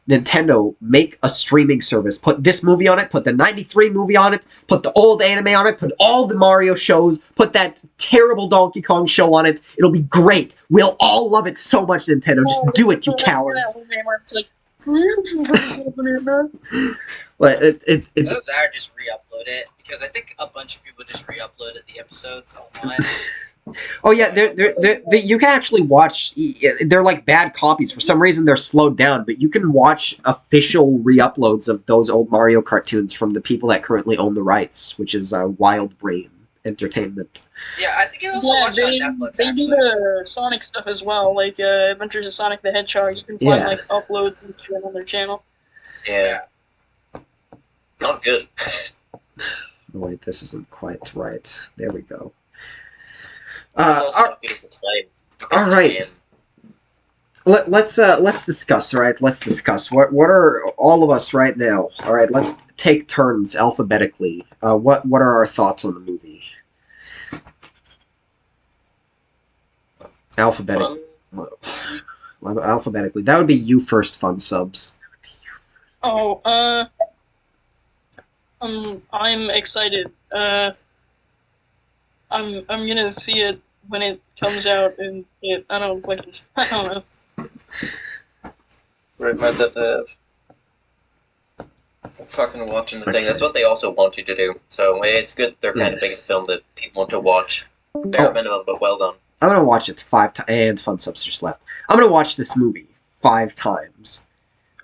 Speaker 1: Nintendo make a streaming service. Put this movie on it, put the 93 movie on it, put the old anime on it, put all the Mario shows, put that terrible Donkey Kong show on it. It'll be great. We'll all love it so much, Nintendo. Just do it, you cowards.
Speaker 10: It's like,
Speaker 1: Well, it
Speaker 12: Either that or just re-upload it, because I think a bunch of people just re-uploaded the episodes online.
Speaker 1: Oh yeah, you can actually watch. They're like bad copies. For some reason, they're slowed down, but you can watch official re-uploads of those old Mario cartoons from the people that currently own the rights, which is Wild Brain Entertainment.
Speaker 12: Yeah, I think you also watch it on Netflix.
Speaker 10: They do
Speaker 12: Actually,
Speaker 10: the Sonic stuff as well, like Adventures of Sonic the Hedgehog. You can find like uploads and shit on their channel.
Speaker 2: Yeah. Not good.
Speaker 1: Oh, wait, this isn't quite right. There we go.
Speaker 2: All
Speaker 1: right. Let's discuss. All right, let's discuss. What are all of us right now? All right, let's take turns alphabetically. What are our thoughts on the movie? Alphabetically. Alphabetically. That would be you first, Fun Subs.
Speaker 10: Oh, I'm excited. I'm gonna see it when it comes out, and I don't know.
Speaker 2: Right, that's at the fucking watching the thing. That's what they also want you to do. So it's good they're kind of making a film that people want to watch. Bare minimum, but well done.
Speaker 1: I'm gonna watch it 5 times, and Fun Subs just left. I'm gonna watch this movie 5 times.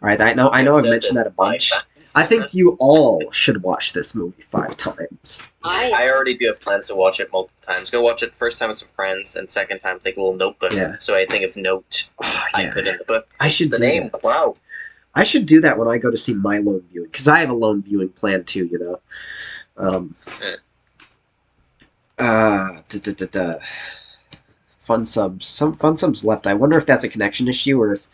Speaker 1: All right, I know I've mentioned that a bunch. I think you all should watch this movie 5 times.
Speaker 2: I already do have plans to watch it multiple times. Go watch it first time with some friends, and second time take a little notebook.
Speaker 1: Yeah.
Speaker 2: So I think of note I put in the book.
Speaker 1: I should
Speaker 2: the
Speaker 1: do
Speaker 2: name.
Speaker 1: that.
Speaker 2: Wow.
Speaker 1: I should do that when I go to see my lone viewing, because I have a lone viewing plan too, you know. Fun Subs. Some Fun Subs left. I wonder if that's a connection issue, or if...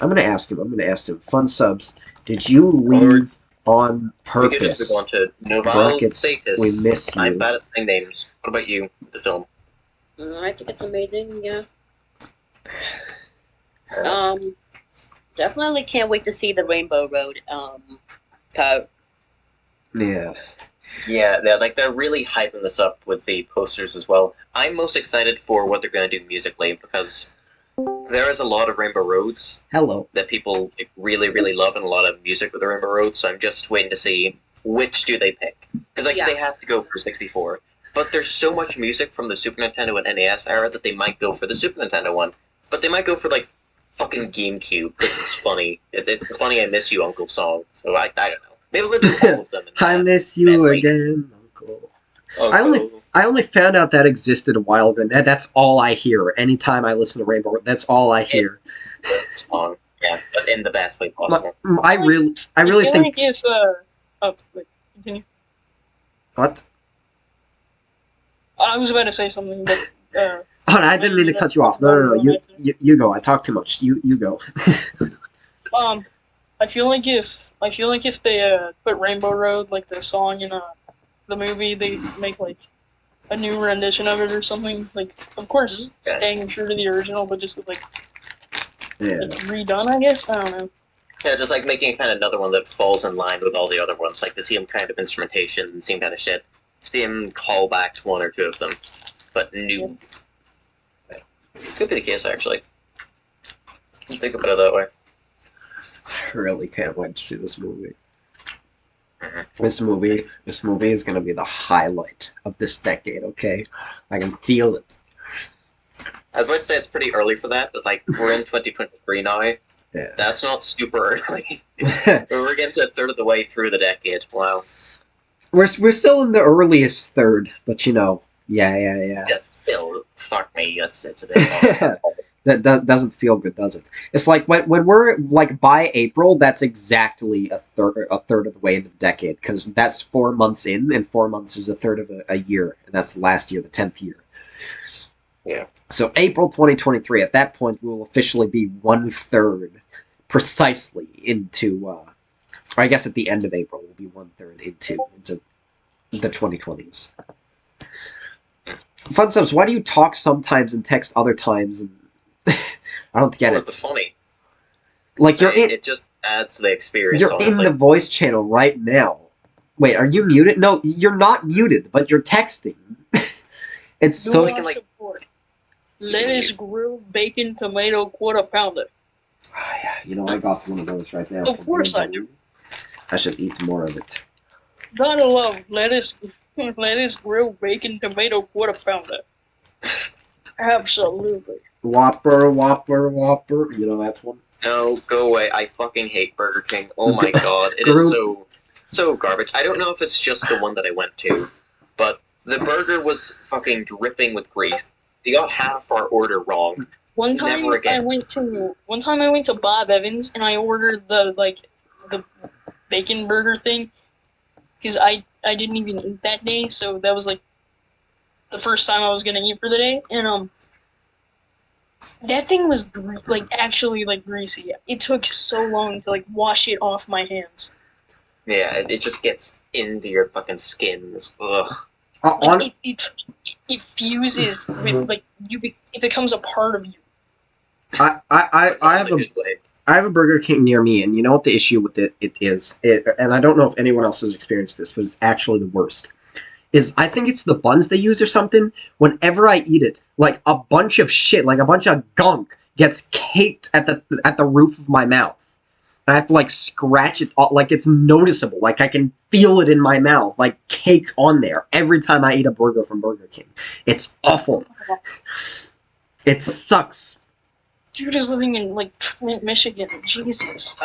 Speaker 1: I'm going to ask him. Fun Subs, did you leave on purpose?
Speaker 2: We could just go on to Novel
Speaker 1: Brackets,
Speaker 2: Status.
Speaker 1: we miss you.
Speaker 2: I'm bad at saying names. What about you, the film?
Speaker 13: I think it's amazing, yeah. Definitely can't wait to see the Rainbow Road cut.
Speaker 1: Yeah.
Speaker 2: Yeah, they're really hyping this up with the posters as well. I'm most excited for what they're going to do musically, because there is a lot of Rainbow Roads that people really, really love, and a lot of music with the Rainbow Roads, so I'm just waiting to see which do they pick. Because they have to go for 64. But there's so much music from the Super Nintendo and NES era that they might go for the Super Nintendo one. But they might go for, like, fucking GameCube, because it's funny. It's the Funny I Miss You Uncle song, so I don't know. Maybe we'll do all of them.
Speaker 1: I miss you again, Uncle. I only found out that existed a while ago. That's all I hear. Anytime I listen to Rainbow Road, that's all I hear.
Speaker 2: Song, yeah, but in the best way possible.
Speaker 1: I really think.
Speaker 10: Like if, wait, continue.
Speaker 1: What?
Speaker 10: I was about to say something, but.
Speaker 1: Oh, I didn't mean to cut you off. No. You go. I talk too much. You go.
Speaker 10: I feel like if they put Rainbow Road, like the song in the movie, they make like a new rendition of it or something. Like, of course, staying true to the original, but just with like redone, I guess. I don't know.
Speaker 2: Yeah, just like making kind of another one that falls in line with all the other ones, like the same kind of instrumentation, same kind of shit. Same call back to one or two of them, but new. Yeah. Could be the case, actually. Think about it that way.
Speaker 1: I really can't wait to see this movie. This movie is going to be the highlight of this decade, okay? I can feel it.
Speaker 2: I was about to say it's pretty early for that, but like, we're in 2023 now.
Speaker 1: Yeah.
Speaker 2: That's not super early. We're getting to a third of the way through the decade. Wow.
Speaker 1: We're still in the earliest third, but you know, yeah.
Speaker 2: Still, fuck me, it's a bit
Speaker 1: That doesn't feel good, does it? It's like when we're like by April, that's exactly a third of the way into the decade, because that's 4 months in, and 4 months is a third of a year, and that's last year, the 10th year.
Speaker 2: Yeah.
Speaker 1: So April 2023. At that point, we will officially be 1/3 precisely into. Or I guess at the end of April, we'll be 1/3 into the 2020s. Fun subs. Why do you talk sometimes and text other times? And I don't get it.
Speaker 2: It's funny.
Speaker 1: Like you're in.
Speaker 2: It just adds to the experience.
Speaker 1: You're
Speaker 2: honestly.
Speaker 1: in the voice channel right now. Wait, are you muted? No, you're not muted, but you're texting. It's
Speaker 10: Do
Speaker 1: so.
Speaker 10: I support lettuce, grilled bacon, tomato, quarter pounder?
Speaker 1: You know, I got one of those right now.
Speaker 10: Of course I do.
Speaker 1: I should eat more of it.
Speaker 10: Gotta love lettuce, grilled bacon, tomato, quarter pounder. Absolutely.
Speaker 1: Whopper, Whopper, Whopper. You know that one?
Speaker 2: No, go away. I fucking hate Burger King. Oh my god. It is so garbage. I don't know if it's just the one that I went to, but the burger was fucking dripping with grease. They got half our order wrong.
Speaker 10: One time I went to Bob Evans and I ordered the bacon burger thing because I didn't even eat that day, so that was like the first time I was gonna eat for the day, and that thing was actually greasy. It took so long to wash it off my hands.
Speaker 2: Yeah, it just gets into your fucking skins. Ugh.
Speaker 10: It fuses with it becomes a part of you.
Speaker 1: I have a Burger King near me, and you know what the issue with it is, and I don't know if anyone else has experienced this, but it's actually the worst. Is I think it's the buns they use or something. Whenever I eat it, a bunch of shit, a bunch of gunk gets caked at the roof of my mouth. And I have to scratch it, it's noticeable. I can feel it in my mouth, caked on there every time I eat a burger from Burger King. It's awful. It sucks.
Speaker 10: You're just living in Flint, Michigan. Jesus.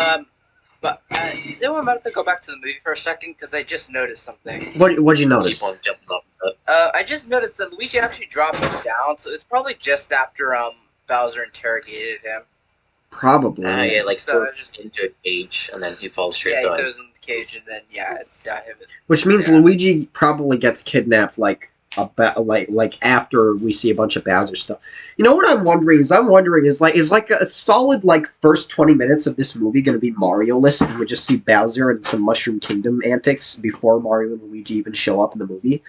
Speaker 12: But is anyone about to go back to the movie for a second? Because I just noticed something.
Speaker 1: What'd you notice?
Speaker 2: Keep on jumping off that.
Speaker 12: I just noticed that Luigi actually dropped him down, so it's probably just after Bowser interrogated him.
Speaker 1: Probably.
Speaker 2: Yeah,
Speaker 12: so
Speaker 2: just into a cage, and then he falls straight down.
Speaker 12: Yeah, he goes in the cage, and then it's down him.
Speaker 1: Which means Luigi probably gets kidnapped after we see a bunch of Bowser stuff. You know what I'm wondering is a solid first 20 minutes of this movie going to be Mario-less, and we just see Bowser and some Mushroom Kingdom antics before Mario and Luigi even show up in the movie.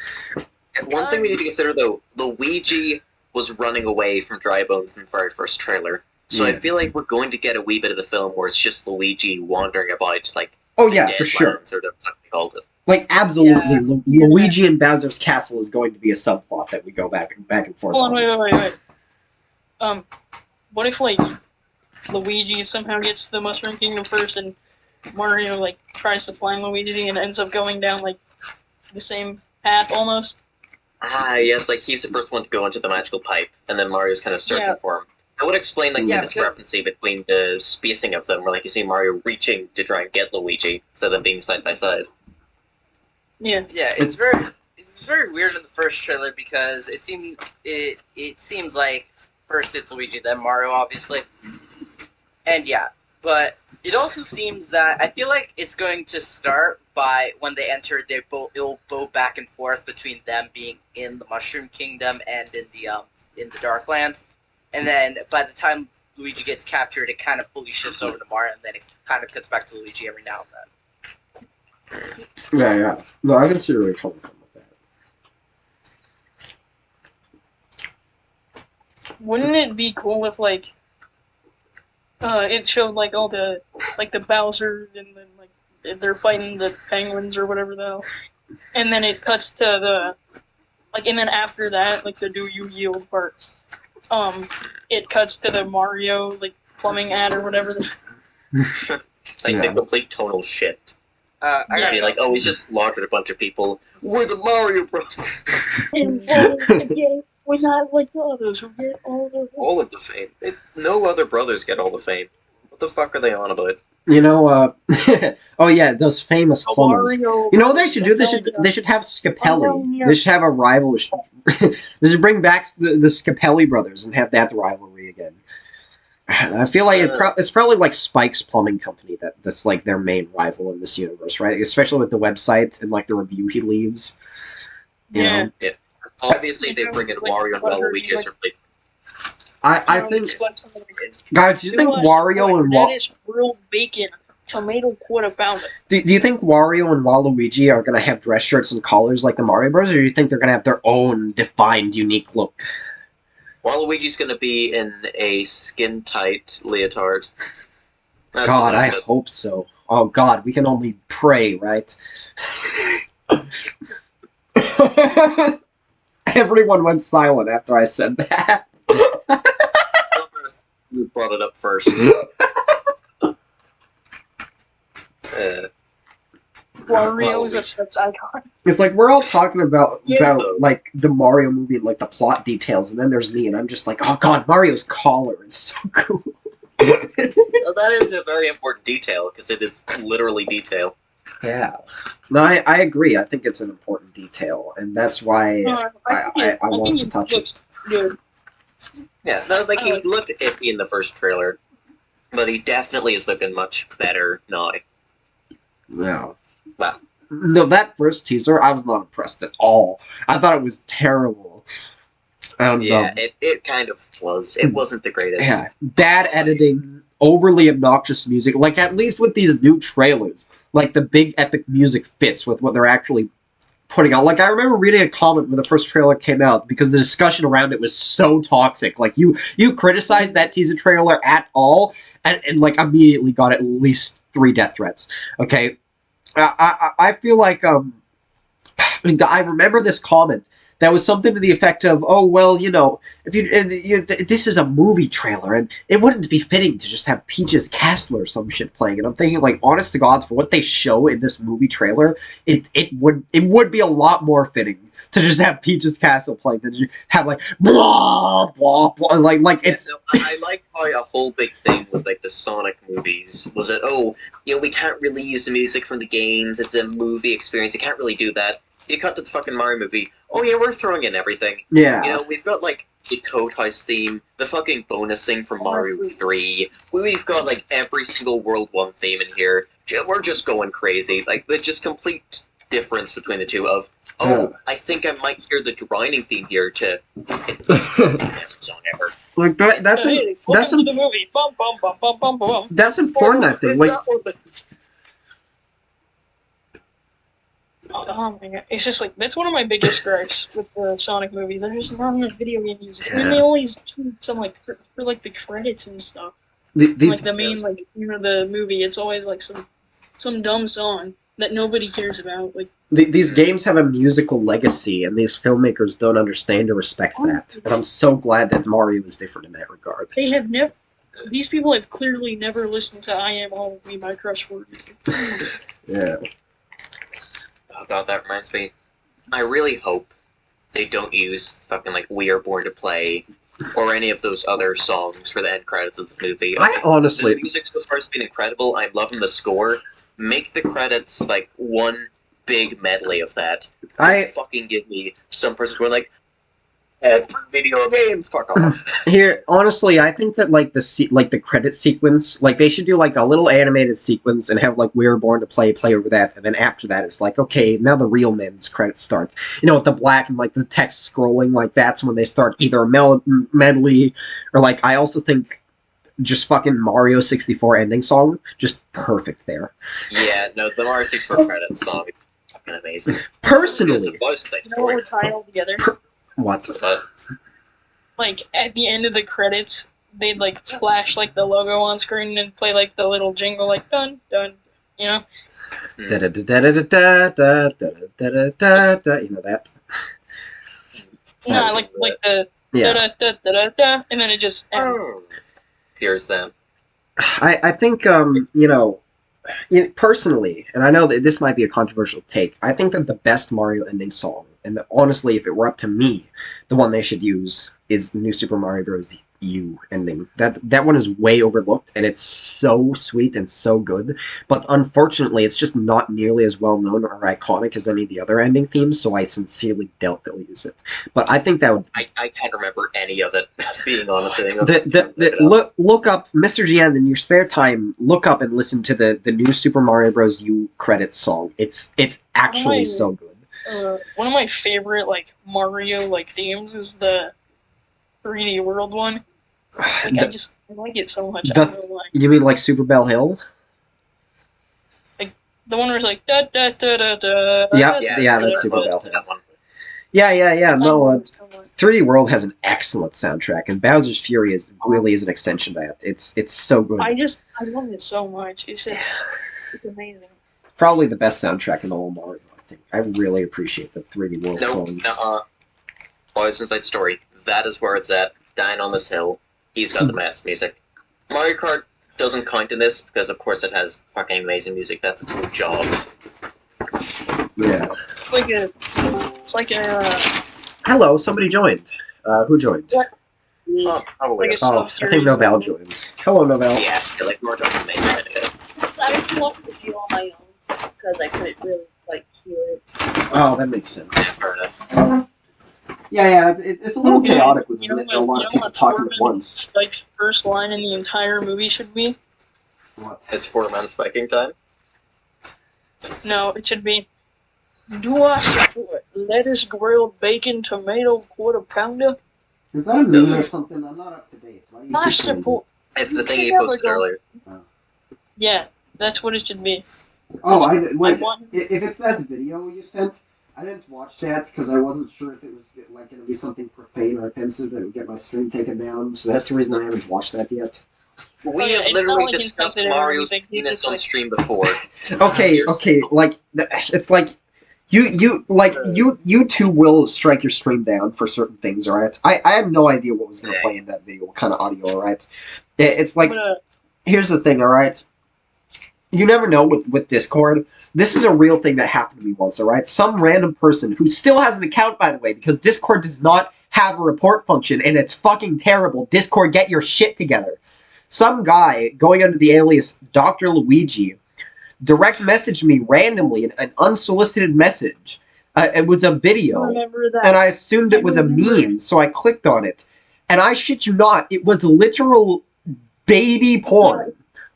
Speaker 2: And one thing we need to consider though, Luigi was running away from Dry Bones in the very first trailer. So I feel like we're going to get a wee bit of the film where it's just Luigi wandering about
Speaker 1: oh yeah, for sure.
Speaker 2: Or something called it.
Speaker 1: Absolutely, yeah. Luigi and Bowser's Castle is going to be a subplot that we go back and forth.
Speaker 10: Hold on, wait. What if Luigi somehow gets to the Mushroom Kingdom first, and Mario tries to find Luigi and ends up going down the same path almost?
Speaker 2: Ah, yes, he's the first one to go into the magical pipe, and then Mario's kind of searching for him. I would explain the discrepancy between the spacing of them, where you see Mario reaching to try and get Luigi, instead of them being side by side.
Speaker 10: Yeah.
Speaker 12: Yeah, it's very weird in the first trailer because it seems like first it's Luigi, then Mario, obviously. And but it also seems that I feel like it's going to start by when they enter, it'll go back and forth between them being in the Mushroom Kingdom and in the Darklands. And then by the time Luigi gets captured, it kind of fully shifts over to Mario, and then it kind of cuts back to Luigi every now and then.
Speaker 1: Yeah. No, I can see where you're coming from with
Speaker 10: that. Wouldn't it be cool if it showed all the the Bowser and then they're fighting the penguins or whatever the hell, and then it cuts to the and then after that the do you yield part. It cuts to the Mario plumbing ad or whatever.
Speaker 2: The complete tonal shift. He's just slaughtered a bunch of people. We're the Mario Bros.
Speaker 10: And again, we're not like the others who get all
Speaker 2: of the fame. No other brothers get all the fame. What the fuck are they on about?
Speaker 1: You know, oh yeah, those famous plumbers. You know what they should do? They should have Scapelli. They should have a rival. They should bring back the Scapelli brothers and have that rivalry again. I feel like it's probably Spike's Plumbing Company that's their main rival in this universe, right? Especially with the website and the review he leaves. You know?
Speaker 2: Yeah. Obviously, they bring in Wario and Waluigi as replacement
Speaker 1: I think, guys, do you think Wario and
Speaker 10: that is grilled bacon, tomato quarter pounder.
Speaker 1: Do you think Wario and Waluigi are gonna have dress shirts and collars like the Mario Bros, or do you think they're gonna have their own defined, unique look?
Speaker 2: Waluigi's gonna be in a skin-tight leotard. That's
Speaker 1: God, I
Speaker 2: it.
Speaker 1: hope so. Oh God, we can only pray, right? Everyone went silent after I said that.
Speaker 2: We brought it up first.
Speaker 10: Wario is a sex icon.
Speaker 1: It's like we're all talking about
Speaker 2: Yes,
Speaker 1: like the Mario movie and like the plot details, and then there's me, and I'm just like, oh God, Mario's collar is so cool.
Speaker 2: Well, that is a very important detail because it is literally detail.
Speaker 1: Yeah. No, I agree. I think it's an important detail, and that's why I want to touch it.
Speaker 10: Good.
Speaker 2: Yeah, no, like he looked iffy in the first trailer, but he definitely is looking much better now.
Speaker 1: Yeah.
Speaker 2: Wow.
Speaker 1: No, that first teaser, I was not impressed at all. I thought it was terrible.
Speaker 2: Yeah, it kind of was. It wasn't the greatest.
Speaker 1: Yeah, bad editing, overly obnoxious music. Like, at least with these new trailers, like, the big epic music fits with what they're actually putting out. Like, I remember reading a comment when the first trailer came out because the discussion around it was so toxic. Like, you criticized that teaser trailer at all, and like, immediately got at least 3 death threats. Okay? I feel like, I remember this comment that was something to the effect of, oh, well, you know, this is a movie trailer, and it wouldn't be fitting to just have Peach's Castle or some shit playing. And I'm thinking, like, honest to God, for what they show in this movie trailer, it would be a lot more fitting to just have Peach's Castle playing than to have, like, blah, blah, blah, like it's...
Speaker 2: Yeah, no, I like how a whole big thing with, like, the Sonic movies was that, oh, you know, we can't really use the music from the games, it's a movie experience, you can't really do that. You cut to the fucking Mario movie. Oh yeah, we're throwing in everything.
Speaker 1: Yeah.
Speaker 2: You know, we've got like the Code House theme, the fucking bonus thing from Mario 3. We've got like every single World 1 theme in here. We're just going crazy. Like, the just complete difference between the two of, oh, I think I might hear the drowning theme here to song ever.
Speaker 1: Like, that's
Speaker 10: the movie. Bum, bum, bum, bum, bum, bum.
Speaker 1: That's important, I think. Like,
Speaker 10: oh my God. It's just like, that's one of my biggest gripes with the Sonic movie. There's just not enough video game music. I mean, they always do some, like, for like, the credits and stuff. Like, the main, like, you know, the movie, it's always, like, some dumb song that nobody cares about. Like,
Speaker 1: these games have a musical legacy, and these filmmakers don't understand or respect that. And I'm so glad that Mario is different in that regard.
Speaker 10: they have never... These people have clearly never listened to I Am All of Me by Crushworthy.
Speaker 1: Yeah.
Speaker 2: Oh god, that reminds me. I really hope they don't use fucking, like, We Are Born to Play or any of those other songs for the end credits of the movie.
Speaker 1: I honestly...
Speaker 2: The music so far has been incredible. I'm loving the score. Make the credits, like, one big medley of that. Don't fucking give me some person going, like, video game, fuck off.
Speaker 1: Here, honestly, I think that, like, the credit sequence, like, they should do, like, a little animated sequence and have, like, We Were Born to Play over that, and then after that, it's like, okay, now the real men's credit starts. You know, with the black and, like, the text scrolling, like, that's when they start either a medley, or, like, I also think just fucking Mario 64 ending song, just perfect there.
Speaker 2: Yeah, no, the Mario 64 credit song is fucking amazing.
Speaker 1: Personally.
Speaker 2: You know
Speaker 10: what would tie all together?
Speaker 1: What?
Speaker 10: Like, at the end of the credits, they'd, like, flash, like, the logo on screen and play, like, the little jingle, like, dun, dun, you know?
Speaker 1: You know that?
Speaker 10: No, like the da-da-da-da-da, and then it just
Speaker 2: appears then.
Speaker 1: I think, you know, personally, and I know that this might be a controversial take, I think that the best Mario ending song, and honestly, if it were up to me, the one they should use is New Super Mario Bros. U ending. That one is way overlooked, and it's so sweet and so good, but unfortunately, it's just not nearly as well known or iconic as any of the other ending themes, so I sincerely doubt they'll use it. But I think that would...
Speaker 2: I can't remember any of it, being honest.
Speaker 1: Look up, Mr. GN, in your spare time, look up and listen to the New Super Mario Bros. U credits song. It's actually so good.
Speaker 10: One of my favorite, like, Mario, like, themes is the 3D World one. Like, I like it so much. I
Speaker 1: The,
Speaker 10: don't know why.
Speaker 1: you mean like Super Bell Hill?
Speaker 10: Like, the one where it's like, da da da da da.
Speaker 1: Yeah, that's Super Bell Hill. Yeah. No, 3D World has an excellent soundtrack, and Bowser's Fury really is an extension of that. It's so good.
Speaker 10: I love it so much. It's just, it's amazing.
Speaker 1: Probably the best soundtrack in the whole Mario, I think. I really appreciate the 3D World songs.
Speaker 2: Boys Inside Story. That is where it's at. Dying on this hill. He's got the best music. Mario Kart doesn't count in this because, of course, it has fucking amazing music. That's its whole job.
Speaker 1: Yeah.
Speaker 10: It's like a.
Speaker 1: Hello, somebody joined. Who joined?
Speaker 10: What?
Speaker 2: Probably.
Speaker 10: Like
Speaker 1: I think Novell joined. Hello, Novell.
Speaker 2: Yeah, like more than me.
Speaker 3: I decided to watch the video on my own because I couldn't really hear it.
Speaker 1: Oh, that makes sense.
Speaker 2: Fair enough.
Speaker 1: Yeah, it's a little chaotic with a lot of people talking at once.
Speaker 10: Spike's first line in the entire movie should be?
Speaker 1: What?
Speaker 2: It's 4-man spiking time?
Speaker 10: No, it should be, do I support lettuce, grilled bacon, tomato, quarter pounder?
Speaker 1: Is that a meme or something? I'm not up to date. Why do you
Speaker 10: I
Speaker 1: keep saying
Speaker 10: support.
Speaker 2: It's the thing he posted earlier.
Speaker 10: Yeah, that's what it should be.
Speaker 1: Oh, wait. If it's that video you sent, I didn't watch that because I wasn't sure if it was like going to be something profane or offensive that would get my stream taken down. So that's the reason I haven't watched that yet.
Speaker 2: We have literally discussed Mario's penis on stream before.
Speaker 1: Okay, like it's like you two will strike your stream down for certain things, alright? I had no idea what was going to play in that video, what kind of audio, alright? It's like, here's the thing, alright? You never know with Discord. This is a real thing that happened to me once, alright? Some random person who still has an account, by the way, because Discord does not have a report function, and it's fucking terrible. Discord, get your shit together. Some guy, going under the alias Dr. Luigi, direct messaged me randomly, an unsolicited message. It was a video, and I assumed it was a meme, so I clicked on it. And I shit you not, it was literal baby porn.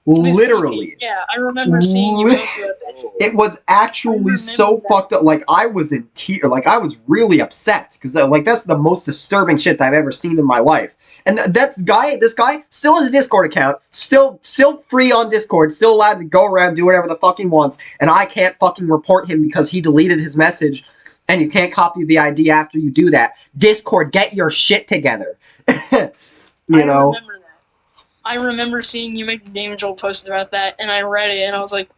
Speaker 1: Literally.
Speaker 10: Yeah, I remember seeing you post that picture.
Speaker 1: It was actually so fucked up. Like, I was in tears. Like, I was really upset. Because, like, that's the most disturbing shit I've ever seen in my life. And this guy still has a Discord account. Still free on Discord. Still allowed to go around, do whatever the fuck he wants. And I can't fucking report him because he deleted his message. And you can't copy the ID after you do that. Discord, get your shit together. You know?
Speaker 10: I remember seeing you make a Game Joel post about that, and I read it, and I was like,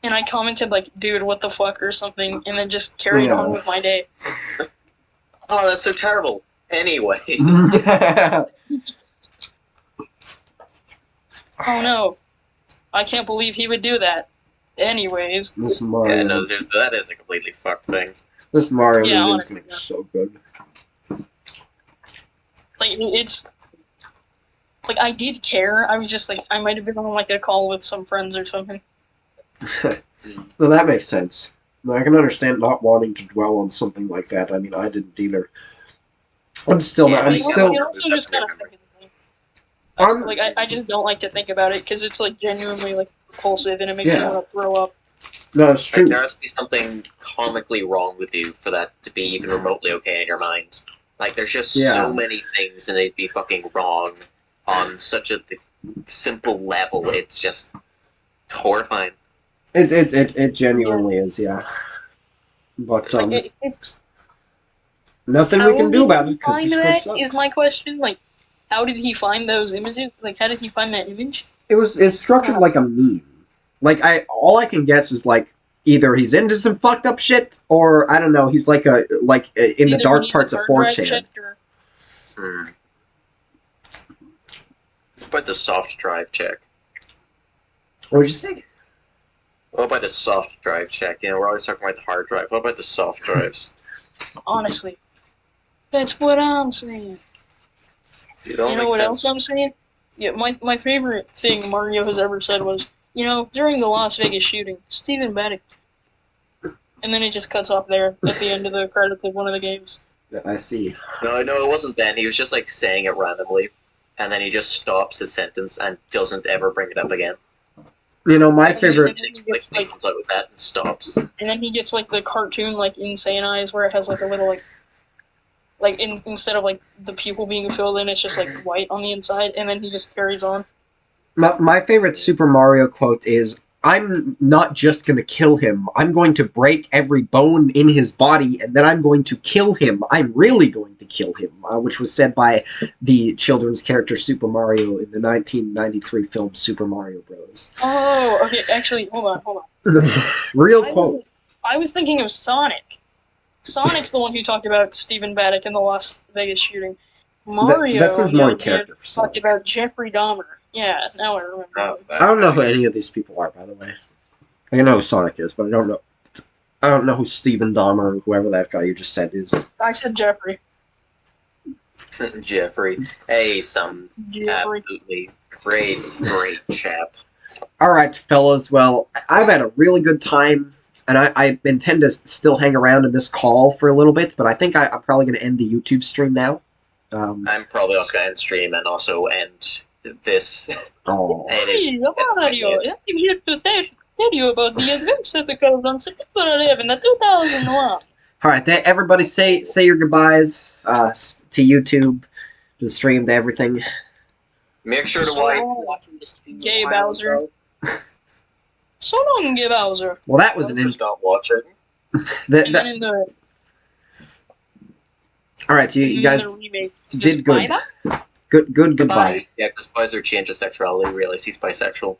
Speaker 10: and I commented like, dude, what the fuck, or something, and then just carried on with my day.
Speaker 2: Oh, that's so terrible. Anyway.
Speaker 10: Oh no. I can't believe he would do that. Anyways.
Speaker 1: This Mario.
Speaker 2: Yeah, no, that is a completely fucked thing.
Speaker 1: This Mario movie is going to be so good.
Speaker 10: Like, it's... Like, I did care. I was just like, I might have been on like a call with some friends or something.
Speaker 1: Well, that makes sense. I can understand not wanting to dwell on something like that. I mean, I didn't either. I'm still not. I'm still.
Speaker 10: Like, I just don't like to think about it because it's like genuinely like repulsive and it makes me want to throw up.
Speaker 1: No, it's true.
Speaker 2: Like, there has to be something comically wrong with you for that to be even remotely okay in your mind. Like, there's just so many things and they'd be fucking wrong on such a simple level. It's just horrifying.
Speaker 1: It genuinely is, yeah. But
Speaker 10: it's
Speaker 1: nothing we can do about it because Discord sucks.
Speaker 10: Is my question. Like, how did he find those images? Like, how did he find that image?
Speaker 1: It's structured like a meme. Like, all I can guess is like either he's into some fucked up shit or I don't know. He's like in the dark parts of 4chan.
Speaker 2: What about the soft drive check?
Speaker 1: What would you say?
Speaker 2: What about the soft drive check? You know, we're always talking about the hard drive. What about the soft drives?
Speaker 10: Honestly, that's what I'm saying.
Speaker 2: See,
Speaker 10: you know what else I'm saying? Yeah, my favorite thing Mario has ever said was, you know, during the Las Vegas shooting, Stephen Bannock. And then it just cuts off there at the end of the credits of one of the games.
Speaker 1: I see.
Speaker 2: No, it wasn't then. He was just like saying it randomly. And then he just stops his sentence and doesn't ever bring it up again.
Speaker 1: You know, my favorite...
Speaker 2: Like, comes out with that and stops.
Speaker 10: And then he gets, like, the cartoon, like, insane eyes where it has, like, a little, like... Like instead of like the pupil being filled in, it's just like white on the inside, and then he just carries on.
Speaker 1: My favorite Super Mario quote is, "I'm not just going to kill him. I'm going to break every bone in his body, and then I'm going to kill him. I'm really going to kill him," which was said by the children's character Super Mario in the 1993 film Super Mario Bros.
Speaker 10: Oh, okay. Actually, hold on.
Speaker 1: Real quote.
Speaker 10: I was thinking of Sonic. Sonic's the one who talked about Stephen Baddock in the Las Vegas shooting. Mario,
Speaker 1: that seems more in
Speaker 10: yeah,
Speaker 1: character for
Speaker 10: talked about Jeffrey Dahmer. Yeah, now I remember.
Speaker 1: I don't know who any of these people are, by the way. I know who Sonic is, but I don't know who Stephen Dahmer or whoever that guy you just said is.
Speaker 10: I said Jeffrey.
Speaker 2: Jeffrey. Hey, some
Speaker 10: Jeffrey.
Speaker 2: absolutely great chap.
Speaker 1: All right, fellas. Well, I've had a really good time, and I intend to still hang around in this call for a little bit, but I think I'm probably going to end the YouTube stream now.
Speaker 2: I'm probably also going to end stream and also end this.
Speaker 1: Oh.
Speaker 10: Hey, Mario, I'm here to tell you about the events that occurred on September 11, 2001.
Speaker 1: All right, everybody say your goodbyes to YouTube, to the stream, to everything.
Speaker 2: Make sure to
Speaker 13: watching this stream.
Speaker 10: Gay Bowser. So long, Gay Bowser.
Speaker 1: Well, that was
Speaker 2: not watching.
Speaker 1: All right, you guys did good. Good goodbye.
Speaker 2: Yeah, because Buzzer changed his sexuality, realized he's bisexual.